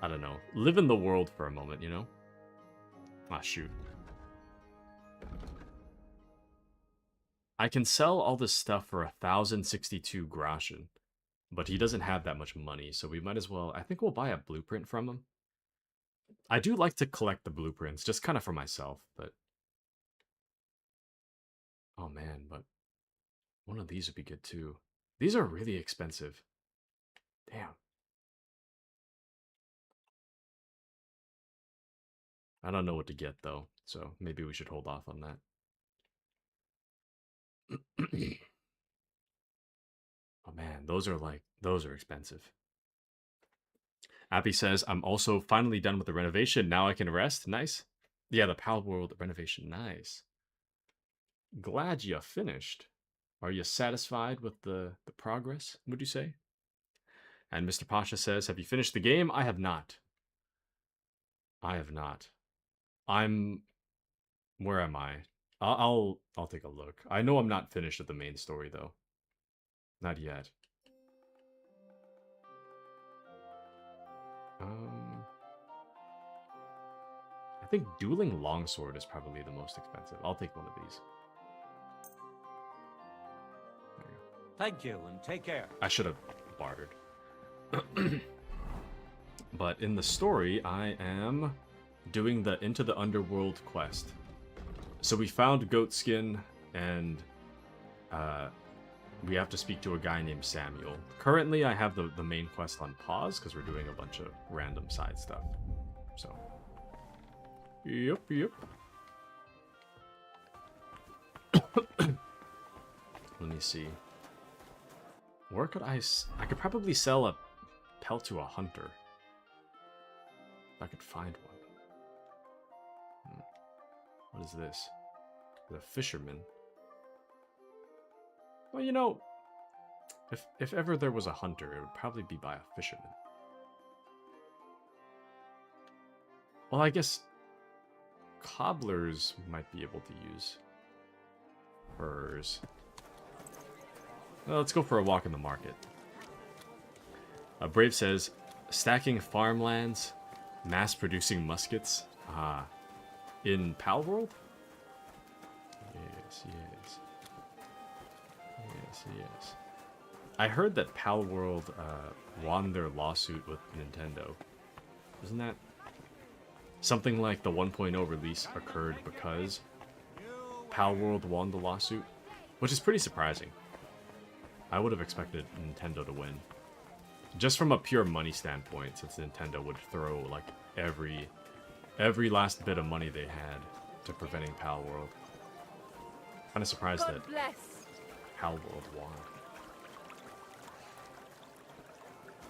Speaker 1: I don't know, live in the world for a moment, you know? Ah, shoot. I can sell all this stuff for 1,062 groschen. But he doesn't have that much money, so we might as well... I think we'll buy a blueprint from him. I do like to collect the blueprints, just kind of for myself, but... Oh man, but... One of these would be good too. These are really expensive. Damn. I don't know what to get, though, so maybe we should hold off on that. Oh man, those are expensive. Abby says, I'm also finally done with the renovation. Now I can rest. Nice. Yeah, the Pal World renovation. Nice. Glad you finished. Are you satisfied with the progress, would you say? And Mr. Pasha says, have you finished the game? I have not. I have not. Where am I? I'll take a look. I know I'm not finished with the main story, though. Not yet. I think Dueling Longsword is probably the most expensive. I'll take one of these. There you go.
Speaker 11: Thank you, and take care.
Speaker 1: I should have bartered. But in the story, I am doing the Into the Underworld quest. So we found Goatskin, and we have to speak to a guy named Samuel. Currently, I have the main quest on pause, because we're doing a bunch of random side stuff. So... Yep. Let me see. Where could I could probably sell a pelt to a hunter. If I could find one. What is this? The fisherman. Well, you know, if ever there was a hunter, it would probably be by a fisherman. Well, I guess cobblers might be able to use furs. Well, let's go for a walk in the market. Brave says, stacking farmlands, mass-producing muskets. In Pal World? Yes. I heard that Pal World won their lawsuit with Nintendo. Isn't that... Something like the 1.0 release occurred because Pal World won the lawsuit, which is pretty surprising. I would have expected Nintendo to win. Just from a pure money standpoint, since Nintendo would throw like every last bit of money they had to preventing Pal World. Kind of surprised that Pal World won.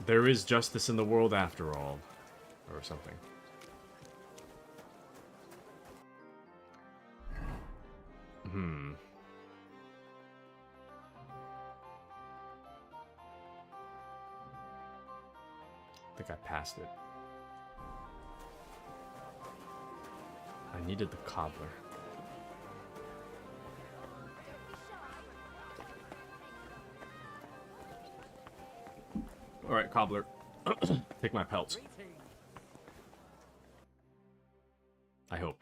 Speaker 1: There is justice in the world after all, or something. I think I passed it. I needed the cobbler. Alright, cobbler. Take my pelts. I hope.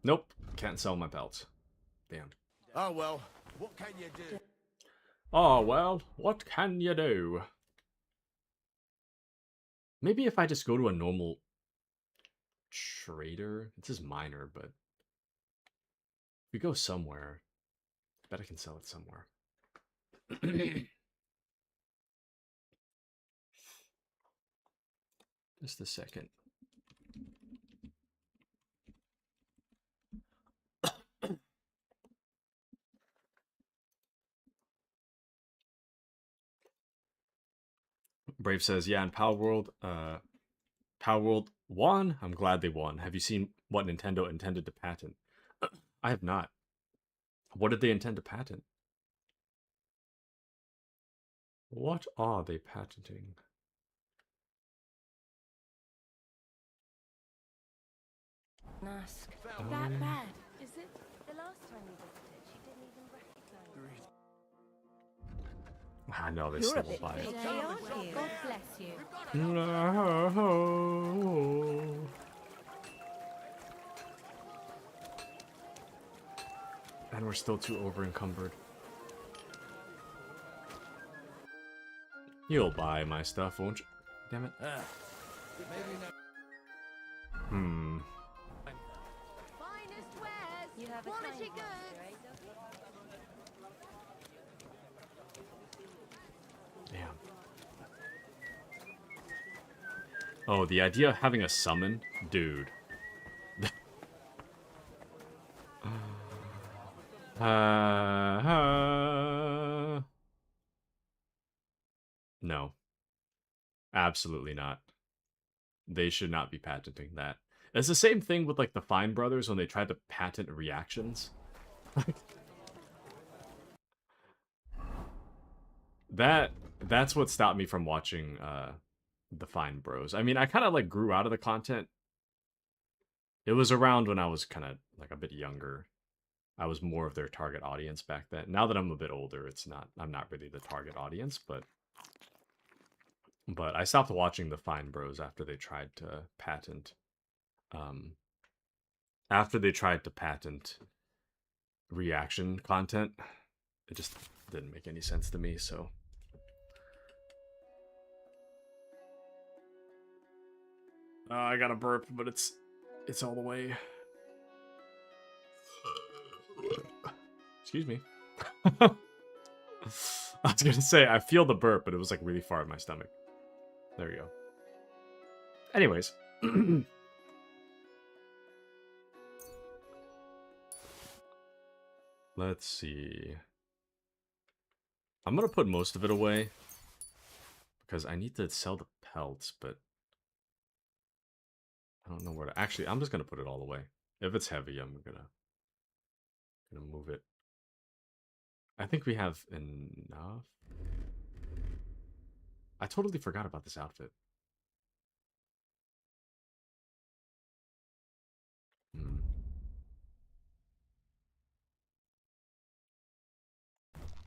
Speaker 1: Nope. Can't sell my pelts. Damn.
Speaker 2: Oh well, what can you do?
Speaker 1: Oh, well, what can you do? Maybe if I just go to a normal trader. It says minor, but if we go somewhere, I bet I can sell it somewhere. Just a second. Brave says, yeah, in Power World won. I'm glad they won. Have you seen what Nintendo intended to patent? I have not. What did they intend to patent? What are they patenting?
Speaker 10: Ask. That bad, is it? The last time we visited, she didn't even recognize me.
Speaker 1: I know they
Speaker 10: You're
Speaker 1: still
Speaker 10: a
Speaker 1: will
Speaker 10: bit
Speaker 1: buy it.
Speaker 10: busy, aren't you? God bless you.
Speaker 1: No. And we're still too over encumbered. You'll buy my stuff, won't you? Damn it. Hmm.
Speaker 10: Finest wares. You have quality goods.
Speaker 1: Damn. Oh, the idea of having a summon? Dude. No. Absolutely not. They should not be patenting that. It's the same thing with like the Fine Brothers when they tried to patent reactions. That's what stopped me from watching the Fine Bros. I mean, I kind of like grew out of the content. It was around when I was kind of like a bit younger. I was more of their target audience back then. Now that I'm a bit older, I'm not really the target audience, but I stopped watching the Fine Bros after they tried to patent reaction content. It just didn't make any sense to me, so I got a burp, but it's all the way. Excuse me. I was gonna say, I feel the burp, but it was like really far in my stomach. There we go. Anyways. Let's see. I'm gonna put most of it away because I need to sell the pelts, but I don't know where to. Actually, I'm just gonna put it all away. If it's heavy, I'm gonna move it. I think we have enough. I totally forgot about this outfit.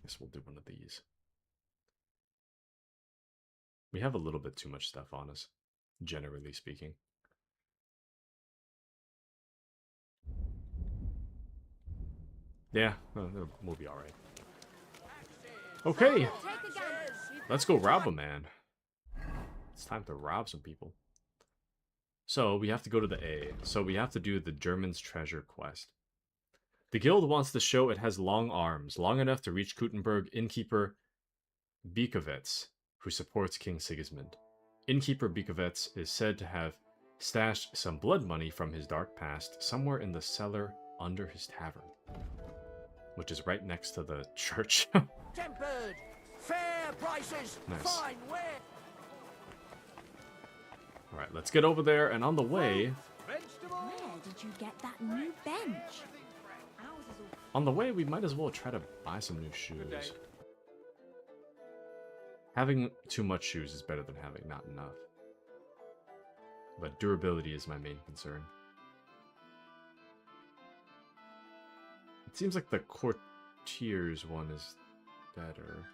Speaker 1: Guess we'll do one of these. We have a little bit too much stuff on us, generally speaking. Yeah, we'll be alright. Okay, let's go rob a man. It's time to rob some people. So, we have to go to the A. So, we have to do the German's Treasure quest. The guild wants to show it has long arms, long enough to reach Kuttenberg innkeeper Biekovets, who supports King Sigismund. Innkeeper Biekovets is said to have stashed some blood money from his dark past somewhere in the cellar under his tavern, which is right next to the church.
Speaker 7: Tempered, fair prices,
Speaker 1: Nice.
Speaker 7: fine wear.
Speaker 1: Alright, let's get over there, and on the way...
Speaker 10: Where did you get that new bench?
Speaker 1: On the way, we might as well try to buy some new shoes. Having too much shoes is better than having not enough. But durability is my main concern. It seems like the Courtier's one is better.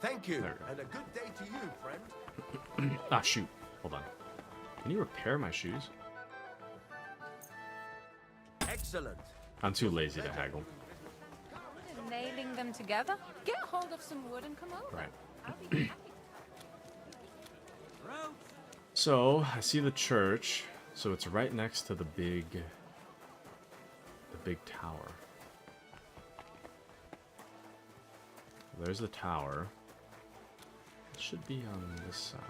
Speaker 2: Thank you, and a good day to you, friend.
Speaker 1: Ah, shoot. Hold on. Can you repair my shoes?
Speaker 2: Excellent.
Speaker 1: I'm too lazy to haggle.
Speaker 10: Nailing them together? Get hold of some wood and come over.
Speaker 1: Right.
Speaker 10: I'll be happy.
Speaker 1: So, I see the church. So it's right next to the big tower. There's the tower. It should be on this side.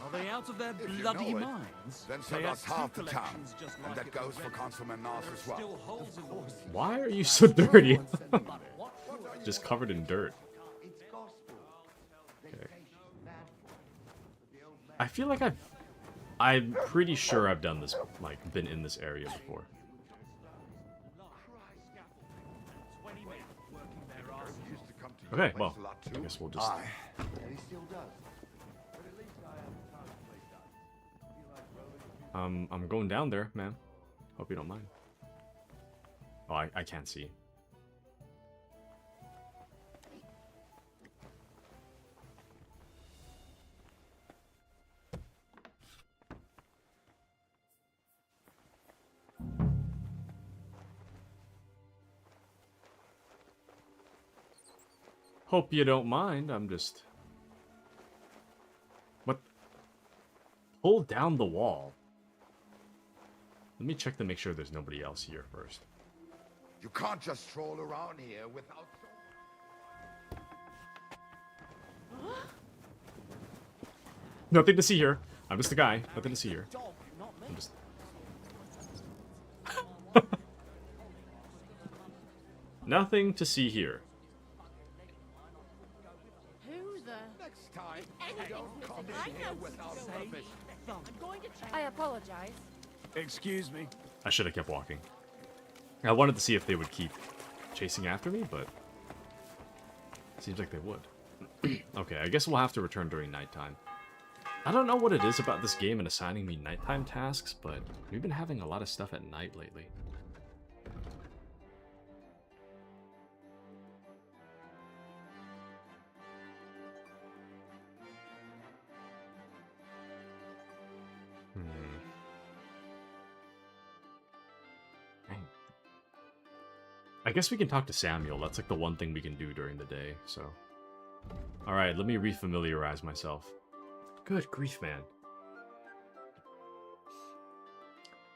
Speaker 12: Are they out of their
Speaker 2: If you
Speaker 12: bloody
Speaker 2: know it,
Speaker 12: minds?
Speaker 2: then so
Speaker 12: They
Speaker 2: does
Speaker 12: have
Speaker 2: half
Speaker 12: two
Speaker 2: the town.
Speaker 12: collections just
Speaker 2: And
Speaker 12: like
Speaker 2: that
Speaker 12: it
Speaker 2: goes for
Speaker 12: already.
Speaker 2: Councilman Nass
Speaker 12: There are
Speaker 2: as well.
Speaker 12: still holes in the walls.
Speaker 1: Why are you so dirty? Just covered in dirt. Okay. I feel like I'm pretty sure I've done this, like, been in this area before. Okay, well, I guess we'll just... I'm going down there, man. Hope you don't mind. Oh, I can't see. Hope you don't mind, I'm just... What? Pull down the wall. Let me check to make sure there's nobody else here first.
Speaker 2: You can't just stroll around here without...
Speaker 1: Nothing to see here. I'm just a guy. Nothing to see here. I'm just... Nothing to see here.
Speaker 10: Who the...
Speaker 2: Next time,
Speaker 10: Anything's
Speaker 2: don't come
Speaker 10: missing. I
Speaker 2: in here
Speaker 10: know
Speaker 2: without
Speaker 10: who's
Speaker 2: permission.
Speaker 10: I'm going to check. I apologize.
Speaker 12: Excuse me.
Speaker 1: I should have kept walking. I wanted to see if they would keep chasing after me, but... Seems like they would. Okay, I guess we'll have to return during nighttime. I don't know what it is about this game and assigning me nighttime tasks, but we've been having a lot of stuff at night lately. Dang. I guess we can talk to Samuel. That's like the one thing we can do during the day, so... Alright, let me refamiliarize myself. Good grief, man.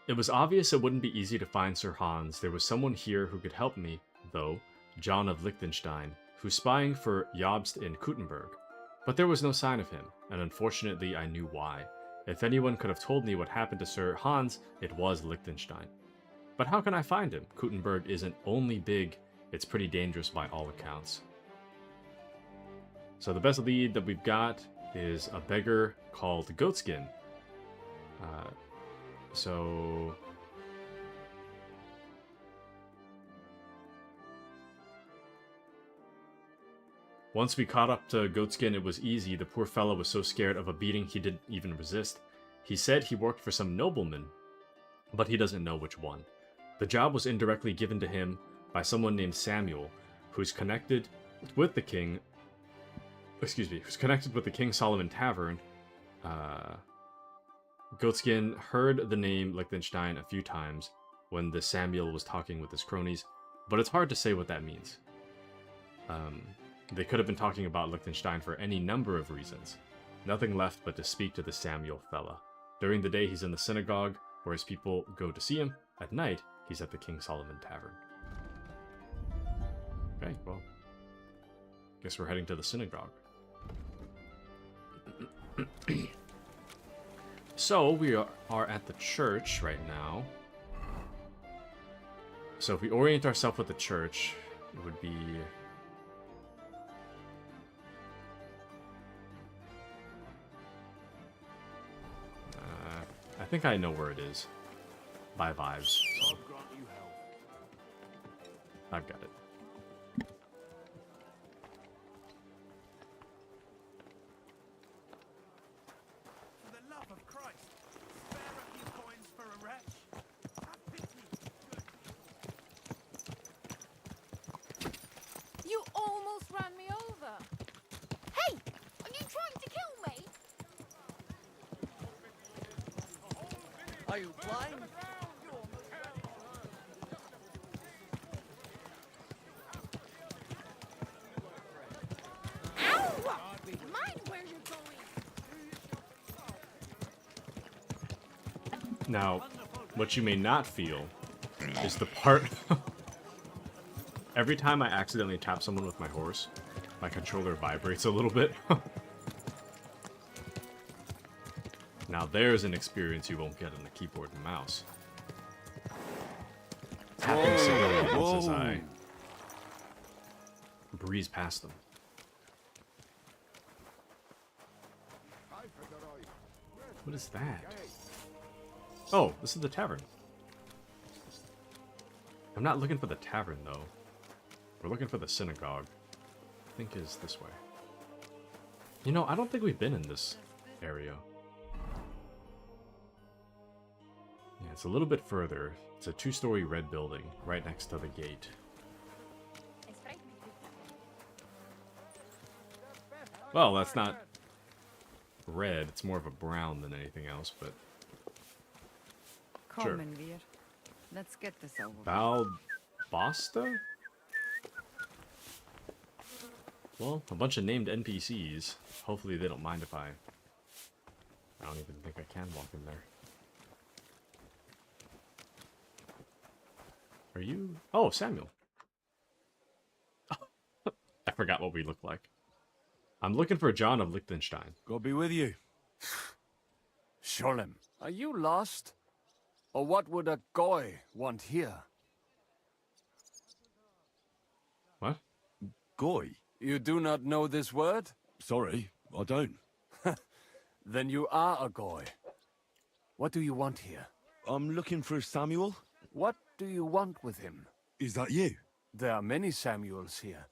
Speaker 1: It was obvious it wouldn't be easy to find Sir Hans. There was someone here who could help me, though, John of Liechtenstein, who's spying for Jobst in Kuttenberg. But there was no sign of him, and unfortunately I knew why. If anyone could have told me what happened to Sir Hans, it was Liechtenstein. But how can I find him? Kuttenberg isn't only big, it's pretty dangerous by all accounts. So the best lead that we've got is a beggar called Goatskin. So... Once we caught up to Goatskin, it was easy. The poor fellow was so scared of a beating he didn't even resist. He said he worked for some nobleman, but he doesn't know which one. The job was indirectly given to him by someone named Samuel, who's connected with the king... who's connected with the King Solomon Tavern. Goatskin heard the name Liechtenstein a few times when the Samuel was talking with his cronies, but it's hard to say what that means. They could have been talking about Liechtenstein for any number of reasons. Nothing left but to speak to the Samuel fella. During the day, he's in the synagogue, where his people go to see him. At night, he's at the King Solomon Tavern. Okay, well, guess we're heading to the synagogue. So, we are at the church right now. So if we orient ourselves with the church, it would be... think I know where it is. By vibes. So. I've got it.
Speaker 5: For the love of Christ, spare a few coins for a wretch. Have pity.
Speaker 10: You almost ran me over. Hey! Are you trying to kill me?
Speaker 7: Are you blind?
Speaker 10: Mind where you're going.
Speaker 1: Now, what you may not feel is the part... Every time I accidentally tap someone with my horse, my controller vibrates a little bit. Now there's an experience you won't get on the keyboard and mouse. Tapping civilians as I breeze past them. What is that? Oh, this is the tavern. I'm not looking for the tavern, though. We're looking for the synagogue. I think is this way. You know, I don't think we've been in this area. Yeah, it's a little bit further. It's a 2-story red building right next to the gate. Well, that's not red. It's more of a brown than anything else, but...
Speaker 13: Come
Speaker 1: Sure.
Speaker 13: in, Veer. Let's get this over with.
Speaker 1: Balbasta? Well, a bunch of named NPCs. Hopefully they don't mind if I don't even think I can walk in there. Are you... Oh, Samuel. I forgot what we look like. I'm looking for John of Liechtenstein.
Speaker 3: God be with you.
Speaker 12: Sholem, are you lost? Or what would a goy want here?
Speaker 1: What?
Speaker 3: Goy?
Speaker 12: You do not know this word?
Speaker 3: Sorry, I don't.
Speaker 12: Then you are a goy. What do you want here?
Speaker 3: I'm looking for Samuel.
Speaker 12: What do you want with him?
Speaker 3: Is that you?
Speaker 12: There are many Samuels here.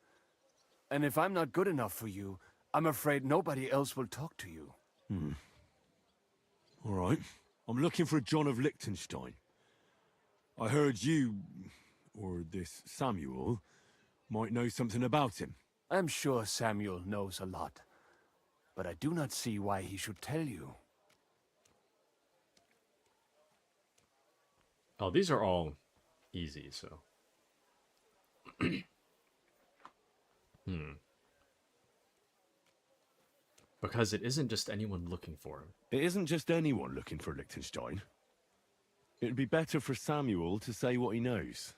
Speaker 12: And if I'm not good enough for you, I'm afraid nobody else will talk to you.
Speaker 3: All right. I'm looking for John of Liechtenstein. I heard you, or this Samuel, might know something about him.
Speaker 12: I'm sure Samuel knows a lot. But I do not see why he should tell you.
Speaker 1: Oh, these are all easy, so... Because it isn't just anyone looking for him.
Speaker 3: It isn't just anyone looking for Liechtenstein. It'd be better for Samuel to say what he knows,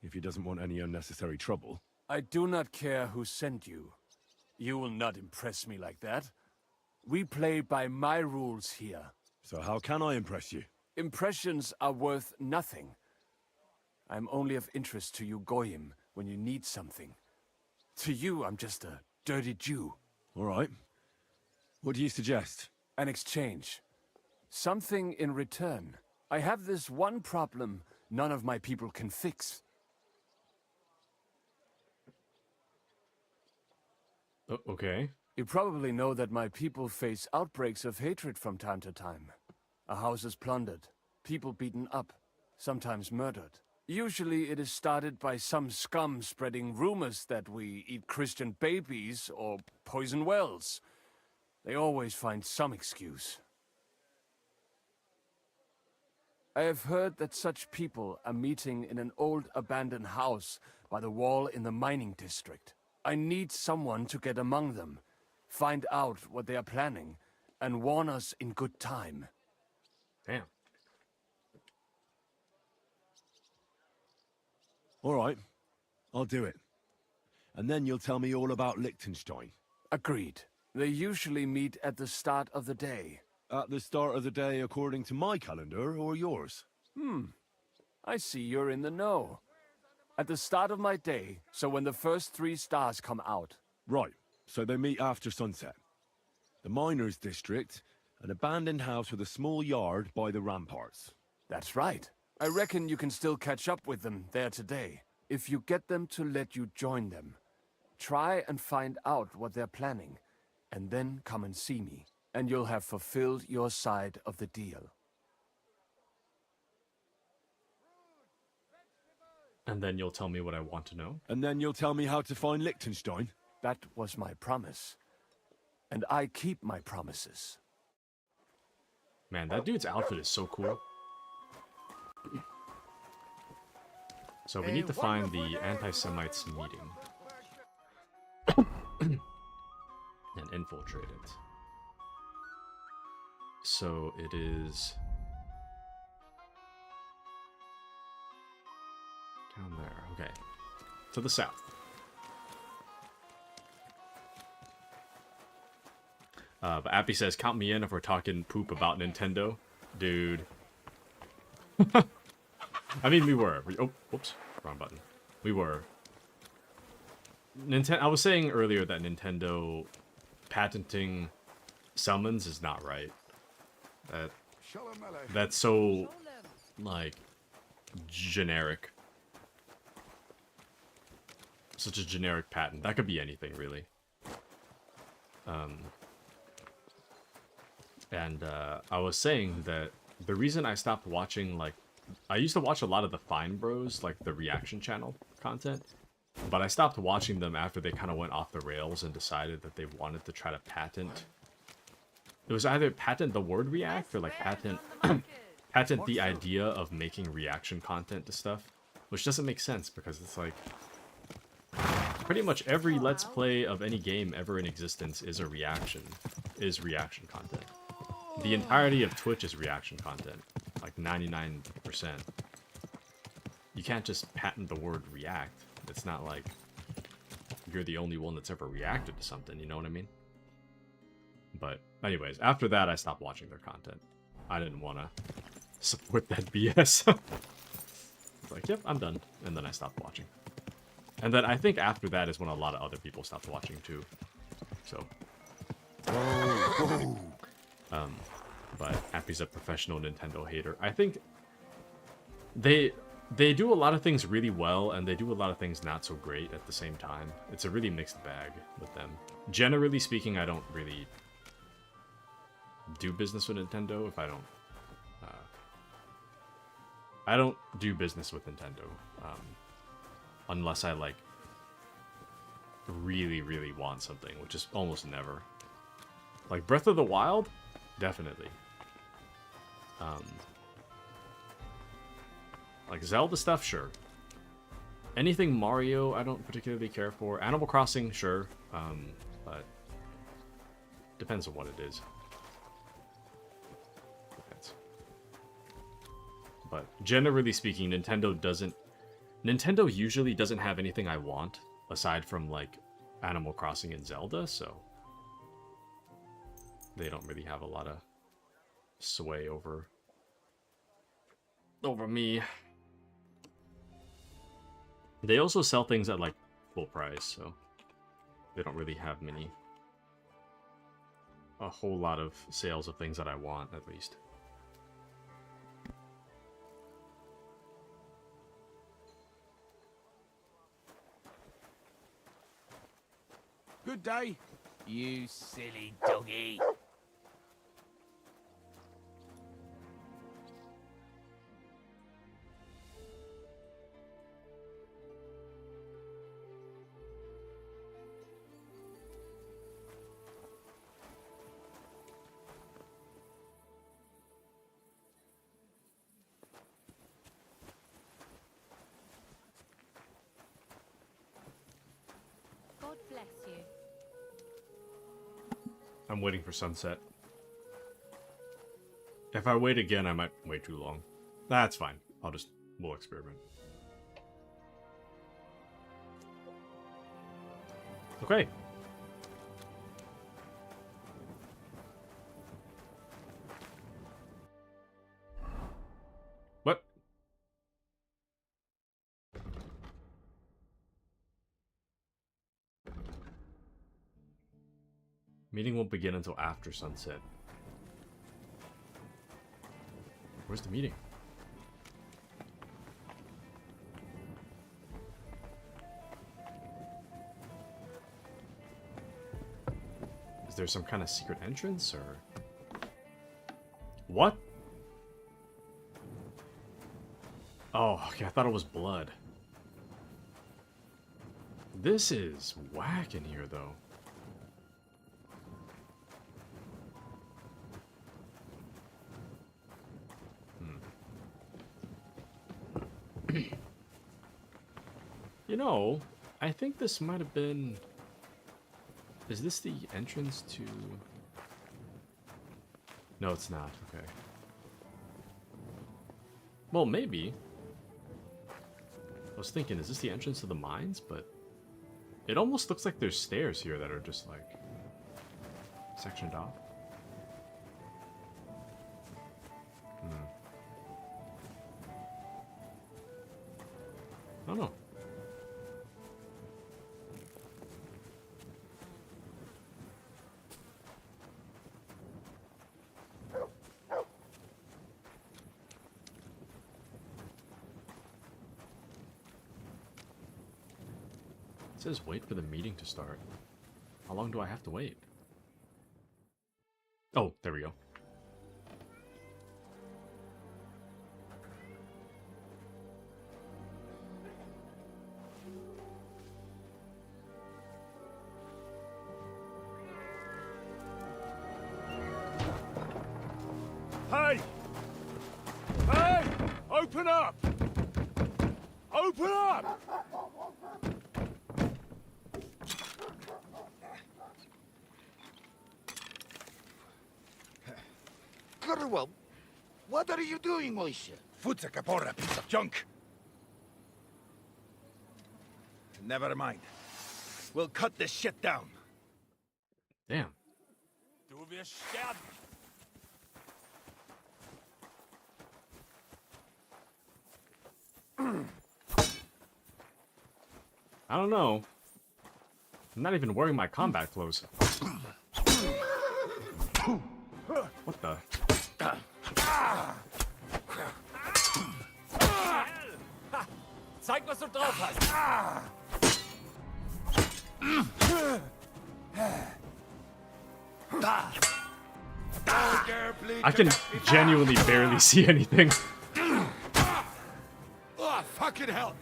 Speaker 3: if he doesn't want any unnecessary trouble.
Speaker 12: I do not care who sent you. You will not impress me like that. We play by my rules here.
Speaker 3: So how can I impress you?
Speaker 12: Impressions are worth nothing. I'm only of interest to you Goyim when you need something. To you, I'm just a dirty Jew.
Speaker 3: All right. What do you suggest?
Speaker 12: An exchange. Something in return. I have this one problem none of my people can fix.
Speaker 1: Okay.
Speaker 12: You probably know that my people face outbreaks of hatred from time to time. A house is plundered, people beaten up, sometimes murdered. Usually it is started by some scum spreading rumors that we eat Christian babies or poison wells. They always find some excuse. I have heard that such people are meeting in an old abandoned house by the wall in the mining district. I need someone to get among them, find out what they are planning, and warn us in good time.
Speaker 1: Damn.
Speaker 3: All right. I'll do it. And then you'll tell me all about Liechtenstein.
Speaker 12: Agreed. They usually meet at the start of the day.
Speaker 3: At the start of the day according to my calendar or yours?
Speaker 12: I see you're in the know. At the start of my day, so when the first 3 stars come out.
Speaker 3: Right. So they meet after sunset. The miners' district An abandoned house with a small yard by the ramparts.
Speaker 12: That's right. I reckon you can still catch up with them there today, if you get them to let you join them. Try and find out what they're planning, and then come and see me, and you'll have fulfilled your side of the deal.
Speaker 1: And then you'll tell me what I want to know?
Speaker 3: And then you'll tell me how to find Liechtenstein?
Speaker 12: That was my promise. And I keep my promises.
Speaker 1: Man, that dude's outfit is so cool. So we need to find the anti-Semites meeting. And infiltrate it. So it is... down there, okay. To the south. But Appy says, count me in if we're talking poop about Nintendo. Dude. I mean, we were. Oh, whoops. Wrong button. We were. I was saying earlier that Nintendo patenting summons is not right. That's so, like, generic. Such a generic patent. That could be anything, really. I was saying that the reason I stopped watching, like, I used to watch a lot of the Fine Bros, like the reaction channel content, but I stopped watching them after they kind of went off the rails and decided that they wanted to try to patent. It was either patent the word react or like patent the idea of making reaction content to stuff, which doesn't make sense because it's like pretty much every Let's Play of any game ever in existence is reaction content. The entirety of Twitch is reaction content, like 99%. You can't just patent the word react. It's not like you're the only one that's ever reacted to something, you know what I mean? But anyways, after that I stopped watching their content. I didn't want to support that BS. It's like, yep, I'm done. And then I stopped watching. And then I think after that is when a lot of other people stopped watching too. So. But Appy's a professional Nintendo hater. I think they do a lot of things really well, and they do a lot of things not so great at the same time. It's a really mixed bag with them. Generally speaking, I don't really do business with Nintendo if I don't do business with Nintendo unless I like really, really want something, which is almost never. Like Breath of the Wild, definitely. Like Zelda stuff, sure. Anything Mario, I don't particularly care for. Animal Crossing, sure. But depends on what it is. Depends. But generally speaking, Nintendo usually doesn't have anything I want aside from like Animal Crossing and Zelda, so they don't really have a lot of sway over me. They also sell things at like full price, so they don't really have a whole lot of sales of things that I want, at least.
Speaker 5: Good day, you silly doggy.
Speaker 10: God bless you.
Speaker 1: I'm waiting for sunset. If I wait again, I might wait too long. That's fine. We'll experiment. Okay. What? Meeting won't begin until after sunset. Where's the meeting? Is there some kind of secret entrance, or... What? Oh, okay, I thought it was blood. This is whack in here, though. You know, I think this might have been... Is this the entrance to... No, it's not. Okay. Well, maybe. I was thinking, is this the entrance to the mines? But it almost looks like there's stairs here that are just like sectioned off. I don't know. It says wait for the meeting to start. How long do I have to wait? Oh, there we go.
Speaker 3: Hey! Hey! Open up! Open up!
Speaker 2: Well, what are you doing, Moishe?
Speaker 14: Futsa Capora, piece of junk. Never mind. We'll cut this shit down.
Speaker 1: Damn.
Speaker 3: Du wirst sterben.
Speaker 1: I don't know. I'm not even wearing my combat clothes. What the?
Speaker 11: Zeig, was du drauf hast.
Speaker 1: I can genuinely barely see anything.
Speaker 4: Oh, fucking hell.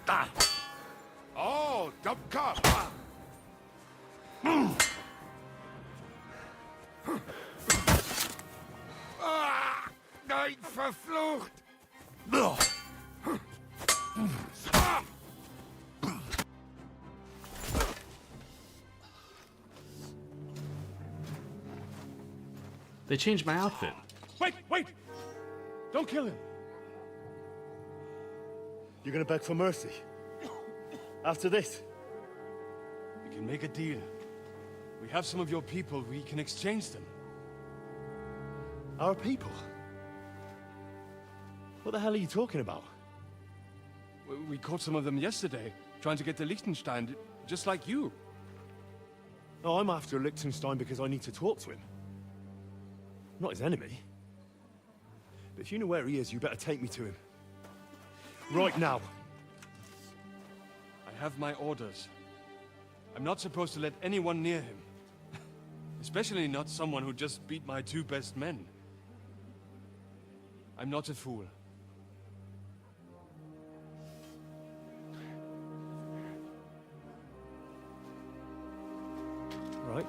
Speaker 4: Oh, dumb cop. Nein, verflucht.
Speaker 1: They changed my outfit.
Speaker 3: Wait, wait! Don't kill him. You're gonna beg for mercy. After this. We can make a deal. We have some of your people, we can exchange them. Our people? What the hell are you talking about? We caught some of them yesterday, trying to get to Liechtenstein, just like you. No, I'm after Liechtenstein because I need to talk to him. I'm not his enemy. But if you know where he is, you better take me to him. Right now. I have my orders. I'm not supposed to let anyone near him. Especially not someone who just beat my 2 best men. I'm not a fool. Right.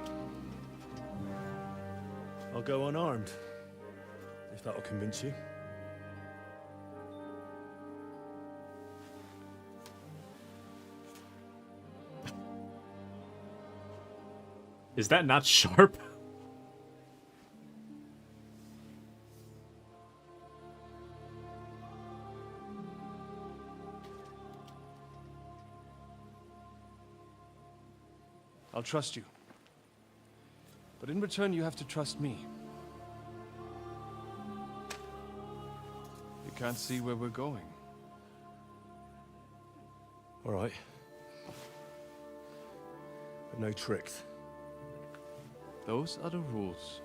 Speaker 3: I'll go unarmed. If that'll convince you.
Speaker 1: Is that not sharp?
Speaker 3: I'll trust you. But in return, you have to trust me. You can't see where we're going. All right. But no tricks. Those are the rules.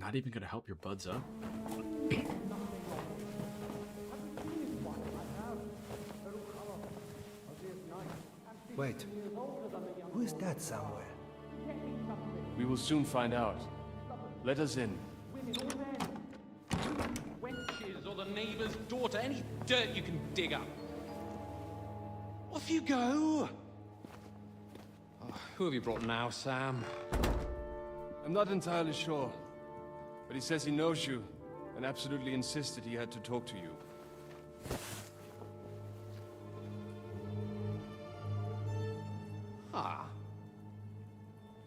Speaker 1: Not even gonna help your buds up?
Speaker 2: Wait. Who is that somewhere?
Speaker 12: We will soon find out. Let us in.
Speaker 15: Wenches or the neighbour's daughter, any dirt you can dig up. Off you go! Oh, who have you brought now, Sam?
Speaker 12: I'm not entirely sure, but he says he knows you and absolutely insisted he had to talk to you.
Speaker 15: Ah.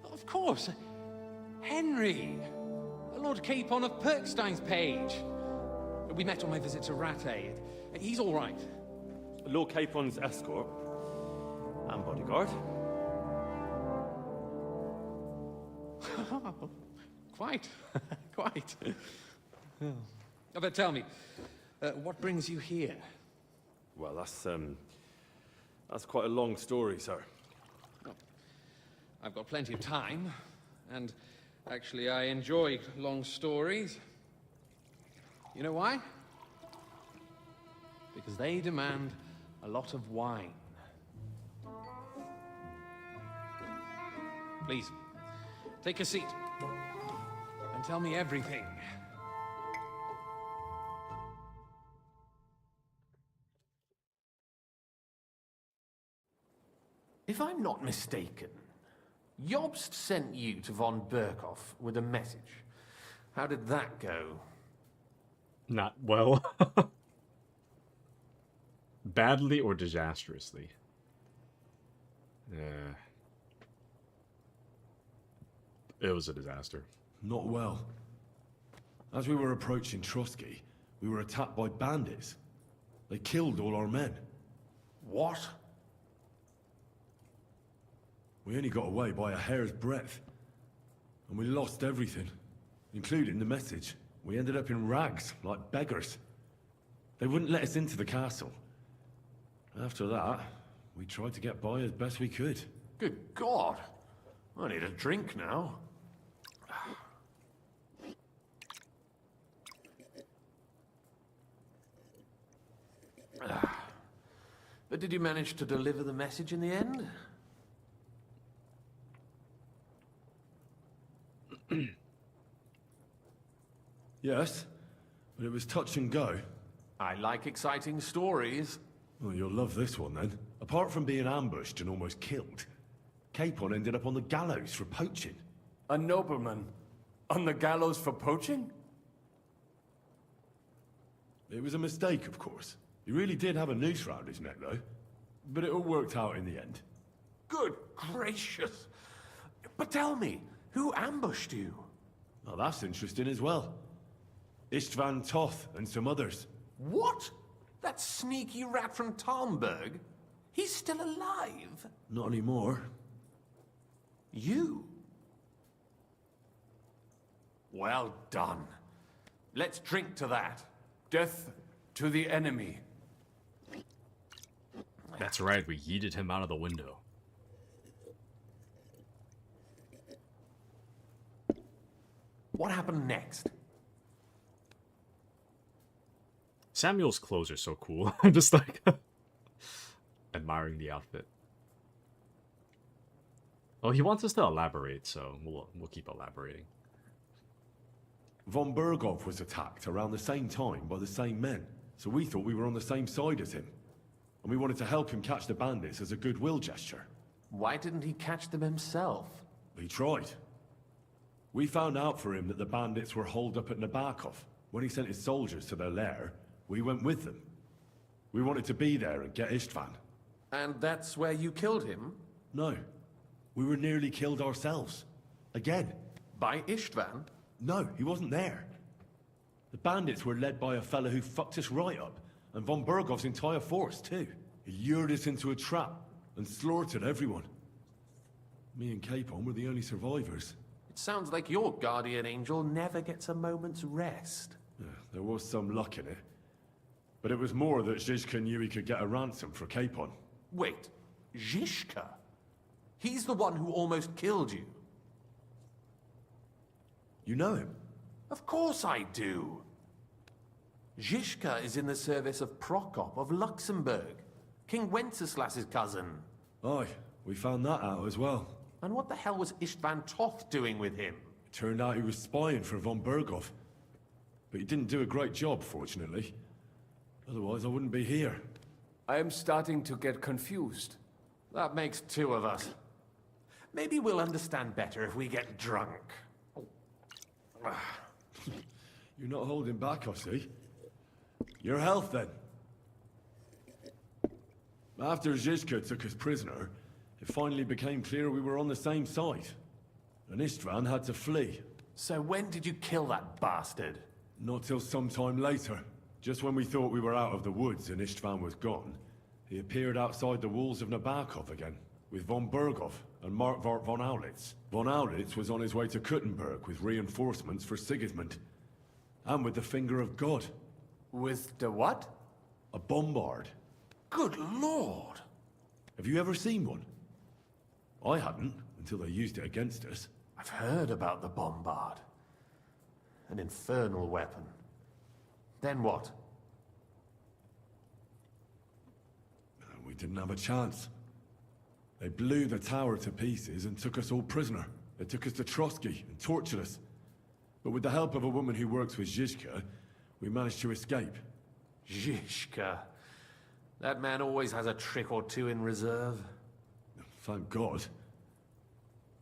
Speaker 15: Of course. Henry. Lord Capon of Perkstein's page. We met on my visit to Rattay. He's all right.
Speaker 16: Lord Capon's escort and bodyguard.
Speaker 15: Quite. Quite. But tell me, what brings you here?
Speaker 16: Well, that's quite a long story, sir.
Speaker 15: I've got plenty of time, and actually I enjoy long stories. You know why? Because they demand a lot of wine. Please, take a seat and tell me everything.
Speaker 5: If I'm not mistaken, Jobst sent you to von Berkhoff with a message. How did that go?
Speaker 1: Not well. Badly or disastrously? It was a disaster.
Speaker 3: Not well. As we were approaching Trotsky, we were attacked by bandits. They killed all our men.
Speaker 5: What?
Speaker 3: We only got away by a hair's breadth. And we lost everything, including the message. We ended up in rags, like beggars. They wouldn't let us into the castle. After that, we tried to get by as best we could.
Speaker 5: Good God! I need a drink now. But did you manage to deliver the message in the end?
Speaker 3: Yes, but it was touch and go.
Speaker 5: I like exciting stories.
Speaker 3: Well, you'll love this one then. Apart from being ambushed and almost killed, Capon ended up on the gallows for poaching.
Speaker 12: A nobleman on the gallows for poaching?
Speaker 3: It was a mistake, of course. He really did have a noose round his neck, though. But it all worked out in the end.
Speaker 5: Good gracious! But tell me, who ambushed you?
Speaker 3: Well, that's interesting as well. Istvan Toth and some others.
Speaker 5: What? That sneaky rat from Talmberg? He's still alive?
Speaker 3: Not anymore.
Speaker 5: You? Well done. Let's drink to that.
Speaker 12: Death to the enemy.
Speaker 1: That's right, we yeeted him out of the window.
Speaker 5: What happened next?
Speaker 1: Samuel's clothes are so cool. I'm just like admiring the outfit. Oh, he wants us to elaborate, so we'll keep elaborating.
Speaker 3: Von Berghoff was attacked around the same time by the same men, so we thought we were on the same side as him. And we wanted to help him catch the bandits as a goodwill gesture.
Speaker 5: Why didn't he catch them himself?
Speaker 3: He tried. We found out for him that the bandits were holed up at Nabokov. When he sent his soldiers to their lair, we went with them. We wanted to be there and get Istvan.
Speaker 5: And that's where you killed him?
Speaker 3: No. We were nearly killed ourselves. Again.
Speaker 5: By Istvan?
Speaker 3: No, he wasn't there. The bandits were led by a fella who fucked us right up, and von Berghoff's entire force, too. He lured us into a trap and slaughtered everyone. Me and Capon were the only survivors.
Speaker 5: It sounds like your guardian angel never gets a moment's rest.
Speaker 3: Yeah, there was some luck in it. But it was more that Zizka knew he could get a ransom for Capon.
Speaker 5: Wait, Zizka? He's the one who almost killed you.
Speaker 3: You know him?
Speaker 5: Of course I do. Zhishka is in the service of Prokop of Luxembourg, King Wenceslas's cousin.
Speaker 16: Aye, we found that out as well.
Speaker 5: And what the hell was Istvan Toth doing with him?
Speaker 16: It turned out he was spying for von Berghoff. But he didn't do a great job, fortunately. Otherwise, I wouldn't be here.
Speaker 12: I am starting to get confused.
Speaker 5: That makes two of us. Maybe we'll understand better if we get drunk.
Speaker 16: You're not holding back, I see. Your health, then. After Zhizka took us prisoner, it finally became clear we were on the same side. And Istvan had to flee.
Speaker 5: So when did you kill that bastard?
Speaker 16: Not till some time later. Just when we thought we were out of the woods and Istvan was gone, he appeared outside the walls of Nabokov again, with von Berghoff and Markvart von Aulitz. Von Aulitz was on his way to Kuttenberg with reinforcements for Sigismund. And with the finger of God.
Speaker 5: With the what?
Speaker 16: A bombard.
Speaker 5: Good lord!
Speaker 16: Have you ever seen one? I hadn't, until they used it against us.
Speaker 5: I've heard about the bombard. An infernal weapon. Then what?
Speaker 16: We didn't have a chance. They blew the tower to pieces and took us all prisoner. They took us to Trotsky and tortured us. But with the help of a woman who works with Zhizka, we managed to escape.
Speaker 5: Zhizka. That man always has a trick or two in reserve.
Speaker 16: Thank God.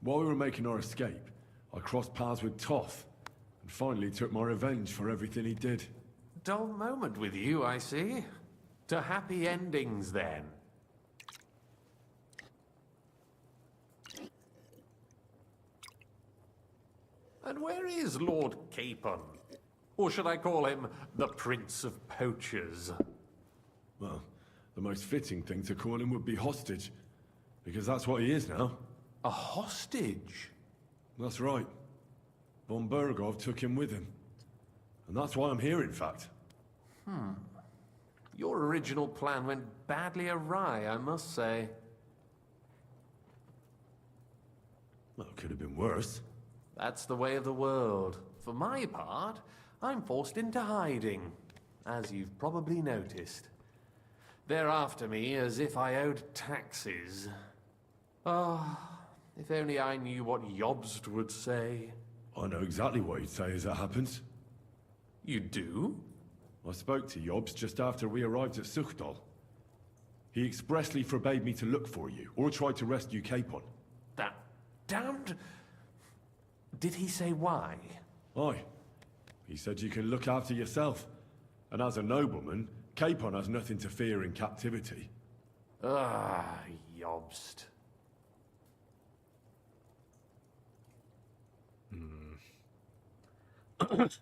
Speaker 16: While we were making our escape, I crossed paths with Toth, and finally took my revenge for everything he did.
Speaker 5: Dull moment with you, I see. To happy endings, then. And where is Lord Capon? Or should I call him the Prince of Poachers?
Speaker 16: Well, the most fitting thing to call him would be hostage, because that's what he is now.
Speaker 5: A hostage?
Speaker 16: That's right. Von Berghoff took him with him. And that's why I'm here, in fact.
Speaker 5: Your original plan went badly awry, I must say.
Speaker 16: Well, it could have been worse.
Speaker 5: That's the way of the world. For my part, I'm forced into hiding, as you've probably noticed. They're after me as if I owed taxes. If only I knew what Jobst would say.
Speaker 16: I know exactly what he'd say as it happens.
Speaker 5: You do?
Speaker 16: I spoke to Jobst just after we arrived at Suchdal. He expressly forbade me to look for you, or try to rescue Capon.
Speaker 5: That damned... Did he say why?
Speaker 16: Aye. He said you can look after yourself. And as a nobleman, Capon has nothing to fear in captivity.
Speaker 5: Jobst.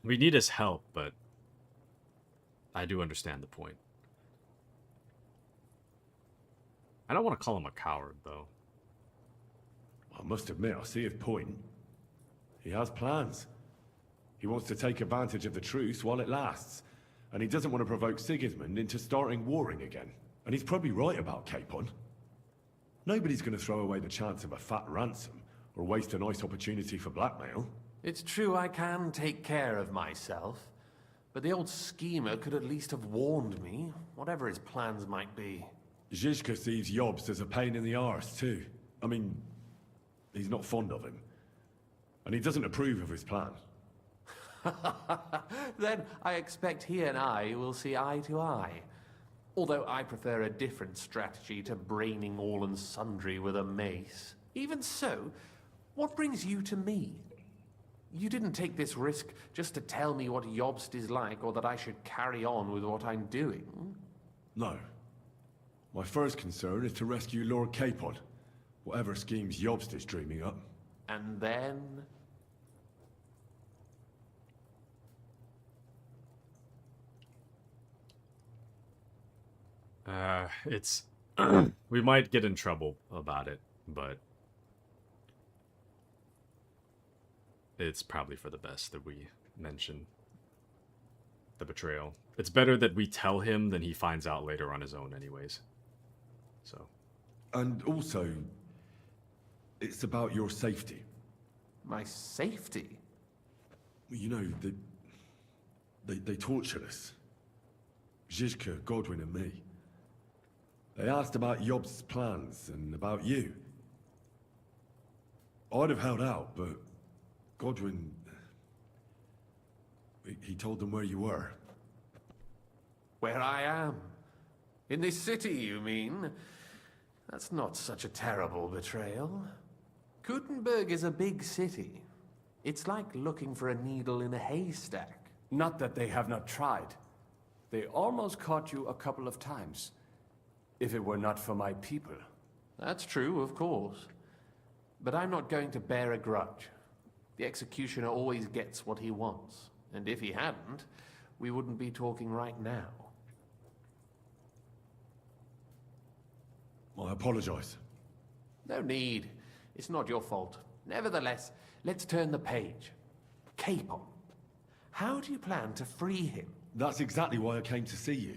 Speaker 1: We need his help, but I do understand the point. I don't want to call him a coward, though.
Speaker 16: I must admit, I see his point. He has plans. He wants to take advantage of the truce while it lasts. And he doesn't want to provoke Sigismund into starting warring again. And he's probably right about Capon. Nobody's going to throw away the chance of a fat ransom, or waste a nice opportunity for blackmail.
Speaker 5: It's true I can take care of myself, but the old schemer could at least have warned me, whatever his plans might be.
Speaker 16: Zhizka sees Jobst as a pain in the arse, too. I mean, he's not fond of him. And he doesn't approve of his plan.
Speaker 5: Then I expect he and I will see eye to eye. Although I prefer a different strategy to braining all and sundry with a mace. Even so, what brings you to me? You didn't take this risk just to tell me what Jobst is like, or that I should carry on with what I'm doing.
Speaker 16: No. My first concern is to rescue Lord Capon, whatever schemes Jobst is dreaming up.
Speaker 5: And then...
Speaker 1: It's... we might get in trouble about it, but... it's probably for the best that we mention the betrayal. It's better that we tell him than he finds out later on his own anyways. So.
Speaker 16: And also, it's about your safety.
Speaker 5: My safety?
Speaker 16: You know, they tortured us. Zizka, Godwin, and me. They asked about Job's plans and about you. I'd have held out, but Godwin... He told them where you were.
Speaker 5: Where I am? In this city, you mean? That's not such a terrible betrayal. Gutenberg is a big city. It's like looking for a needle in a haystack.
Speaker 12: Not that they have not tried. They almost caught you a couple of times. If it were not for my people.
Speaker 5: That's true, of course. But I'm not going to bear a grudge. The executioner always gets what he wants. And if he hadn't, we wouldn't be talking right now.
Speaker 16: I apologize.
Speaker 5: No need. It's not your fault. Nevertheless, let's turn the page. Capon. How do you plan to free him?
Speaker 16: That's exactly why I came to see you.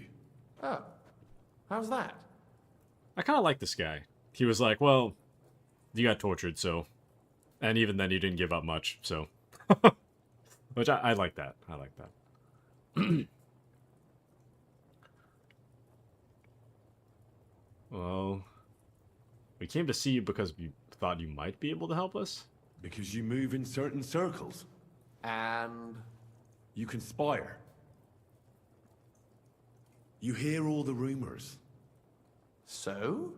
Speaker 5: Oh. How's that?
Speaker 1: I kind of like this guy. He was like, well, you got tortured, so... And even then, you didn't give up much, so... Which I like that. I like that. Well... We came to see you because we thought you might be able to help us?
Speaker 16: Because you move in certain circles.
Speaker 5: And?
Speaker 16: You conspire. You hear all the rumors.
Speaker 5: So?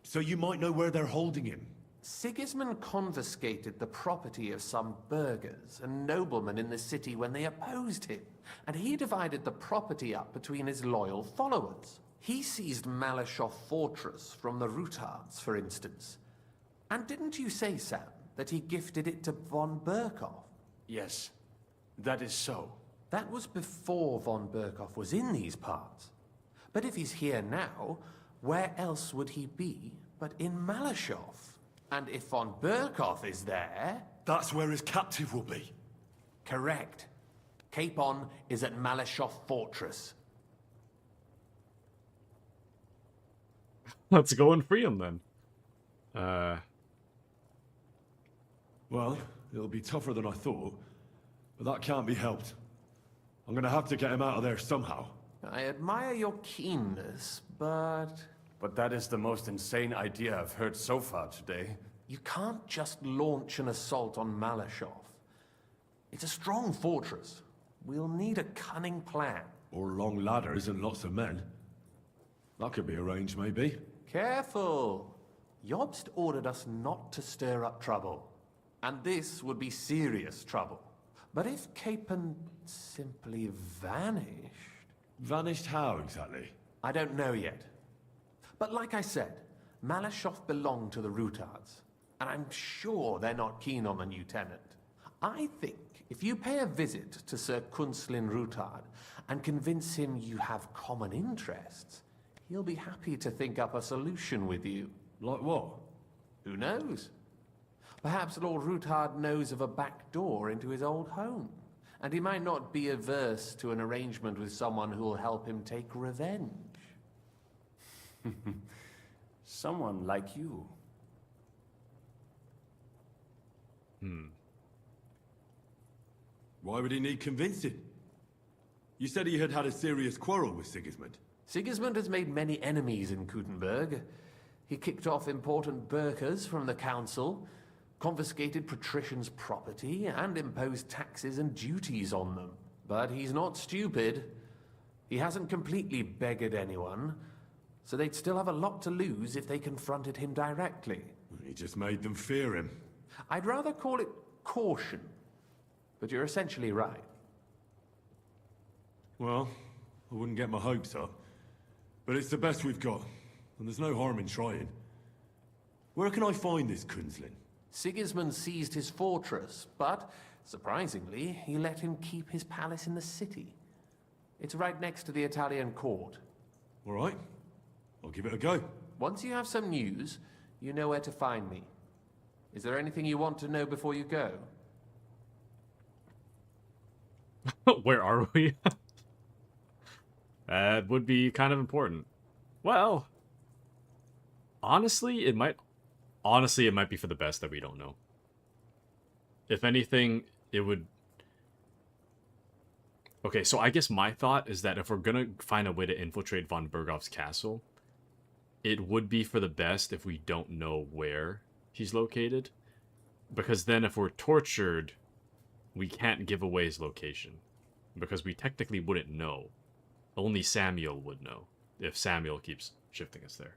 Speaker 16: So you might know where they're holding him.
Speaker 5: Sigismund confiscated the property of some burghers and noblemen in the city when they opposed him, and he divided the property up between his loyal followers. He seized Malashov Fortress from the Rutards, for instance. And didn't you say, Sam, that he gifted it to von Berkhoff?
Speaker 12: Yes, that is so.
Speaker 5: That was before von Berkhoff was in these parts. But if he's here now, where else would he be but in Malashov? And if von Berkhoff is there...
Speaker 16: That's where his captive will be.
Speaker 5: Correct. Capon is at Malashov Fortress.
Speaker 1: Let's go and free him then.
Speaker 16: Well, it'll be tougher than I thought, but that can't be helped. I'm gonna have to get him out of there somehow.
Speaker 5: I admire your keenness, but...
Speaker 12: But that is the most insane idea I've heard so far today.
Speaker 5: You can't just launch an assault on Malashov. It's a strong fortress. We'll need a cunning plan.
Speaker 16: Or long ladders and lots of men. That could be arranged, maybe.
Speaker 5: Careful! Jobst ordered us not to stir up trouble. And this would be serious trouble. But if Capon simply vanished...
Speaker 16: Vanished how, exactly?
Speaker 5: I don't know yet. But like I said, Malashov belonged to the Rutards. And I'm sure they're not keen on the new tenant. I think if you pay a visit to Sir Kunslin Rutard and convince him you have common interests, he'll be happy to think up a solution with you.
Speaker 16: Like what?
Speaker 5: Who knows? Perhaps Lord Rutard knows of a back door into his old home, and he might not be averse to an arrangement with someone who'll help him take revenge.
Speaker 12: Someone like you.
Speaker 16: Why would he need convincing? You said he had had a serious quarrel with Sigismund.
Speaker 5: Sigismund has made many enemies in Gutenberg. He kicked off important burghers from the council, confiscated patricians' property, and imposed taxes and duties on them. But he's not stupid. He hasn't completely beggared anyone, so they'd still have a lot to lose if they confronted him directly.
Speaker 16: He just made them fear him.
Speaker 5: I'd rather call it caution, but you're essentially right.
Speaker 16: Well, I wouldn't get my hopes up, but it's the best we've got, and there's no harm in trying. Where can I find this Kunslin?
Speaker 5: Sigismund seized his fortress, but, surprisingly, he let him keep his palace in the city. It's right next to the Italian court.
Speaker 16: All right, I'll give it a go.
Speaker 5: Once you have some news, you know where to find me. Is there anything you want to know before you go?
Speaker 1: Where are we? That would be kind of important. Well, honestly, it might be for the best that we don't know. If anything, it would Okay, so I guess my thought is that if we're gonna find a way to infiltrate von Bergoff's castle, it would be for the best if we don't know where he's located. Because then if we're tortured, we can't give away his location. Because we technically wouldn't know. Only Samuel would know, if Samuel keeps shifting us there.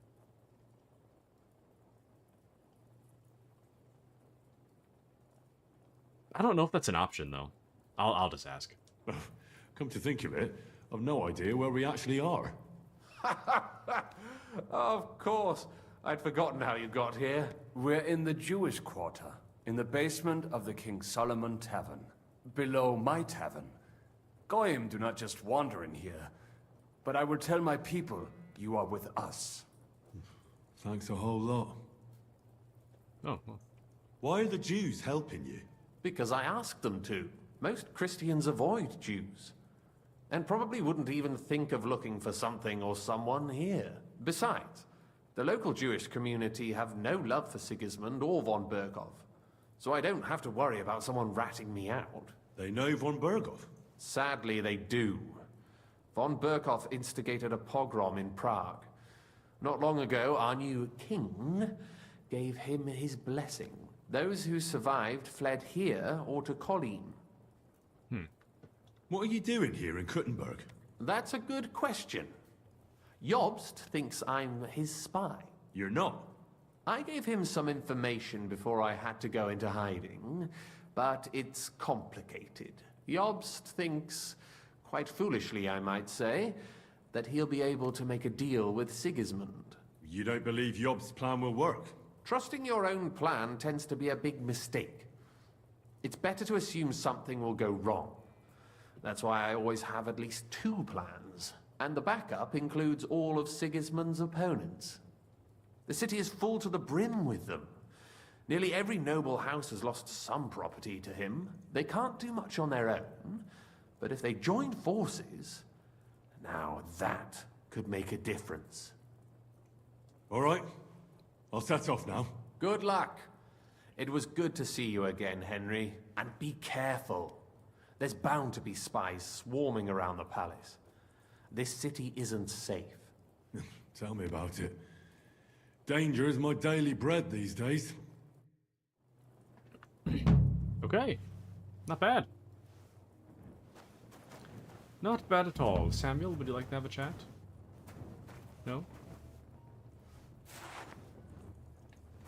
Speaker 1: I don't know if that's an option, though. I'll just ask.
Speaker 16: Come to think of it, I've no idea where we actually are.
Speaker 5: Of course. I'd forgotten how you got here.
Speaker 12: We're in the Jewish quarter, in the basement of the King Solomon Tavern, below my tavern. Goyim do not just wander in here, but I will tell my people you are with us.
Speaker 16: Thanks a whole lot.
Speaker 1: Oh, well.
Speaker 16: Why are the Jews helping you?
Speaker 5: Because I asked them to. Most Christians avoid Jews. And probably wouldn't even think of looking for something or someone here. Besides, the local Jewish community have no love for Sigismund or von Berghoff. So I don't have to worry about someone ratting me out.
Speaker 16: They know von Berghoff?
Speaker 5: Sadly, they do. Von Berghoff instigated a pogrom in Prague. Not long ago, our new king gave him his blessing. Those who survived fled here or to Colleen.
Speaker 16: What are you doing here in Kuttenberg?
Speaker 5: That's a good question. Jobst thinks I'm his spy.
Speaker 16: You're not.
Speaker 5: I gave him some information before I had to go into hiding, but it's complicated. Jobst thinks, quite foolishly I might say, that he'll be able to make a deal with Sigismund.
Speaker 16: You don't believe Jobst's plan will work?
Speaker 5: Trusting your own plan tends to be a big mistake. It's better to assume something will go wrong. That's why I always have at least 2 plans, and the backup includes all of Sigismund's opponents. The city is full to the brim with them. Nearly every noble house has lost some property to him. They can't do much on their own, but if they join forces, now that could make a difference.
Speaker 16: All right. I'll set off now.
Speaker 5: Good luck. It was good to see you again, Henry. And be careful. There's bound to be spies swarming around the palace. This city isn't safe.
Speaker 16: Tell me about it. Danger is my daily bread these days.
Speaker 1: Okay. Not bad. Not bad at all. Samuel, would you like to have a chat? No?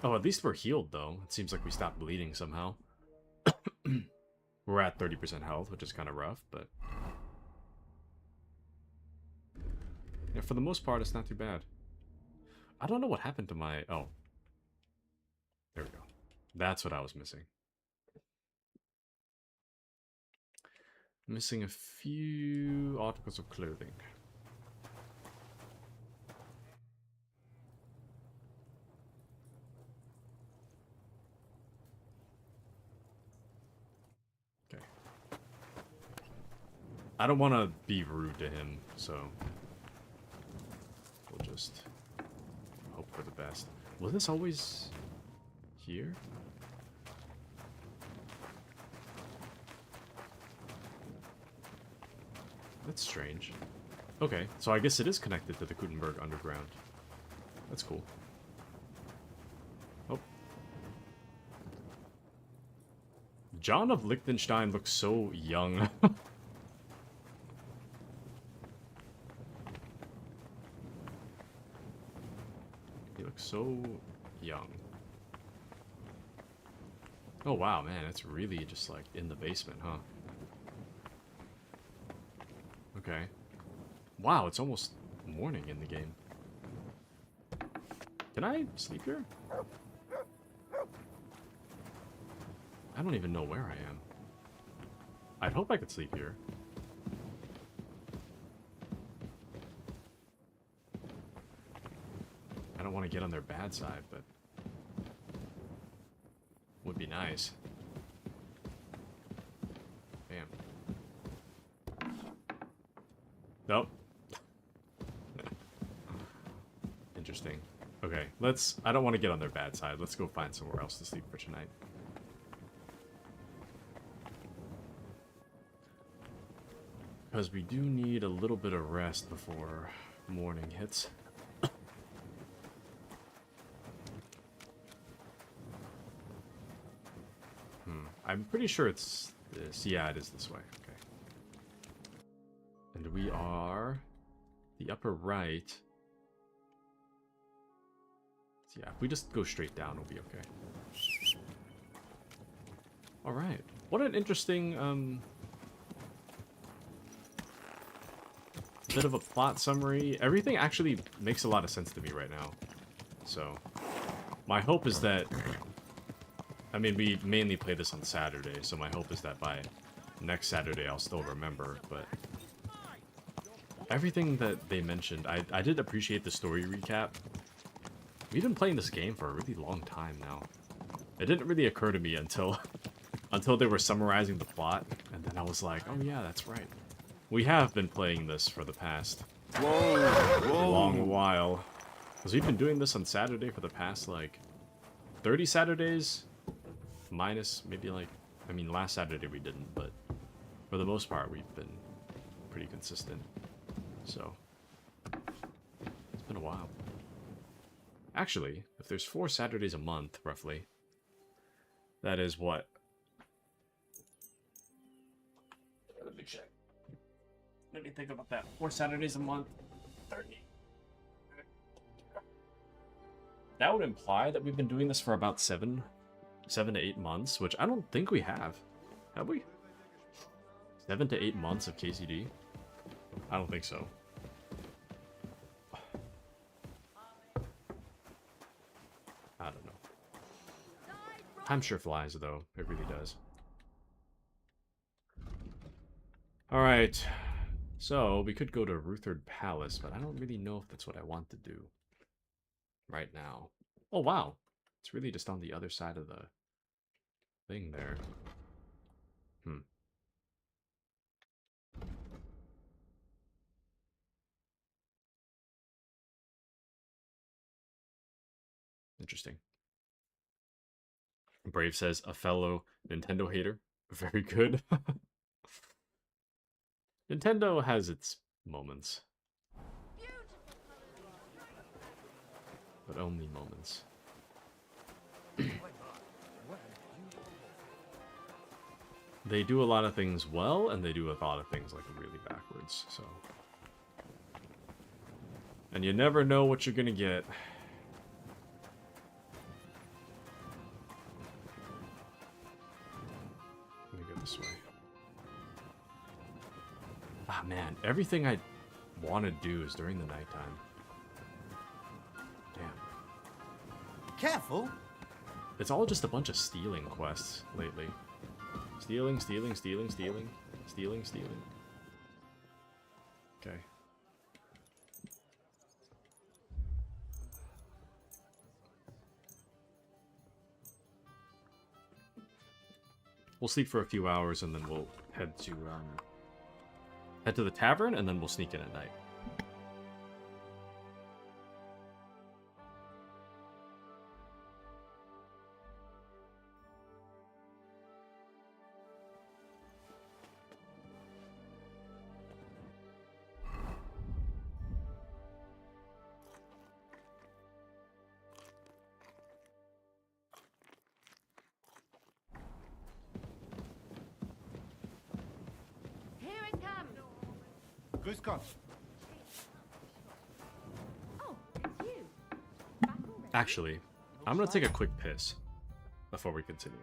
Speaker 1: Oh, at least we're healed, though. It seems like we stopped bleeding somehow. We're at 30% health, which is kind of rough, but... yeah, for the most part, it's not too bad. I don't know what happened to my... oh. There we go. That's what I was missing. Missing a few articles of clothing. Okay. I don't want to be rude to him, so we'll just hope for the best. Was this always here? That's strange. Okay, so I guess it is connected to the Kuttenberg Underground. That's cool. Oh. John of Liechtenstein looks so young. He looks so young. Oh wow, man, it's really just like in the basement, huh? Okay. Wow, it's almost morning in the game. Can I sleep here? I don't even know where I am. I'd hope I could sleep here. I don't want to get on their bad side, but would be nice. Bam. Nope. Interesting. Okay, let's... I don't want to get on their bad side. Let's go find somewhere else to sleep for tonight. because we do need a little bit of rest before morning hits. I'm pretty sure it's this. Yeah, it is this way. Okay. And we are the upper right. So yeah, if we just go straight down, we'll be okay. All right. What an interesting bit of a plot summary. Everything actually makes a lot of sense to me right now. So my hope is that, I mean, we mainly play this on Saturday, so my hope is that by next Saturday I'll still remember, but everything that they mentioned, I did appreciate the story recap. We've been playing this game for a really long time now. It didn't really occur to me until until they were summarizing the plot, and then I was like, oh yeah, that's right. We have been playing this for the past long while. Because we've been doing this on Saturday for the past, like, 30 Saturdays? Minus, maybe, like, I mean, last Saturday we didn't, but for the most part, we've been pretty consistent. So, it's been a while. Actually, if there's 4 Saturdays a month, roughly, that is what? Let me check. Let me think about that. 4 Saturdays a month, 30. That would imply that we've been doing this for about 7 to 8 months, which I don't think we have. Have we? 7 to 8 months of KCD? I don't think so. I don't know. Time sure flies, though. It really does. Alright. So, we could go to Rutherford Palace, but I don't really know if that's what I want to do right now. Oh, wow. It's really just on the other side of the thing there. Interesting. Brave says, a fellow Nintendo hater. Very good. Nintendo has its moments. But only moments. They do a lot of things well, and they do a lot of things, like, really backwards, so... And you never know what you're gonna get. Let me go this way. Ah, man, everything I want to do is during the nighttime. Damn.
Speaker 14: Careful!
Speaker 1: It's all just a bunch of stealing quests lately. Stealing, stealing, stealing, stealing, stealing, stealing. Okay. We'll sleep for a few hours and then we'll head to the tavern and then we'll sneak in at night.
Speaker 14: Grüß Gott.
Speaker 1: Actually, I'm gonna take a quick piss before we continue.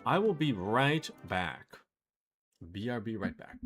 Speaker 1: I will be right back. BRB right back.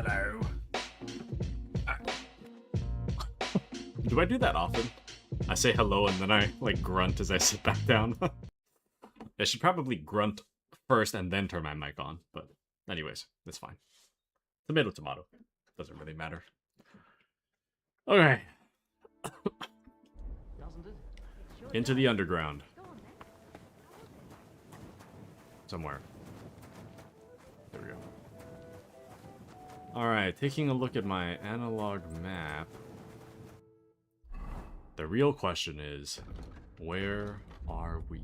Speaker 1: Hello. Do I do that often? I say hello and then I, like, grunt as I sit back down. I should probably grunt first and then turn my mic on, but anyways, that's fine. Tomato, tomato. Doesn't really matter. Okay. Into the underground. Somewhere. There we go. Alright, taking a look at my analog map. The real question is, where are we?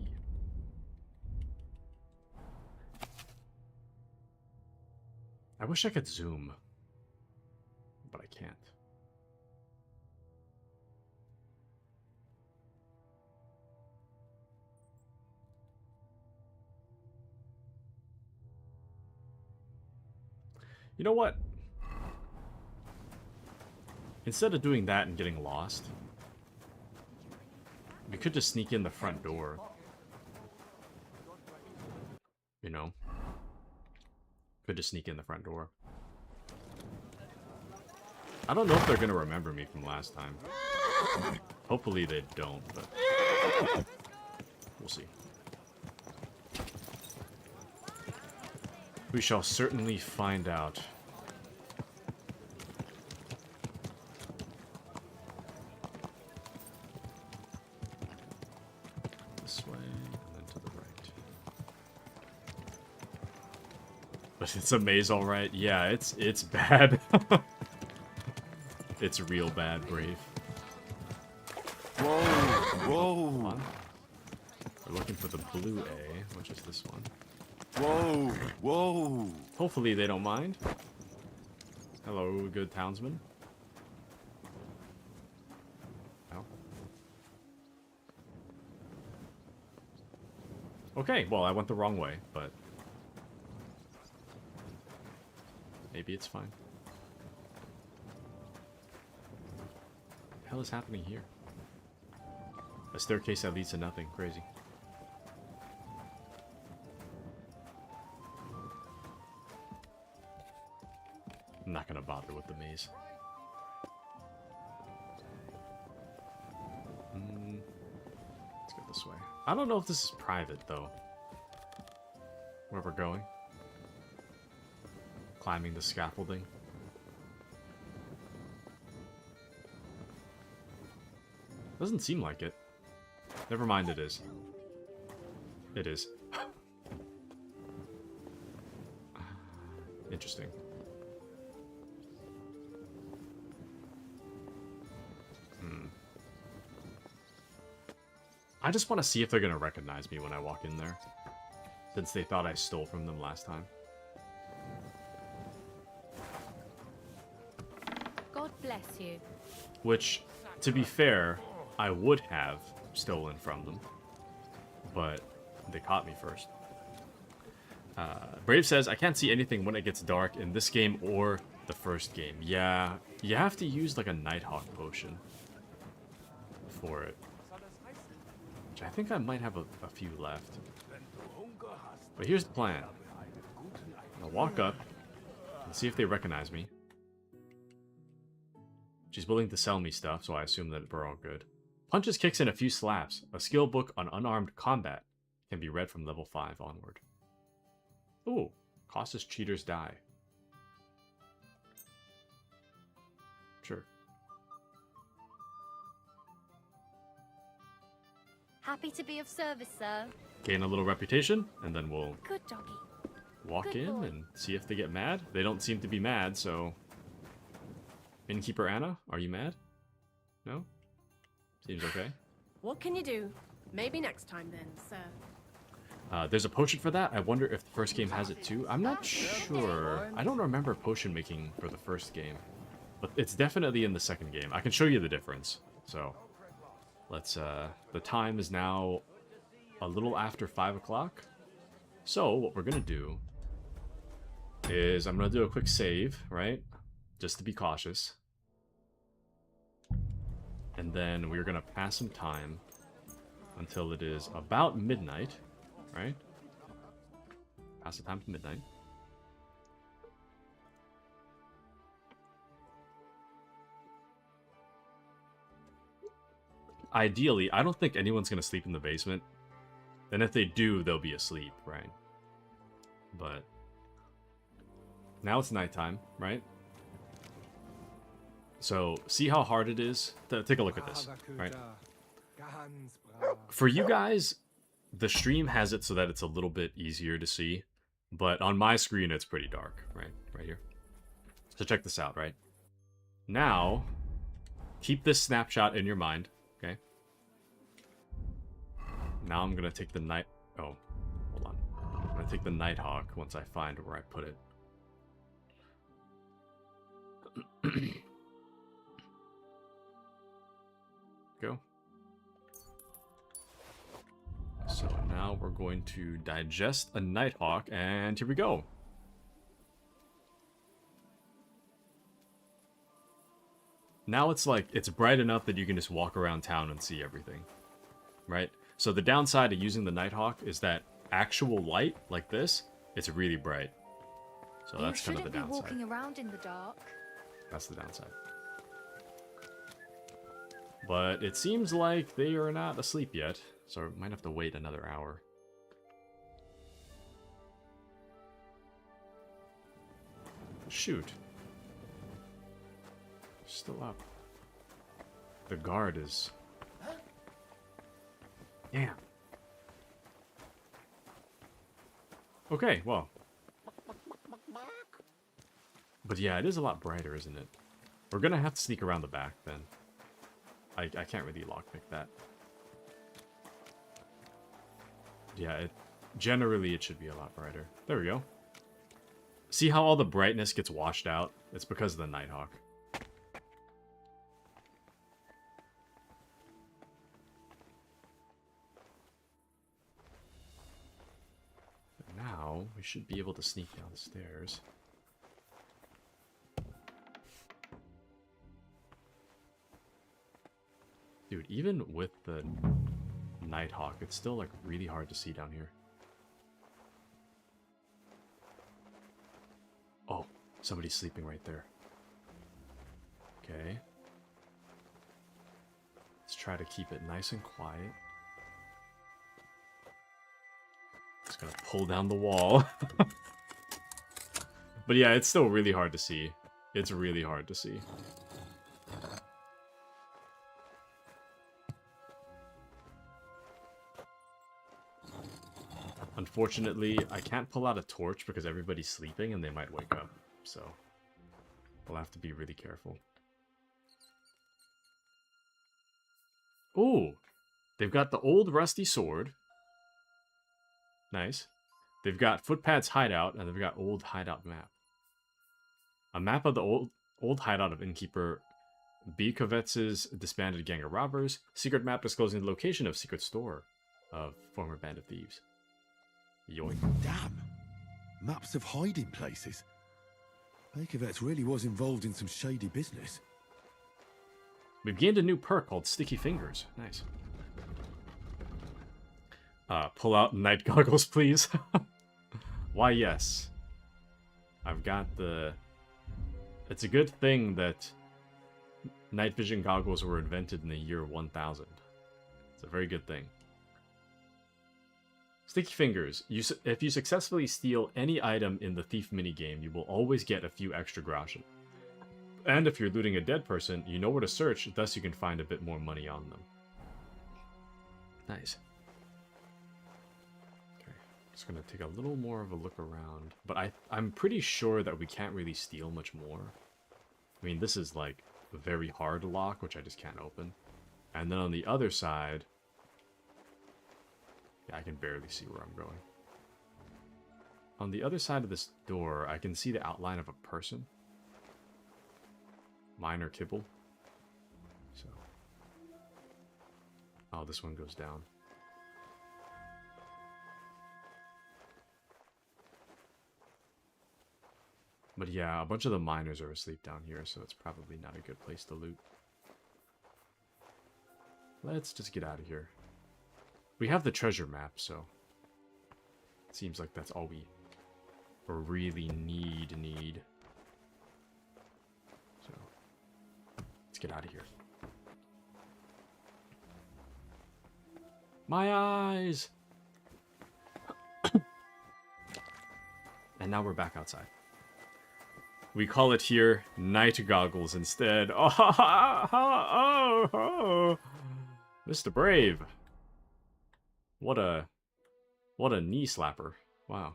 Speaker 1: I wish I could zoom, but I can't. You know what? Instead of doing that and getting lost, we could just sneak in the front door. You know? Could just sneak in the front door. I don't know if they're gonna remember me from last time. Hopefully they don't, but we'll see. We shall certainly find out. This way, and then to the right. But it's a maze, alright. Yeah, it's bad. It's real bad, Brave.
Speaker 3: Whoa, whoa.
Speaker 1: We're looking for the blue A, which is this one.
Speaker 3: Whoa, whoa.
Speaker 1: Hopefully they don't mind. Hello, good townsman. Oh. Okay, well, I went the wrong way, but maybe it's fine. What the hell is happening here? A staircase that leads to nothing. Crazy. I'm not gonna bother with the maze. Let's go this way. I don't know if this is private, though. Where we're going. Climbing the scaffolding. Doesn't seem like it. Never mind, it is. It is. Interesting. I just want to see if they're going to recognize me when I walk in there. Since they thought I stole from them last time.
Speaker 10: God bless you.
Speaker 1: Which, to be fair, I would have stolen from them. But they caught me first. Brave says, I can't see anything when it gets dark in this game or the first game. Yeah, you have to use like a Nighthawk potion for it. Which I think I might have a few left. But here's the plan. I'll walk up and see if they recognize me. She's willing to sell me stuff, so I assume that we're all good. Punches, kicks, and a few slaps. A skill book on unarmed combat can be read from level 5 onward. Ooh, cautious cheaters die. Sure.
Speaker 10: Happy to be of service, sir.
Speaker 1: Gain a little reputation, and then we'll
Speaker 10: Good doggy.
Speaker 1: walk
Speaker 10: Good
Speaker 1: in
Speaker 10: boy.
Speaker 1: and see if they get mad. They don't seem to be mad, so... Innkeeper Anna, are you mad? No? Seems okay.
Speaker 17: What can you do? Maybe next time then, sir.
Speaker 1: There's a potion for that. I wonder if the first game has it too. I'm not sure. I don't remember potion making for the first game. But it's definitely in the second game. I can show you the difference. So, let's, the time is now a little after 5 o'clock. So, what we're gonna do is I'm gonna do a quick save, right? Just to be cautious. And then we're gonna pass some time until it is about midnight, right? Pass the time to midnight. ideally, I don't think anyone's going to sleep in the basement. And if they do, they'll be asleep, right? But now it's nighttime, right? So see how hard it is? Take a look at this, right? For you guys, the stream has it so that it's a little bit easier to see. But on my screen, it's pretty dark, right? Right here. So check this out, right? Now, keep this snapshot in your mind, okay? Now I'm gonna take the night... Oh, hold on. I'm gonna take the Nighthawk once I find where I put it. Go. So now we're going to digest a Nighthawk, and here we go. Now it's like, it's bright enough that you can just walk around town and see everything, right? So the downside of using the Nighthawk is that actual light, like this, it's really bright. So that's kind of the downside.
Speaker 10: You shouldn't be walking around in the dark.
Speaker 1: That's the downside. But it seems like they are not asleep yet, so I might have to wait another hour. Shoot. Still up. The guard is... Damn. Okay, well. But yeah, it is a lot brighter, isn't it? We're gonna have to sneak around the back, then. I can't really lockpick that. Yeah, generally it should be a lot brighter. There we go. See how all the brightness gets washed out? It's because of the Nighthawk. Now, we should be able to sneak down the stairs. Dude, even with the Nighthawk, it's still like really hard to see down here. Oh, somebody's sleeping right there. Okay. Let's try to keep it nice and quiet. Just gonna pull down the wall. But yeah, it's still really hard to see. It's really hard to see. Unfortunately, I can't pull out a torch because everybody's sleeping and they might wake up. So, we'll have to be really careful. Ooh! They've got the old rusty sword. Nice. They've got Footpad's hideout, and they've got old hideout map. A map of the old hideout of Innkeeper Bikovetz's disbanded gang of robbers. Secret map disclosing the location of secret store of former band of thieves. Yoink.
Speaker 3: Damn! Maps of hiding places. Bakovets really was involved in some shady business.
Speaker 1: We've gained a new perk called Sticky Fingers. Nice. Pull out night goggles, please. Why, yes. I've got the... It's a good thing that night vision goggles were invented in the year 1000. It's a very good thing. Sticky Fingers. If you successfully steal any item in the Thief minigame, you will always get a few extra groschen. And if you're looting a dead person, you know where to search, thus you can find a bit more money on them. Nice. Okay, just gonna take a little more of a look around. But I'm pretty sure that we can't really steal much more. I mean, this is like a very hard lock, which I just can't open. And then on the other side... Yeah, I can barely see where I'm going. On the other side of this door, I can see the outline of a person. Minor kibble. So. Oh, this one goes down. But yeah, a bunch of the miners are asleep down here, so it's probably not a good place to loot. Let's just get out of here. We have the treasure map, so it seems like that's all we really need. So let's get out of here. My eyes! And now we're back outside. We call it here night goggles instead. Oh, Mr. Brave. What a knee slapper. Wow.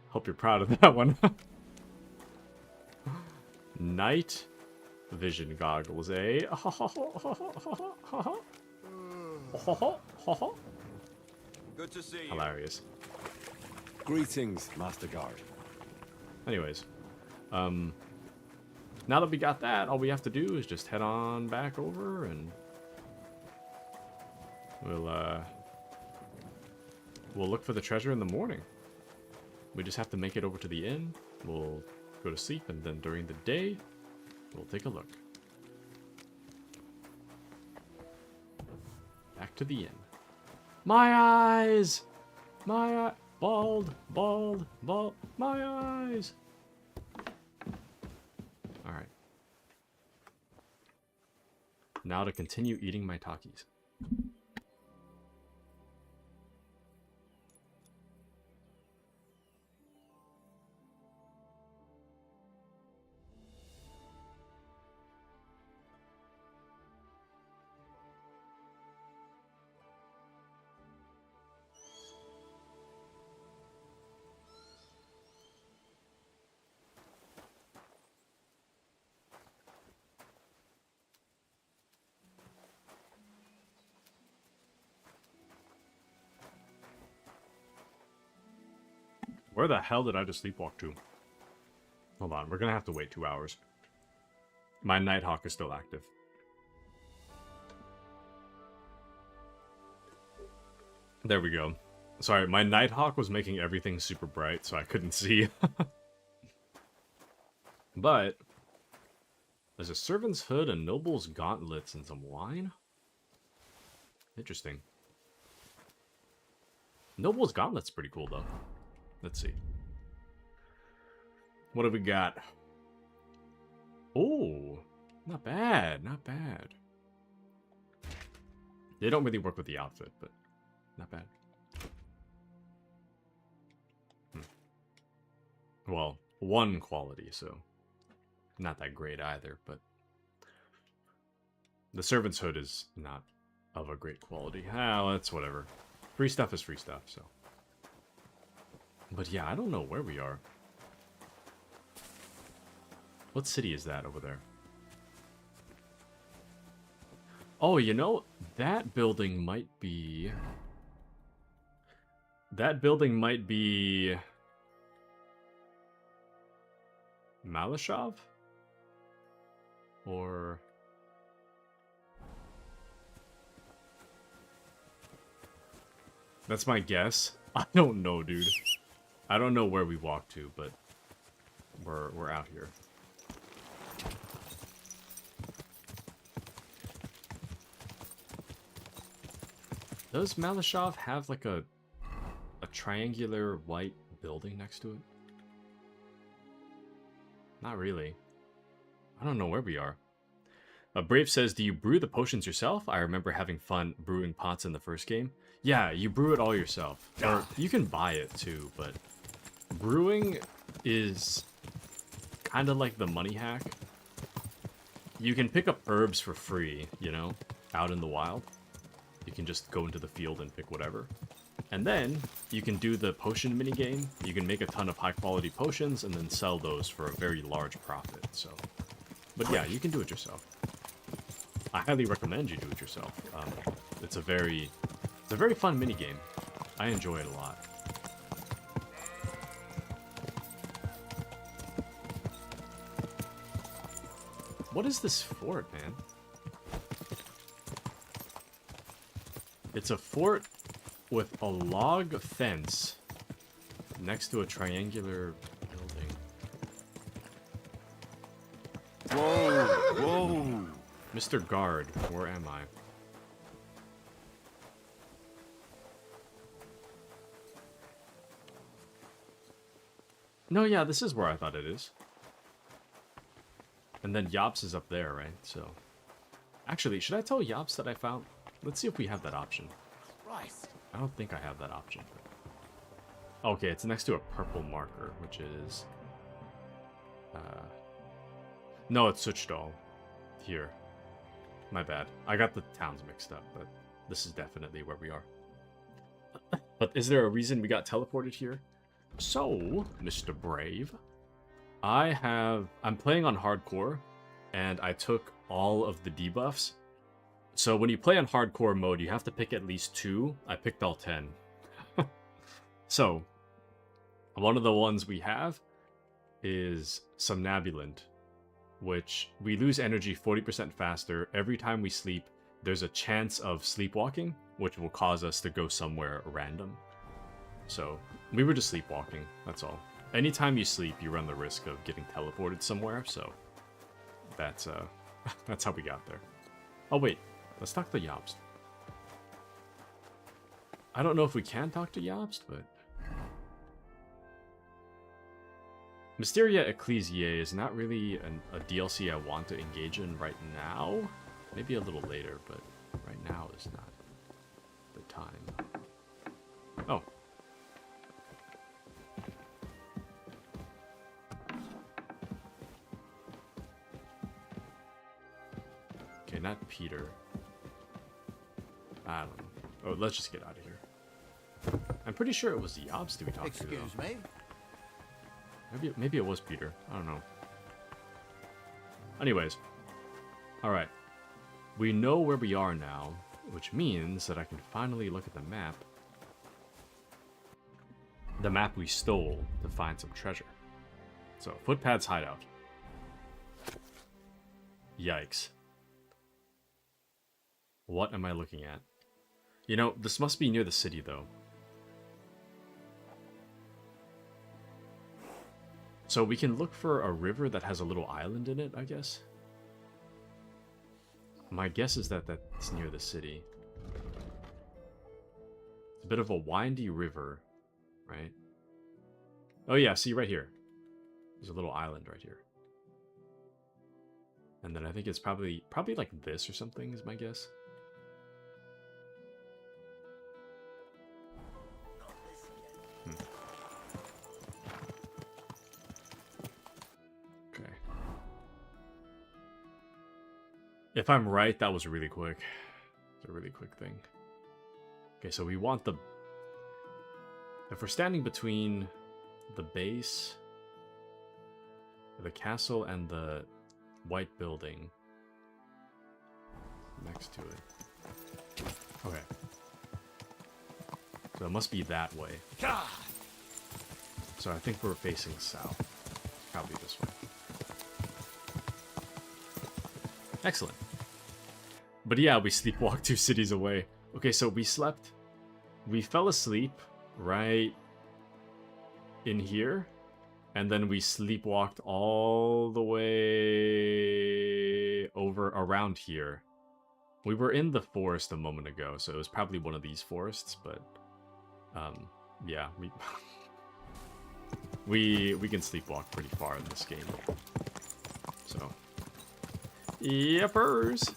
Speaker 1: Hope you're proud of that one. Night vision goggles, eh?
Speaker 14: Good to see you.
Speaker 1: Hilarious.
Speaker 3: Greetings, Master Guard.
Speaker 1: Anyways, now that we got that, all we have to do is just head on back over and we'll look for the treasure in the morning. We just have to make it over to the inn. We'll go to sleep, and then during the day, we'll take a look. Back to the inn. My eyes! My eye... Bald, bald, bald. My eyes! Alright. Now to continue eating my Takis. Where the hell did I just sleepwalk to? Hold on, we're gonna have to wait 2 hours. My Nighthawk is still active. There we go. Sorry, my Nighthawk was making everything super bright, so I couldn't see. But there's a servant's hood, a noble's gauntlets, and some wine? Interesting. Noble's gauntlet's pretty cool, though. Let's see. What have we got? Oh, not bad, not bad. They don't really work with the outfit, but not bad. Well, one quality, so not that great either, but the servant's hood is not of a great quality. Ah, that's whatever. Free stuff is free stuff, so. But yeah, I don't know where we are. What city is that over there? Oh, you know, that building might be... That building might be... Malashov? Or... That's my guess. I don't know, dude. I don't know where we walked to, but we're out here. Does Malashov have like a triangular white building next to it? Not really. I don't know where we are. Brave says, do you brew the potions yourself? I remember having fun brewing pots in the first game. Yeah, you brew it all yourself. Or you can buy it too, but brewing is kind of like the money hack. You can pick up herbs for free, you know, out in the wild. You can just go into the field and pick whatever. And then you can do the potion minigame. You can make a ton of high quality potions and then sell those for a very large profit. So, but yeah, you can do it yourself. I highly recommend you do it yourself. It's a very fun minigame. I enjoy it a lot. What is this fort, man? It's a fort with a log fence next to a triangular building.
Speaker 3: Whoa! Whoa!
Speaker 1: Mr. Guard, where am I? No, yeah, this is where I thought it is. And then Yops is up there, right? So, Actually, should I tell Yops that I found? Let's see if we have that option.
Speaker 14: Christ.
Speaker 1: I don't think I have that option. Okay, it's next to a purple marker, which is... No, it's Suchdal. Here. My bad. I got the towns mixed up, but this is definitely where we are. But is there a reason we got teleported here? So, Mr. Brave, I'm playing on hardcore, and I took all of the debuffs. So when you play on hardcore mode, you have to pick at least 2. I picked all 10. So, one of the ones we have is Somnabulant, which we lose energy 40% faster. Every time we sleep, there's a chance of sleepwalking, which will cause us to go somewhere random. So, we were just sleepwalking, that's all. Anytime you sleep, you run the risk of getting teleported somewhere, so that's that's how we got there. Oh wait, let's talk to Yobst. I don't know if we can talk to Yobst, but... Mysteria Ecclesiae is not really a DLC I want to engage in right now. Maybe a little later, but right now is not the time. Oh. Okay, not Peter. I don't know. Oh, let's just get out of here. I'm pretty sure it was the Yobst we talked to, though.
Speaker 14: Excuse me?
Speaker 1: Maybe it was Peter. I don't know. Anyways. Alright. We know where we are now, which means that I can finally look at the map. The map we stole to find some treasure. So, Footpad's hideout. Yikes. What am I looking at? You know, this must be near the city, though. So we can look for a river that has a little island in it, I guess? My guess is that that's near the city. It's a bit of a windy river, right? Oh yeah, see right here. There's a little island right here. And then I think it's probably like this or something is my guess. Okay. If I'm right, that was really quick. It's a really quick thing. Okay, so we want the... If we're standing between the base, the castle, and the white building next to it. Okay. So it must be that way. So I think we're facing south. Probably this way. Excellent. But yeah, we sleepwalked 2 cities away. Okay, so we fell asleep right in here, and then we sleepwalked all the way over around here. We were in the forest a moment ago, so it was probably one of these forests, but yeah, we can sleepwalk pretty far in this game. So, yepers.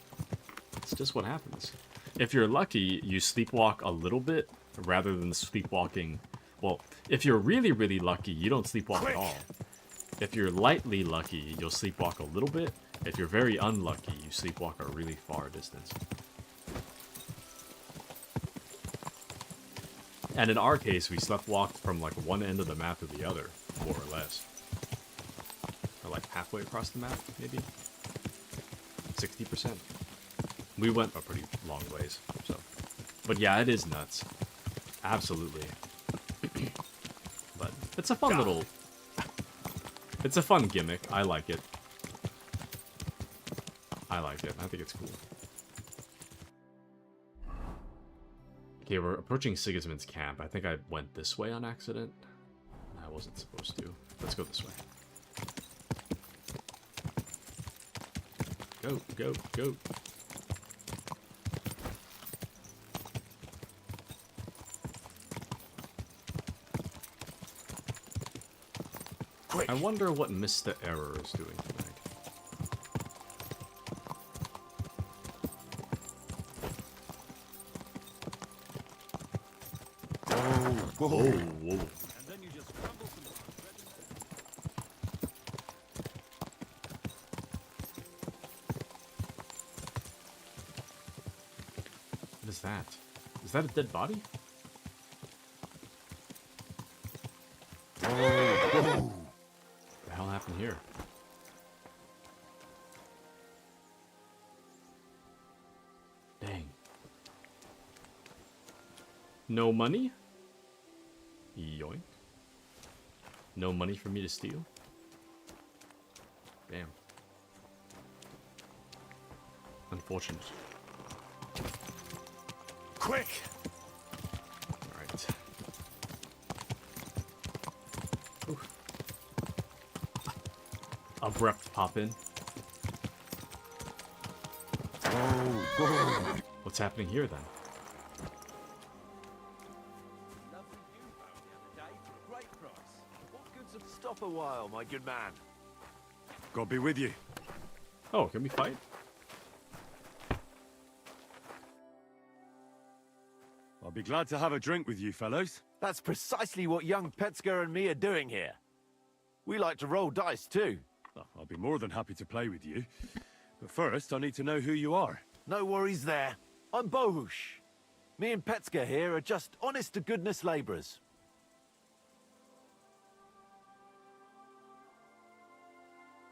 Speaker 1: It's just what happens. If you're lucky, you sleepwalk a little bit rather than sleepwalking. Well, if you're really, really lucky, you don't sleepwalk at all. If you're lightly lucky, you'll sleepwalk a little bit. If you're very unlucky, you sleepwalk a really far distance. And in our case, we sleepwalked from like one end of the map to the other, more or less. Or like halfway across the map, maybe? 60%. We went a pretty long ways, so. But yeah, it is nuts. Absolutely. But it's a fun little... It's a fun gimmick. I like it. I like it. I think it's cool. Okay, we're approaching Sigismund's camp. I think I went this way on accident. I wasn't supposed to. Let's go this way. Go, go, go. I wonder what Mr. Error is doing tonight. Whoa, whoa.
Speaker 3: And then you just crumble some.
Speaker 1: What is that? Is that a dead body? Whoa. What the hell happened here? Dang. No money? Yoink. No money for me to steal? Damn. Unfortunate.
Speaker 14: Quick!
Speaker 1: Alright. Abrupt pop in.
Speaker 14: Oh,
Speaker 1: What's happening here then?
Speaker 14: Stop a while, my good man.
Speaker 3: God be with you.
Speaker 1: Oh, can we fight?
Speaker 3: I'll be glad to have a drink with you fellows.
Speaker 14: That's precisely what young Petska and me are doing here. We like to roll dice too.
Speaker 3: Well, I'll be more than happy to play with you. But first, I need to know who you are.
Speaker 14: No worries there. I'm Bohush. Me and Petska here are just honest-to-goodness labourers.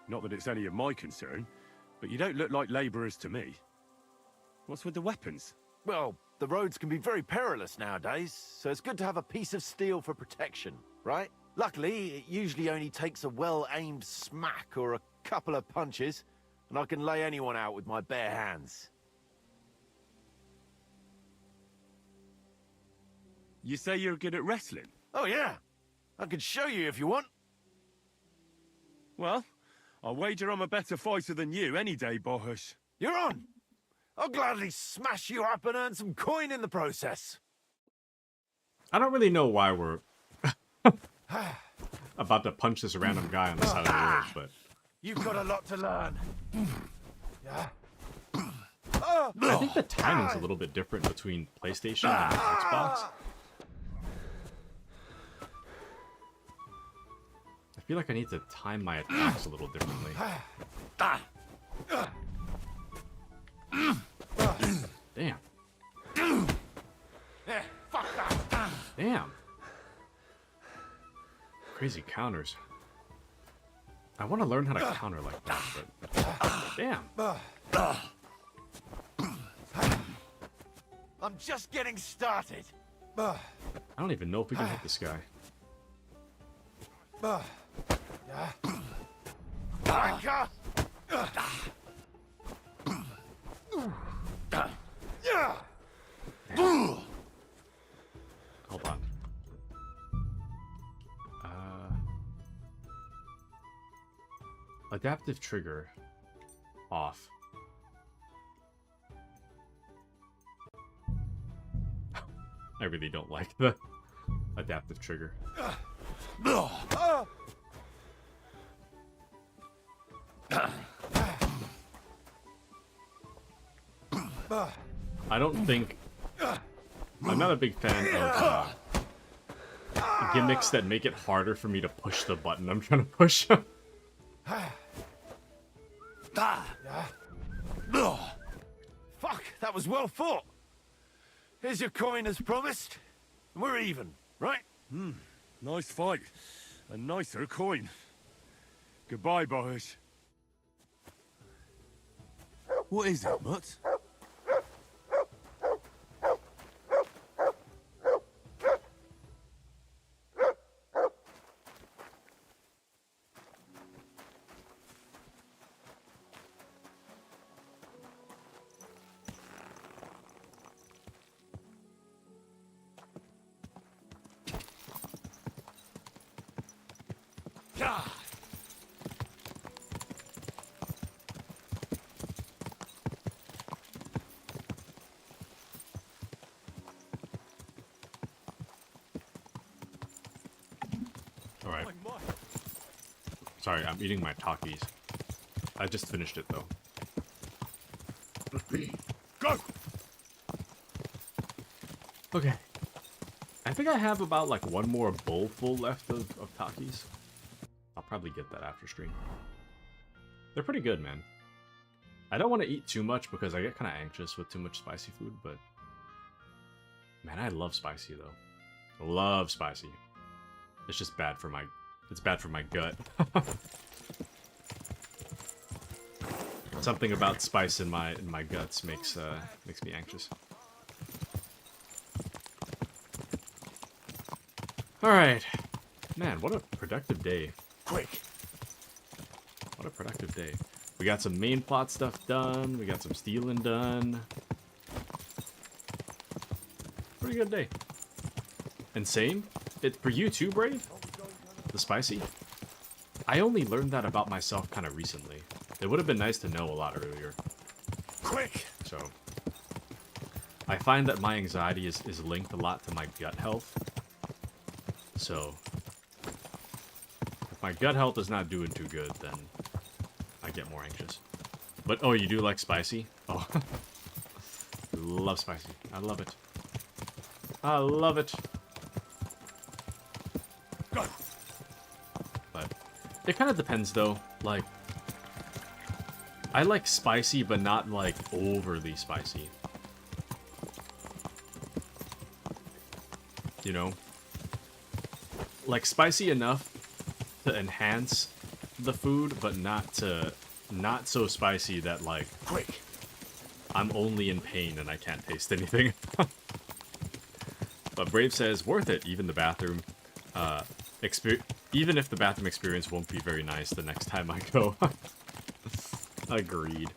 Speaker 3: Not that it's any of my concern, but you don't look like labourers to me. What's with the weapons?
Speaker 14: Well, the roads can be very perilous nowadays, so it's good to have a piece of steel for protection, right? Luckily, it usually only takes a well-aimed smack or a couple of punches, and I can lay anyone out with my bare hands.
Speaker 3: You say you're good at wrestling?
Speaker 14: Oh yeah, I could show you if you want.
Speaker 3: Well, I'll wager I'm a better fighter than you any day, Bohush.
Speaker 14: You're on! I'll gladly smash you up and earn some coin in the process.
Speaker 1: I don't really know why we're about to punch this random guy on the side of the road, but...
Speaker 14: You've got a lot to learn. Yeah.
Speaker 1: I think the timing's a little bit different between PlayStation and Xbox. I feel like I need to time my attacks a little differently. Damn. Damn. Crazy counters. I want to learn how to counter like that, but... Damn.
Speaker 14: I'm just getting started.
Speaker 1: I don't even know if we can hit this guy. Hold on. Adaptive trigger off. I really don't like the adaptive trigger. I don't think... I'm not a big fan of gimmicks that make it harder for me to push the button I'm trying to push.
Speaker 14: Fuck, that was well fought. Here's your coin as promised. We're even, right?
Speaker 3: Nice fight. A nicer coin. Goodbye, Bohush. What is it, Mutt?
Speaker 1: Alright. Sorry, I'm eating my Takis. I just finished it, though.
Speaker 3: Go!
Speaker 1: Okay. I think I have about like one more bowl full left of Takis. I'll probably get that after stream. They're pretty good, man. I don't want to eat too much because I get kind of anxious with too much spicy food, but... Man, I love spicy, though. I love spicy. It's just bad for my... It's bad for my gut. Something about spice in my guts makes me anxious. Alright. Man, what a productive day.
Speaker 14: Quick!
Speaker 1: What a productive day. We got some main plot stuff done. We got some stealing done. Pretty good day. And same, for you too, Brave? The spicy? I only learned that about myself kind of recently. It would have been nice to know a lot earlier.
Speaker 14: Quick!
Speaker 1: So, I find that my anxiety is linked a lot to my gut health. So, if my gut health is not doing too good, then I get more anxious. But, oh, you do like spicy? Oh. Love spicy. I love it. I love it. But, it kind of depends, though. Like, I like spicy, but not, like, overly spicy. You know? Like, spicy enough to enhance the food, but not so spicy that, like,
Speaker 14: quick,
Speaker 1: I'm only in pain and I can't taste anything. But Brave says, worth it, even the bathroom. Even if the bathroom experience won't be very nice the next time I go. Agreed.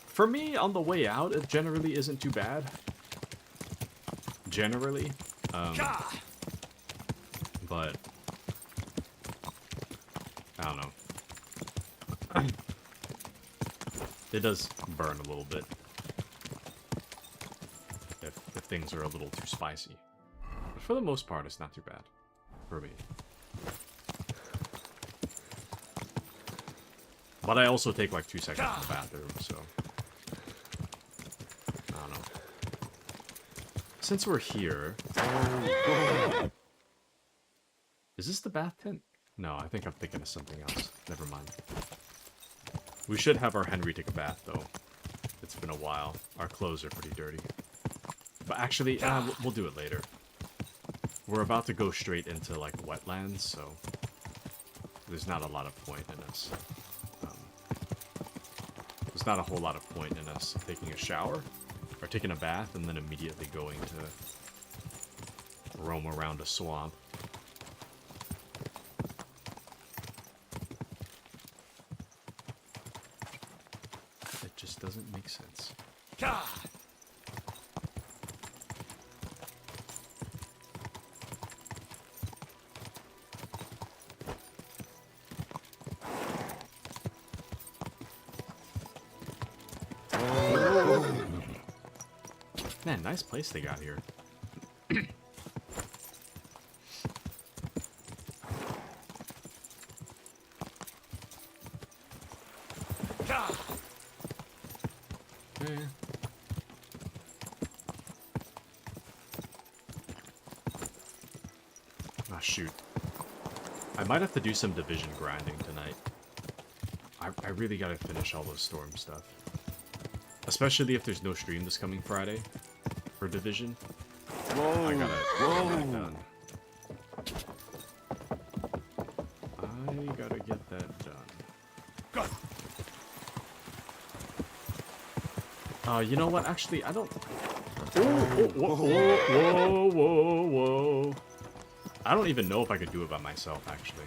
Speaker 1: For me, on the way out, it generally isn't too bad. Generally. But I don't know. It does burn a little bit if things are a little too spicy. But for the most part, it's not too bad for me. But I also take like 2 seconds in the bathroom, so I don't know. Since we're here, is this the bath tent? No, I think I'm thinking of something else. Never mind. We should have our Henry take a bath, though. It's been a while. Our clothes are pretty dirty. But actually, we'll do it later. We're about to go straight into, like, wetlands, so there's not a lot of point in us. There's not a whole lot of point in us taking a shower, or taking a bath, and then immediately going to roam around a swamp. It just doesn't make sense. Man, nice place they got here. Ah, shoot. I might have to do some Division grinding tonight. I really gotta finish all those Storm stuff. Especially if there's no stream this coming Friday for Division.
Speaker 14: Whoa!
Speaker 1: I gotta get that done. I gotta get that done. You know what? Actually, I don't... Whoa. I don't even know if I could do it by myself, actually.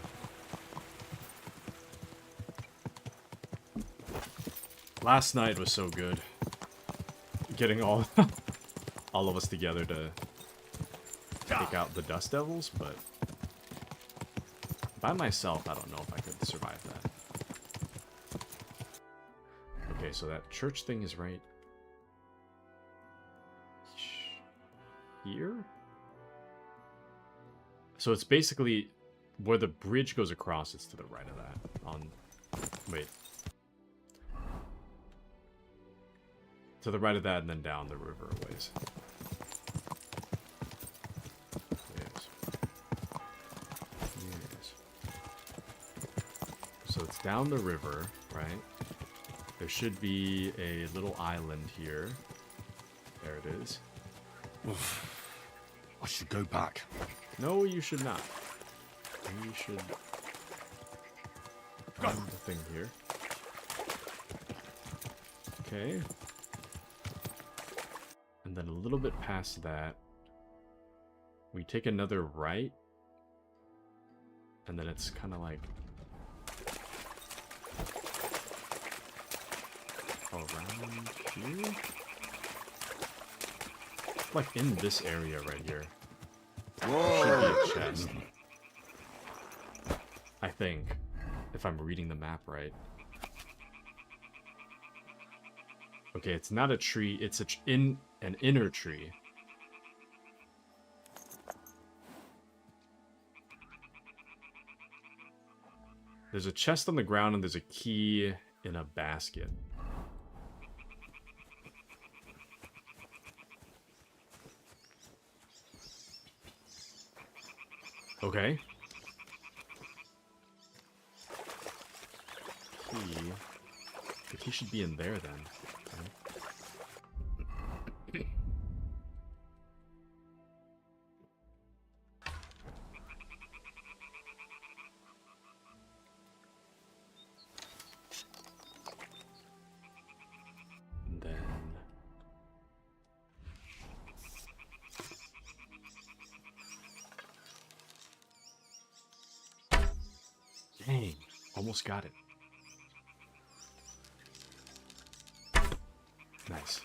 Speaker 1: Last night was so good. Getting all of us together to take out the Dust Devils, but by myself, I don't know if I could survive that. Okay, so that church thing is right here? So it's basically where the bridge goes across, it's to the right of that. Wait. To the right of that and then down the river a ways. down the river, right? There should be a little island here. There it is.
Speaker 3: I should go back.
Speaker 1: No, you should not. We should find the thing here. Okay. And then a little bit past that, we take another right. And then it's kind of like around here? Like in this area right here.
Speaker 14: Whoa!
Speaker 1: Should be a chest. I think, if I'm reading the map right. Okay, it's not a tree, it's an inner tree. There's a chest on the ground and there's a key in a basket. Okay. Key. The key should be in there then. Okay. And then dang, almost got it. Nice.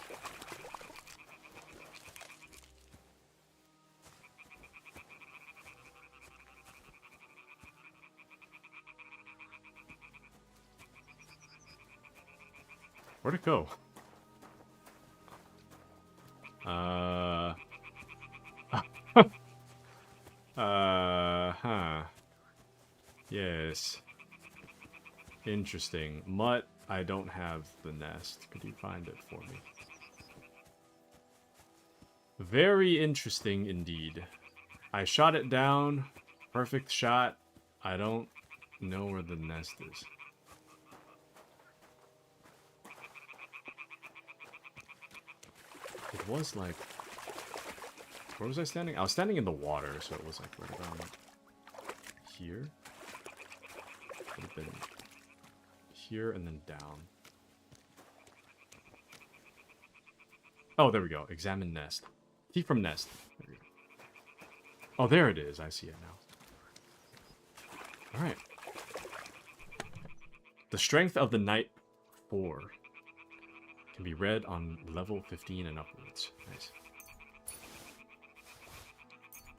Speaker 1: Where'd it go? Huh. Yes. Interesting. Mutt, I don't have the nest. Could you find it for me? Very interesting indeed. I shot it down. Perfect shot. I don't know where the nest is. It was like... Where was I standing? I was standing in the water, so it was like right around here. Could have been here and then down. Oh, there we go. Examine nest. Key from nest. There we go. Oh, there it is. I see it now. Alright. The strength of the Knight 4 can be read on level 15 and upwards. Nice.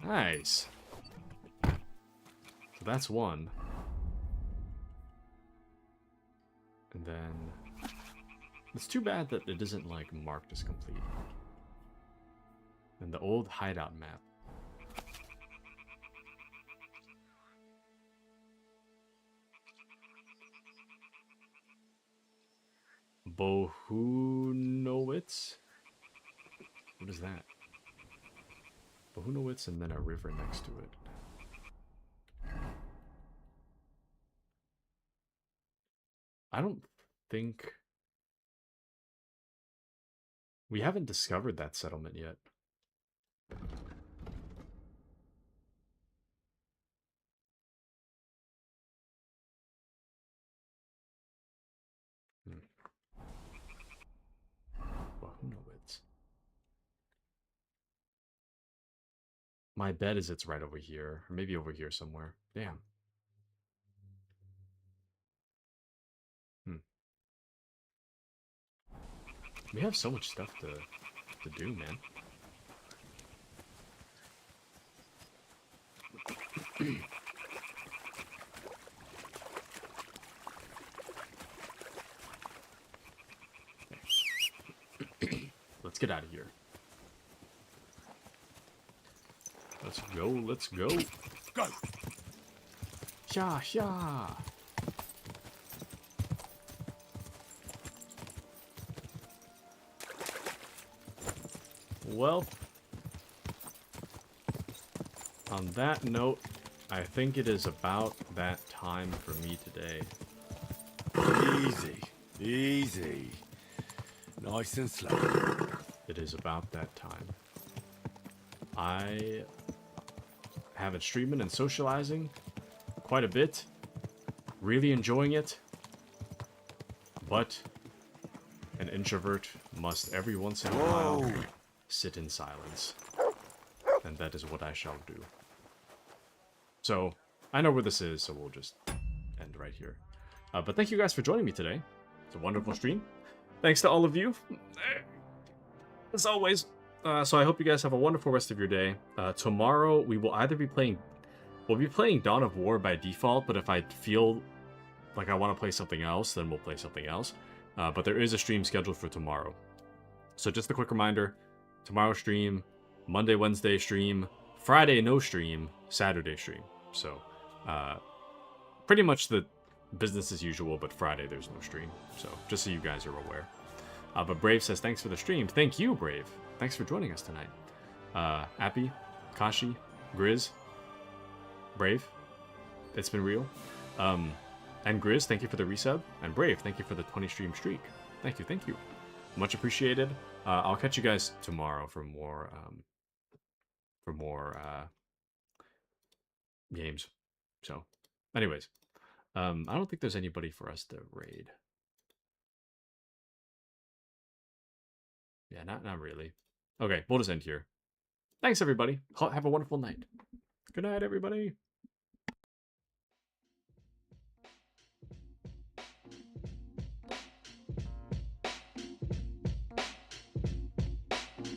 Speaker 1: Nice. So that's one. And then... It's too bad that it isn't, like, marked as complete. And the old hideout map. Bohunowitz? What is that? Bohunowitz and then a river next to it. I don't think... We haven't discovered that settlement yet. Bohunowitz. My bet is it's right over here. Or maybe over here somewhere. Damn. We have so much stuff to do, man. Let's get out of here. Let's go, let's go.
Speaker 3: Go!
Speaker 1: Sha, sha! Well, on that note, I think it is about that time for me today.
Speaker 3: Easy. Nice and slow.
Speaker 1: It is about that time. I have been streaming and socializing quite a bit. Really enjoying it. But an introvert must every once in a while sit in silence. And that is what I shall do. So, I know where this is, so we'll just end right here. But thank you guys for joining me today. It's a wonderful stream. Thanks to all of you. As always. So I hope you guys have a wonderful rest of your day. Tomorrow, we will either be playing... We'll be playing Dawn of War by default, but if I feel like I want to play something else, then we'll play something else. But there is a stream scheduled for tomorrow. So just a quick reminder, tomorrow stream, Monday, Wednesday stream, Friday no stream, Saturday stream. So pretty much the business as usual, but Friday there's no stream. So just so you guys are aware. But Brave says, thanks for the stream. Thank you, Brave. Thanks for joining us tonight. Appy, Kashi, Grizz, Brave, it's been real. And Grizz, thank you for the resub. And Brave, thank you for the 20 stream streak. Thank you, thank you. Much appreciated. I'll catch you guys tomorrow for more games. So, anyways, I don't think there's anybody for us to raid. Yeah, not really. Okay, we'll just end here. Thanks, everybody. Have a wonderful night. Good night, everybody.